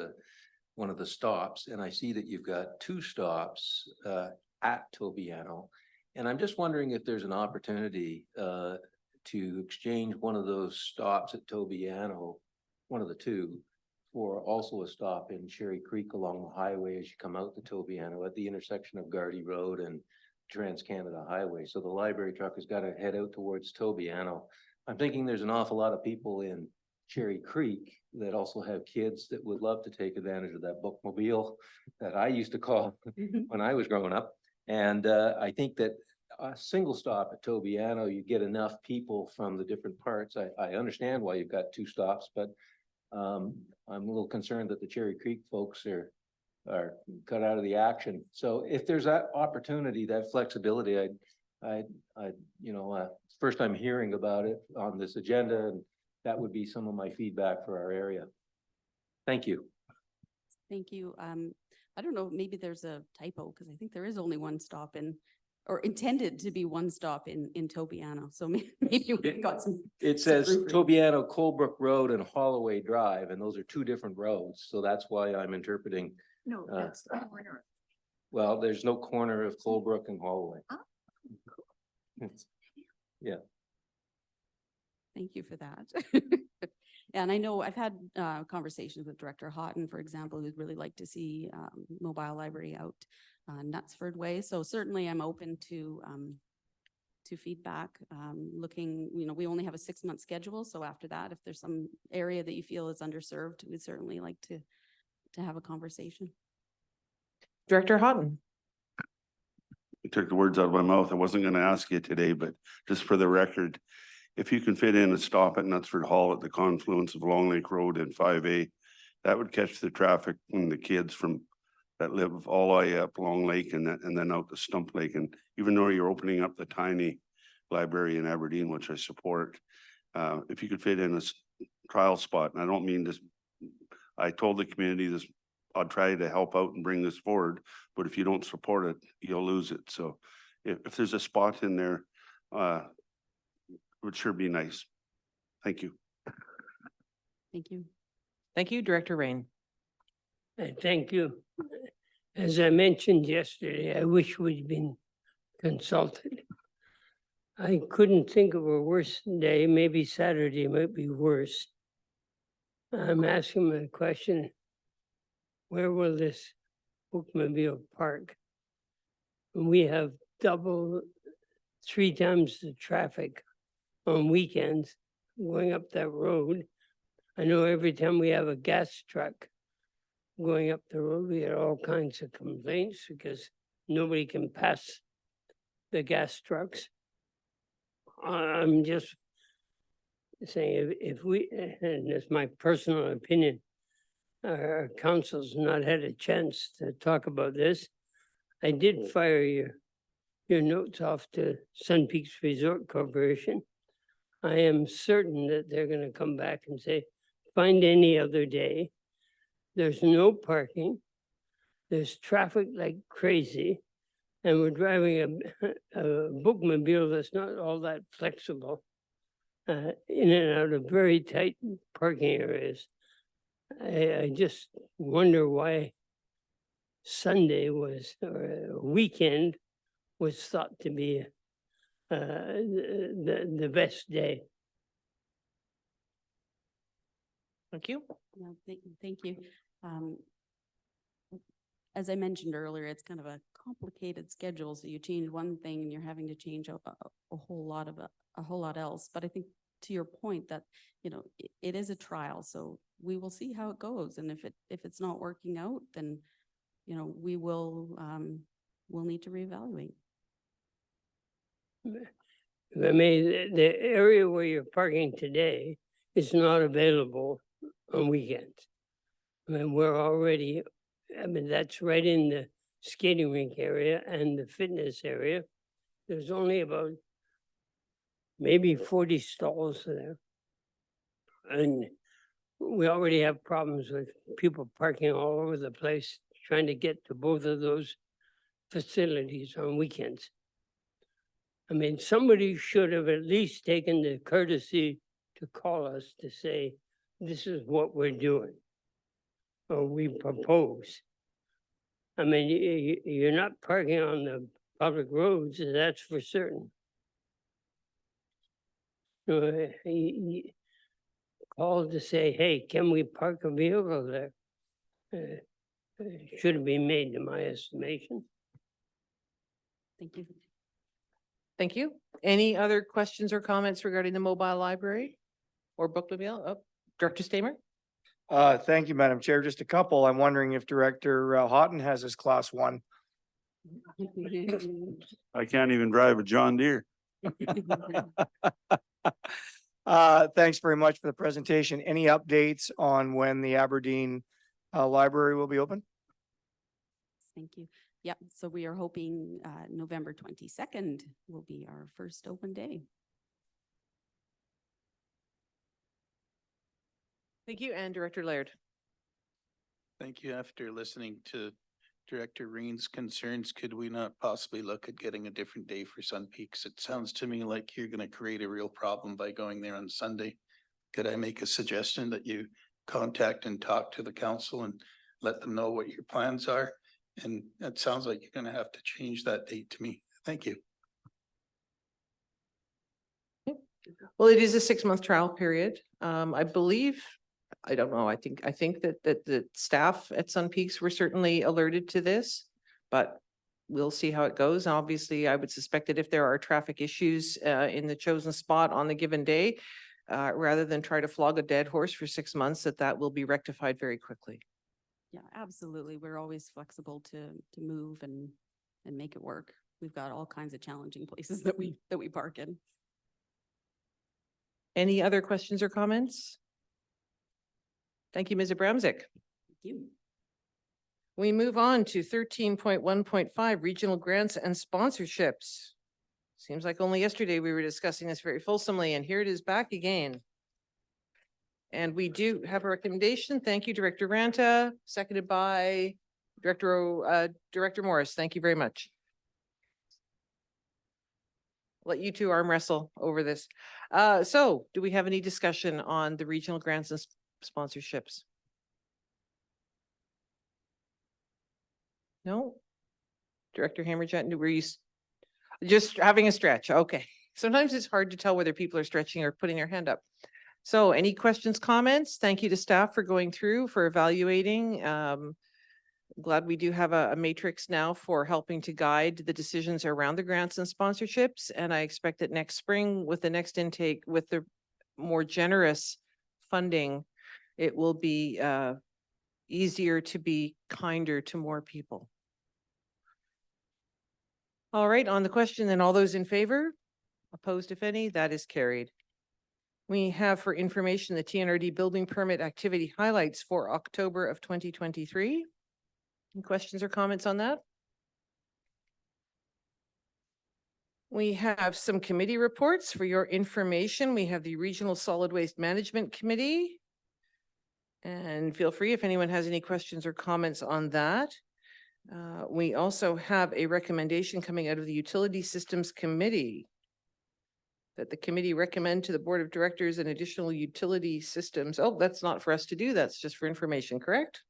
one of the stops, and I see that you've got 2 stops at Tobiano. And I'm just wondering if there's an opportunity to exchange one of those stops at Tobiano, one of the 2, for also a stop in Cherry Creek along the highway as you come out to Tobiano at the intersection of Gardy Road and Trans-Canada Highway. So the library truck has got to head out towards Tobiano. I'm thinking there's an awful lot of people in Cherry Creek that also have kids that would love to take advantage of that bookmobile that I used to call when I was growing up. And I think that a single stop at Tobiano, you get enough people from the different parts. I understand why you've got 2 stops, but I'm a little concerned that the Cherry Creek folks are cut out of the action. So if there's that opportunity, that flexibility, first I'm hearing about it on this agenda, and that would be some of my feedback for our area. Thank you. Thank you. I don't know, maybe there's a typo because I think there is only 1 stop in, or intended to be 1 stop in Tobiano. So maybe we've got some. It says Tobiano, Colebrook Road and Holloway Drive, and those are 2 different roads. So that's why I'm interpreting. No, that's the corner. Well, there's no corner of Colebrook and Holloway. Yeah. Thank you for that. And I know I've had conversations with Director Houghton, for example, who'd really like to see mobile library out Knutsford Way. So certainly I'm open to feedback. Looking, we only have a 6-month schedule. So after that, if there's some area that you feel is underserved, we'd certainly like to have a conversation. Director Houghton. You took the words out of my mouth. I wasn't going to ask you today, but just for the record, if you can fit in a stop at Knutsford Hall at the confluence of Long Lake Road and 5A, that would catch the traffic and the kids that live all the way up Long Lake and then out to Stump Lake. And even though you're opening up the tiny library in Aberdeen, which I support, if you could fit in a trial spot, and I don't mean this, I told the community this, I'll try to help out and bring this forward, but if you don't support it, you'll lose it. So if there's a spot in there, it would sure be nice. Thank you. Thank you. Thank you, Director Rain. Thank you. As I mentioned yesterday, I wish we'd been consulted. I couldn't think of a worse day. Maybe Saturday might be worse. I'm asking my question, where will this bookmobile park? We have 3 times the traffic on weekends going up that road. I know every time we have a gas truck going up the road, we get all kinds of complaints because nobody can pass the gas trucks. I'm just saying if we, and it's my personal opinion, our council's not had a chance to talk about this. I did fire your notes off to Sun Peaks Resort Corporation. I am certain that they're going to come back and say, find any other day. There's no parking. There's traffic like crazy. And we're driving a bookmobile that's not all that flexible in and out of very tight parking areas. I just wonder why Sunday was, or weekend was thought to be the best day. Thank you. No, thank you. as I mentioned earlier, it's kind of a complicated schedule. So you change one thing and you're having to change a whole lot of a whole lot else. But I think to your point that, you know, it is a trial. So we will see how it goes. And if it's not working out, then, you know, we'll need to reevaluate. If I may, the area where you're parking today is not available on weekends. I mean, that's right in the skating rink area and the fitness area. There's only about maybe 40 stalls there. And we already have problems with people parking all over the place, trying to get to both of those facilities on weekends. I mean, somebody should have at least taken the courtesy to call us to say, this is what we're doing, or we propose. I mean, you're not parking on the public roads, that's for certain. Call to say, hey, can we park a vehicle there? Should have been made, in my estimation. Thank you. Thank you. Any other questions or comments regarding the mobile library or bookmobile? Oh, Director Stamer? Thank you, Madam Chair. Just a couple. I'm wondering if Director Houghton has his class 1. I can't even drive a John Deere. Thanks very much for the presentation. Any updates on when the Aberdeen library will be open? Thank you. Yep. So we are hoping November 22nd will be our first open day. Thank you. And Director Laird. Thank you. After listening to Director Reen's concerns, could we not possibly look at getting a different day for Sun Peaks? It sounds to me like you're going to create a real problem by going there on Sunday. Could I make a suggestion that you contact and talk to the council and let them know what your plans are? And it sounds like you're going to have to change that date to me. Thank you. Well, it is a 6-month trial period. I believe, I don't know, I think that the staff at Sun Peaks were certainly alerted to this, but we'll see how it goes. And obviously, I would suspect that if there are traffic issues in the chosen spot on the given day, rather than try to flog a dead horse for 6 months, that will be rectified very quickly. Yeah, absolutely. We're always flexible to move and make it work. We've got all kinds of challenging places that we park in. Any other questions or comments? Thank you, Ms. Abramczyk. Thank you. We move on to 13.1.5 regional grants and sponsorships. Seems like only yesterday we were discussing this very fulsomely, and here it is back again. And we do have a recommendation. Thank you, Director Ranta, seconded by Director Morris. Thank you very much. Let you two arm wrestle over this. So do we have any discussion on the regional grants and sponsorships? No? Director Hammerjet, were you just having a stretch? Okay. Sometimes it's hard to tell whether people are stretching or putting their hand up. So any questions, comments? Thank you to staff for going through, for evaluating. Glad we do have a matrix now for helping to guide the decisions around the grants and sponsorships. And I expect that next spring with the next intake, with the more generous funding, it will be easier to be kinder to more people. All right, on the question, then all those in favor? Opposed, if any? That is carried. We have for information the TNRD building permit activity highlights for October of 2023. Any questions or comments on that? We have some committee reports for your information. We have the Regional Solid Waste Management Committee. And feel free if anyone has any questions or comments on that. We also have a recommendation coming out of the Utility Systems Committee that the committee recommend to the Board of Directors an additional utility systems. Oh, that's not for us to do. That's just for information, correct?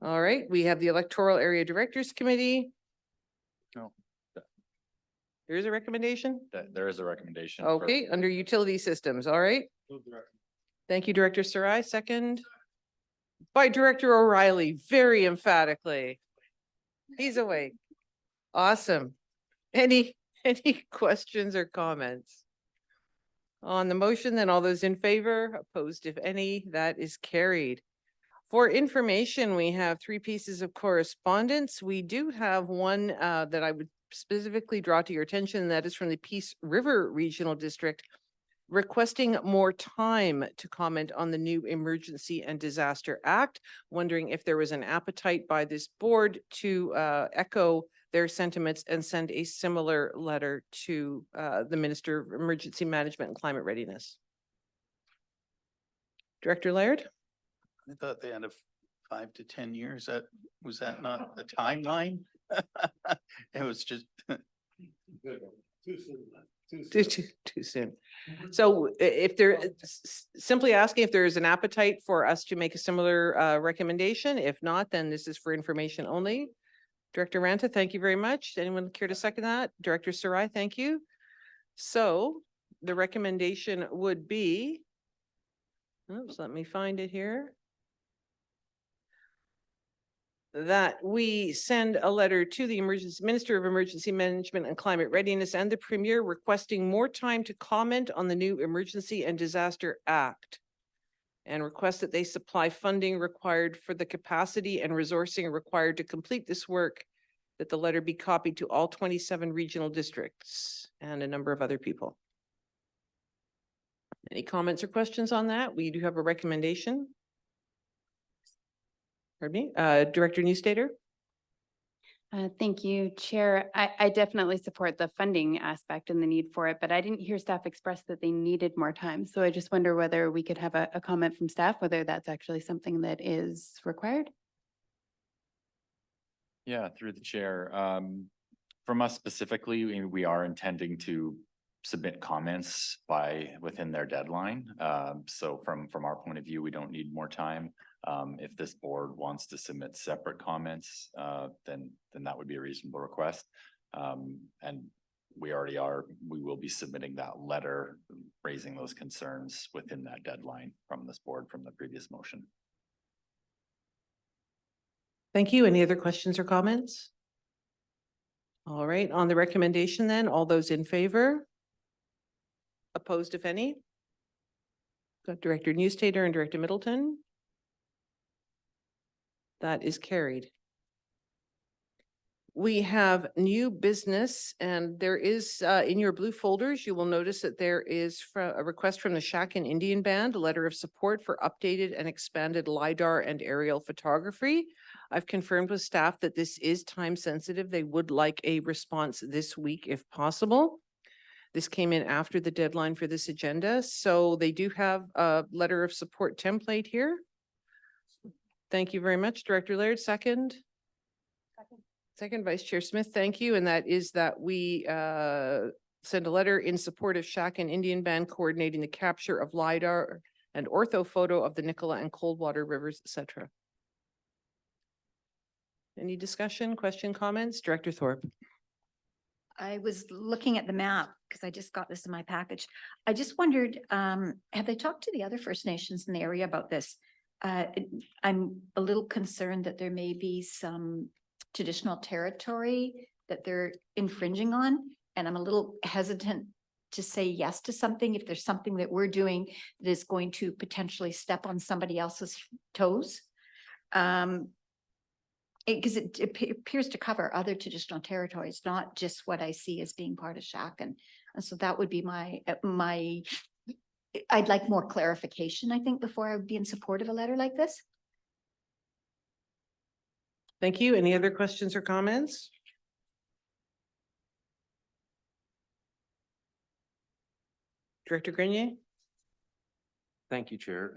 All right, we have the Electoral Area Directors Committee. No. There is a recommendation? There is a recommendation. Okay, under utility systems, all right. Thank you, Director Sarai. Second by Director O'Reilly, very emphatically. He's awake. Awesome. Any questions or comments? On the motion, then all those in favor, opposed if any, that is carried. For information, we have 3 pieces of correspondence. We do have one that I would specifically draw to your attention, and that is from the Peace River Regional District, requesting more time to comment on the new Emergency and Disaster Act, wondering if there was an appetite by this board to echo their sentiments and send a similar letter to the Minister of Emergency Management and Climate Readiness. Director Laird? I thought they had a 5 to 10 years. Was that not a timeline? It was just. Too soon. So if there, simply asking if there is an appetite for us to make a similar recommendation. If not, then this is for information only. Director Ranta, thank you very much. Anyone care to second that? Director Sarai, thank you. So the recommendation would be, oops, let me find it here, that we send a letter to the Minister of Emergency Management and Climate Readiness and the Premier requesting more time to comment on the new Emergency and Disaster Act, and request that they supply funding required for the capacity and resourcing required to complete this work, that the letter be copied to all 27 regional districts and a number of other people. Any comments or questions on that? We do have a recommendation. Pardon me, Director Newstater? Thank you, Chair. I definitely support the funding aspect and the need for it, but I didn't hear staff express that they needed more time. So I just wonder whether we could have a comment from staff, whether that's actually something that is required. Yeah, through the chair. From us specifically, we are intending to submit comments within their deadline. So from our point of view, we don't need more time. If this board wants to submit separate comments, then that would be a reasonable request. And we will be submitting that letter, raising those concerns within that deadline from this board from the previous motion. Thank you. Any other questions or comments? All right, on the recommendation then, all those in favor? Opposed, if any? Got Director Newstater and Director Middleton. That is carried. We have new business, and there is in your blue folders, you will notice that there is a request from the Shakin Indian Band, a letter of support for updated and expanded LiDAR and aerial photography. I've confirmed with staff that this is time sensitive. They would like a response this week if possible. This came in after the deadline for this agenda, so they do have a letter of support template here. Thank you very much. Director Laird, second. Second, Vice Chair Smith, thank you. And that is that we send a letter in support of Shakin Indian Band coordinating the capture of LiDAR and orthophoto of the Nicola and Coldwater rivers, etc. Any discussion, question, comments? Director Thorpe. I was looking at the map because I just got this in my package. I just wondered, have they talked to the other First Nations in the area about this? I'm a little concerned that there may be some traditional territory that they're infringing on, and I'm a little hesitant to say yes to something if there's something that we're doing that is going to potentially step on somebody else's toes. Because it appears to cover other traditional territories, not just what I see as being part of Shakin. And so that would be I'd like more clarification, I think, before I would be in support of a letter like this. Thank you. Any other questions or comments? Director Grenier? Thank you, Chair.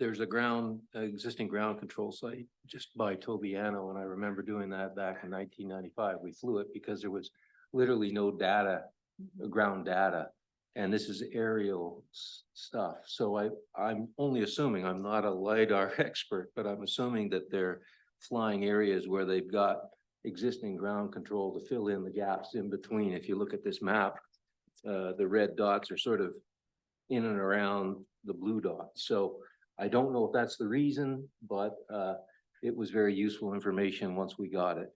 There's existing ground control site just by Tobiano, and I remember doing that back in 1995. We flew it because there was literally no data, ground data, and this is aerial stuff. So I'm only assuming, I'm not a LiDAR expert, but I'm assuming that they're flying areas where they've got existing ground control to fill in the gaps in between. If you look at this map, the red dots are sort of in and around the blue dots. So I don't know if that's the reason, but it was very useful information once we got it.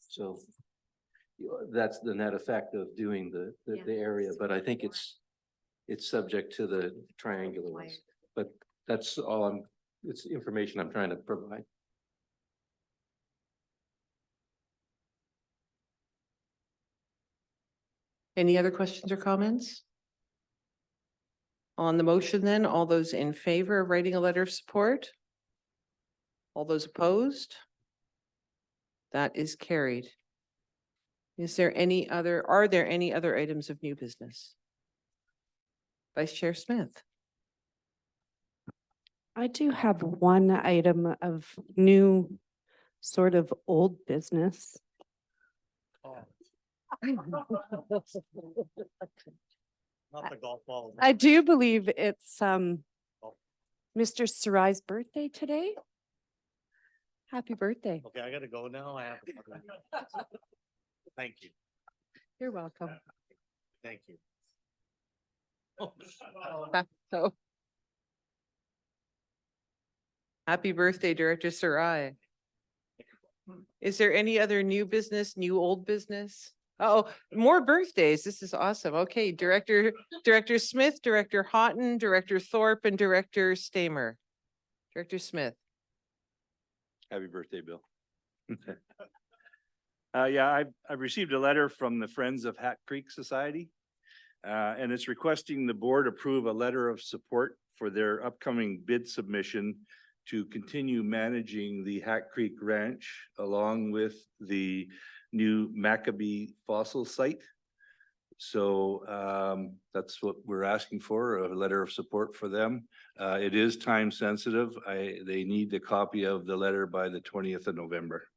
So that's the net effect of doing the area, but I think it's subject to the triangular ones. But that's all it's information I'm trying to provide. Any other questions or comments? On the motion then, all those in favor of writing a letter of support? All those opposed? That is carried. Is there any other, are there any other items of new business? Vice Chair Smith. I do have one item of new, sort of old business. Not the golf ball. I do believe it's Mr. Sarai's birthday today. Happy birthday. Okay, I gotta go now. I have. Thank you. You're welcome. Thank you. So. Happy birthday, Director Sarai. Is there any other new business, new old business? Oh, more birthdays. This is awesome. Okay, Director Smith, Director Houghton, Director Thorpe, and Director Stamer. Director Smith. Happy birthday, Bill. Yeah, I've received a letter from the Friends of Hat Creek Society. And it's requesting the board approve a letter of support for their upcoming bid submission to continue managing the Hat Creek Ranch along with the new Maccabee fossil site. So that's what we're asking for, a letter of support for them. It is time sensitive. They need a copy of the letter by the 20th of November.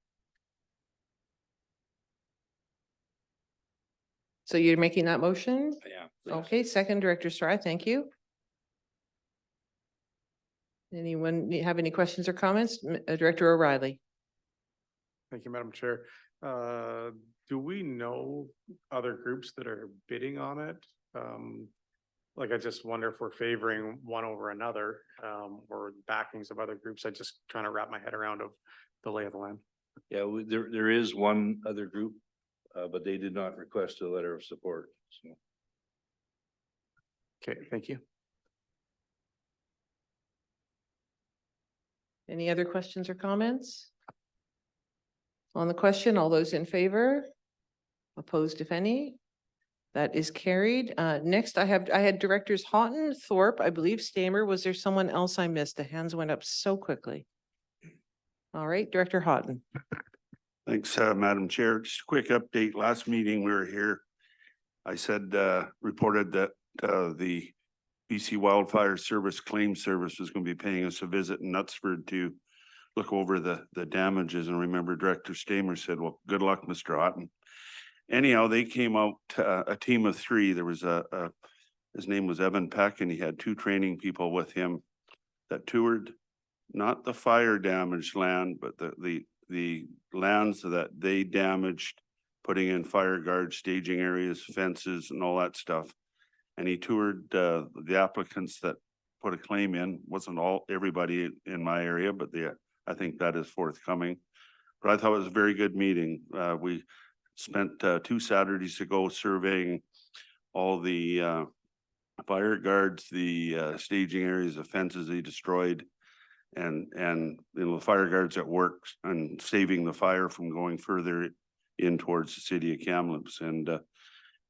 So you're making that motion? Yeah. Okay, second, Director Sarai, thank you. Anyone have any questions or comments? Director O'Reilly. Thank you, Madam Chair. Do we know other groups that are bidding on it? Like, I just wonder if we're favoring one over another, or backings of other groups. I just trying to wrap my head around of the lay of the land. Yeah, there is one other group, but they did not request a letter of support. So. Okay, thank you. Any other questions or comments? On the question, all those in favor? Opposed, if any? That is carried. Next, I had Directors Houghton, Thorpe, I believe Stamer. Was there someone else I missed? The hands went up so quickly. All right, Director Houghton. Thanks, Madam Chair. Just a quick update. Last meeting we were here. I said, reported that the BC Wildfire Service Claim Service was going to be paying us a visit in Knutsford to look over the damages. And remember, Director Stamer said, well, good luck, Mr. Houghton. Anyhow, they came out, a team of 3. There was his name was Evan Peck, and he had 2 training people with him that toured not the fire damaged land, but the lands that they damaged, putting in fire guards, staging areas, fences, and all that stuff. And he toured the applicants that put a claim in. Wasn't everybody in my area, but I think that is forthcoming. But I thought it was a very good meeting. We spent 2 Saturdays ago surveying all the fire guards, the staging areas, the fences they destroyed, and the fire guards at work and saving the fire from going further in towards the city of Kamloops. And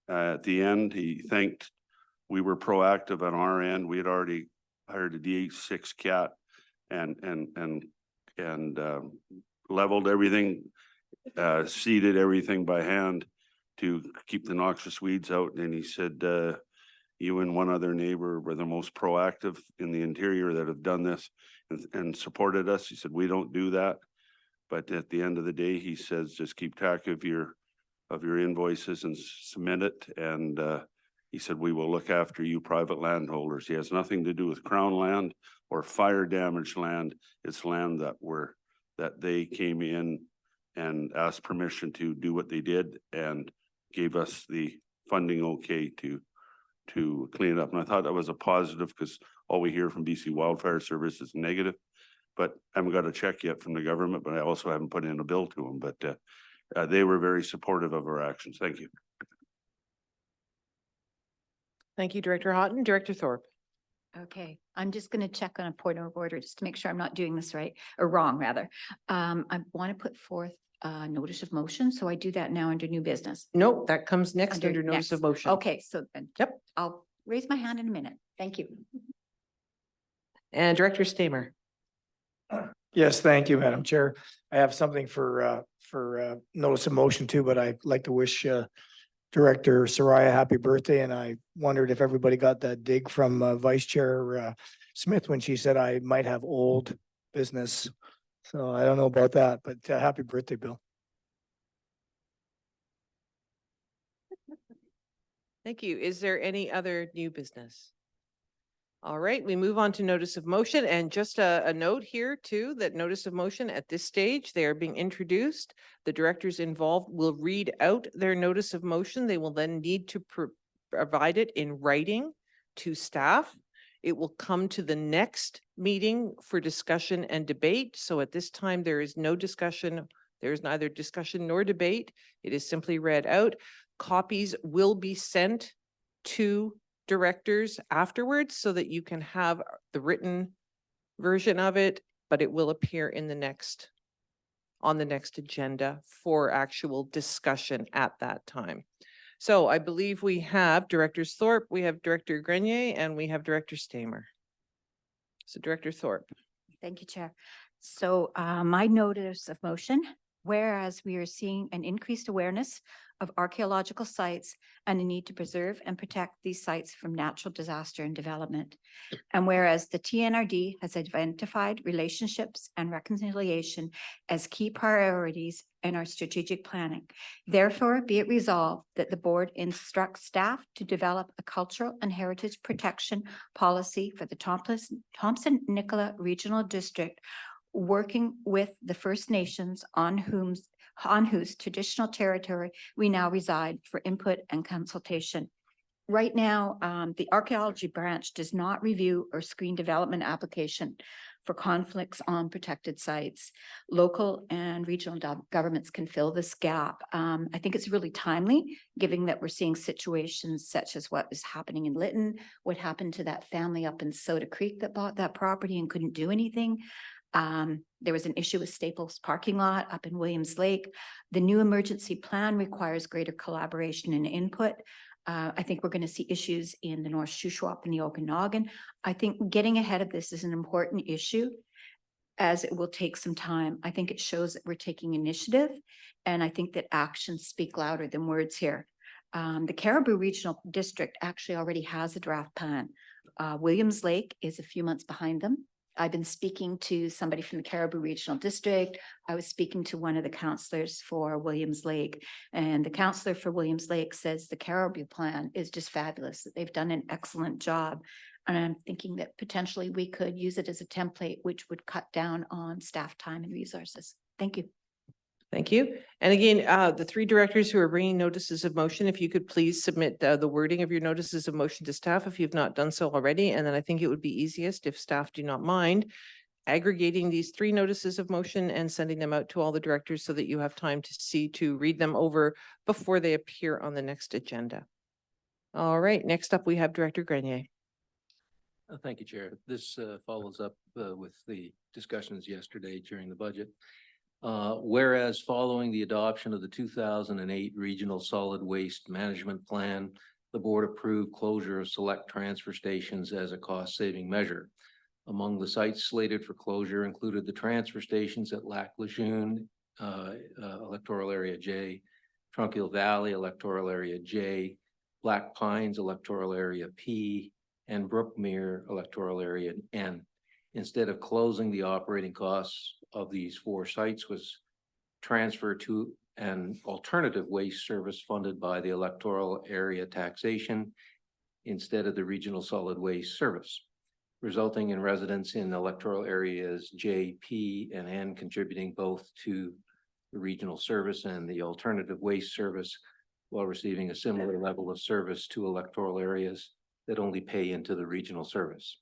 at the end, he thanked. We were proactive on our end. We had already hired a DH6 cat and leveled everything, seeded everything by hand to keep the noxious weeds out. And he said, you and one other neighbor were the most proactive in the interior that have done this and supported us. He said, we don't do that. But at the end of the day, he says, just keep track of your invoices and submit it. And he said, we will look after you private landholders. He has nothing to do with Crown land or fire damaged land. It's land that they came in and asked permission to do what they did and gave us the funding okay to clean it up. And I thought that was a positive, because all we hear from BC Wildfire Service is negative. but I haven't got a check yet from the government, but I also haven't put in a bill to them, but they were very supportive of our actions. Thank you. Thank you, Director Houghton. Director Thorpe. Okay, I'm just going to check on a point of order just to make sure I'm not doing this right or wrong, rather. I want to put forth a notice of motion, so I do that now under new business. Nope, that comes next under notice of next. motion. Okay, so then. Yep. I'll raise my hand in a minute. Thank you. And Director Stamer. Yes, thank you, Madam Chair. I have something for notice of motion too, but I'd like to wish Director Soraya happy birthday, and I wondered if everybody got that dig from Vice Chair Smith when she said I might have old business. So I don't know about that, but happy birthday, Bill. Thank you. Is there any other new business? All right, we move on to notice of motion, and just a note here too, that notice of motion at this stage, they are being introduced. The directors involved will read out their notice of motion. They will then need to provide it in writing to staff. It will come to the next meeting for discussion and debate. So at this time, there is no discussion. There is neither discussion nor debate. It is simply read out. Copies will be sent to directors afterwards so that you can have the written version of it, but it will appear in on the next agenda for actual discussion at that time. So I believe we have Directors Thorpe, we have Director Grenier, and we have Director Stamer. So Director Thorpe. Thank you, Chair. So my notice of motion, whereas we are seeing an increased awareness of archaeological sites and the need to preserve and protect these sites from natural disaster and development. And whereas the TNRD has identified relationships and reconciliation as key priorities in our strategic planning. Therefore, be it resolved that the board instructs staff to develop a cultural and heritage protection policy for the Thompson-Nicola Regional District, working with the First Nations on whose traditional territory we now reside for input and consultation. Right now, the archaeology branch does not review or screen development application for conflicts on protected sites. Local and regional governments can fill this gap. I think it's really timely, given that we're seeing situations such as what is happening in Lytton, what happened to that family up in Soda Creek that bought that property and couldn't do anything. There was an issue with Staples parking lot up in Williams Lake. The new emergency plan requires greater collaboration and input. I think we're going to see issues in the North Shuswap and the Okanagan. I think getting ahead of this is an important issue, as it will take some time. I think it shows that we're taking initiative, and I think that actions speak louder than words here. The Caribou Regional District actually already has a draft plan. Williams Lake is a few months behind them. I've been speaking to somebody from the Caribou Regional District. I was speaking to one of the counselors for Williams Lake, and the counselor for Williams Lake says the Caribou plan is just fabulous, that they've done an excellent job. And I'm thinking that potentially we could use it as a template, which would cut down on staff time and resources. Thank you. Thank you. And again, the three directors who are bringing notices of motion, if you could please submit the wording of your notices of motion to staff if you've not done so already. And then I think it would be easiest, if staff do not mind, aggregating these three notices of motion and sending them out to all the directors so that you have time to read them over before they appear on the next agenda. All right, next up we have Director Grenier. Thank you, Chair. This follows up with the discussions yesterday during the budget. Whereas following the adoption of the 2008 Regional Solid Waste Management Plan, the board approved closure of select transfer stations as a cost-saving measure. Among the sites slated for closure included the transfer stations at Lac Lejeune, Electoral Area J, Trunkill Valley, Electoral Area J, Black Pines, Electoral Area P, and Brookmere, Electoral Area N. Instead of closing, the operating costs of these four sites was transferred to an alternative waste service funded by the electoral area taxation instead of the regional solid waste service, resulting in residents in electoral areas J, P, and N contributing both to the regional service and the alternative waste service while receiving a similar level of service to electoral areas that only pay into the regional service.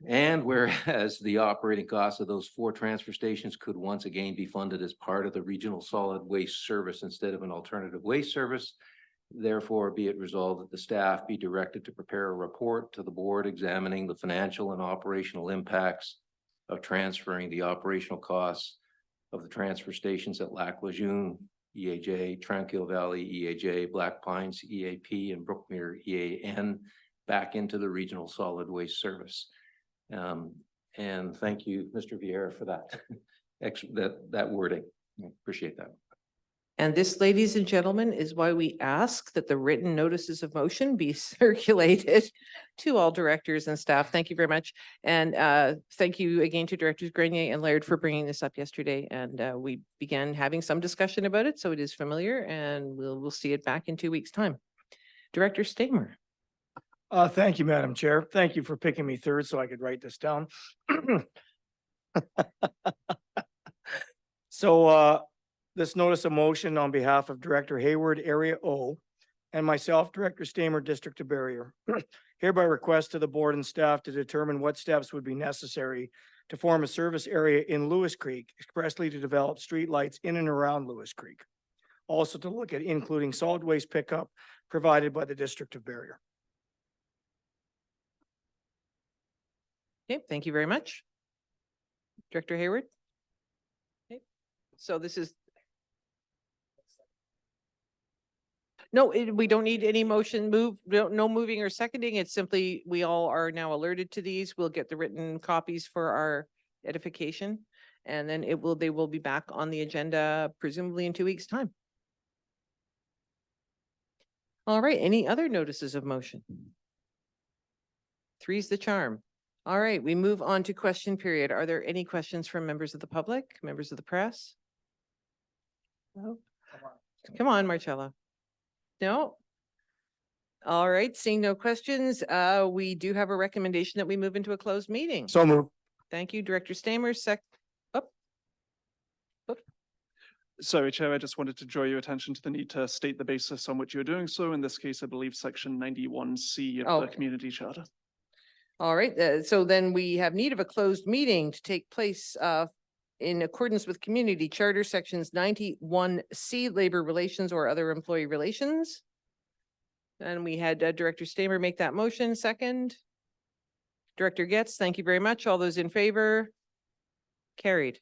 And whereas the operating costs of those 4 transfer stations could once again be funded as part of the regional solid waste service instead of an alternative waste service. Therefore, be it resolved that the staff be directed to prepare a report to the board examining the financial and operational impacts of transferring the operational costs of the transfer stations at Lac Lejeune, EAJ, Tranquil Valley, EAJ, Black Pines, EAP, and Brookmere, EAN, back into the regional solid waste service. And thank you, Mr. Vieira, for that, that wording. I appreciate that. And this, ladies and gentlemen, is why we ask that the written notices of motion be circulated to all directors and staff. Thank you very much. And thank you again to Directors Grenier and Laird for bringing this up yesterday. And we began having some discussion about it, so it is familiar, and we'll see it back in 2 weeks' time. Director Stamer. Thank you, Madam Chair. Thank you for picking me third so I could write this down. So this notice of motion on behalf of Director Hayward, Area O, and myself, Director Stamer, District of Barrier, hereby request to the board and staff to determine what steps would be necessary to form a service area in Lewis Creek, expressly to develop streetlights in and around Lewis Creek. Also to look at including solid waste pickup provided by the District of Barrier. Okay, thank you very much. Director Hayward. Okay, so this is. No, we don't need any motion no moving or seconding. It's simply, we all are now alerted to these. We'll get the written copies for our edification. And then they will be back on the agenda presumably in 2 weeks' time. All right, any other notices of motion? 3's the charm. All right, we move on to question period. Are there any questions from members of the public, members of the press? No? Come on, Marcella. No? All right, seeing no questions, we do have a recommendation that we move into a closed meeting. So moved. Thank you, Director Stamer. Sorry, Chair, I just wanted to draw your attention to the need to state the basis on which you're doing so. In this case, I believe section 91C of the Community Charter. All right, so then we have need of a closed meeting to take place in accordance with Community Charter sections 91C, Labor Relations or Other Employee Relations. And we had Director Stamer make that motion. Second. Director Getz, thank you very much. All those in favor? Carried.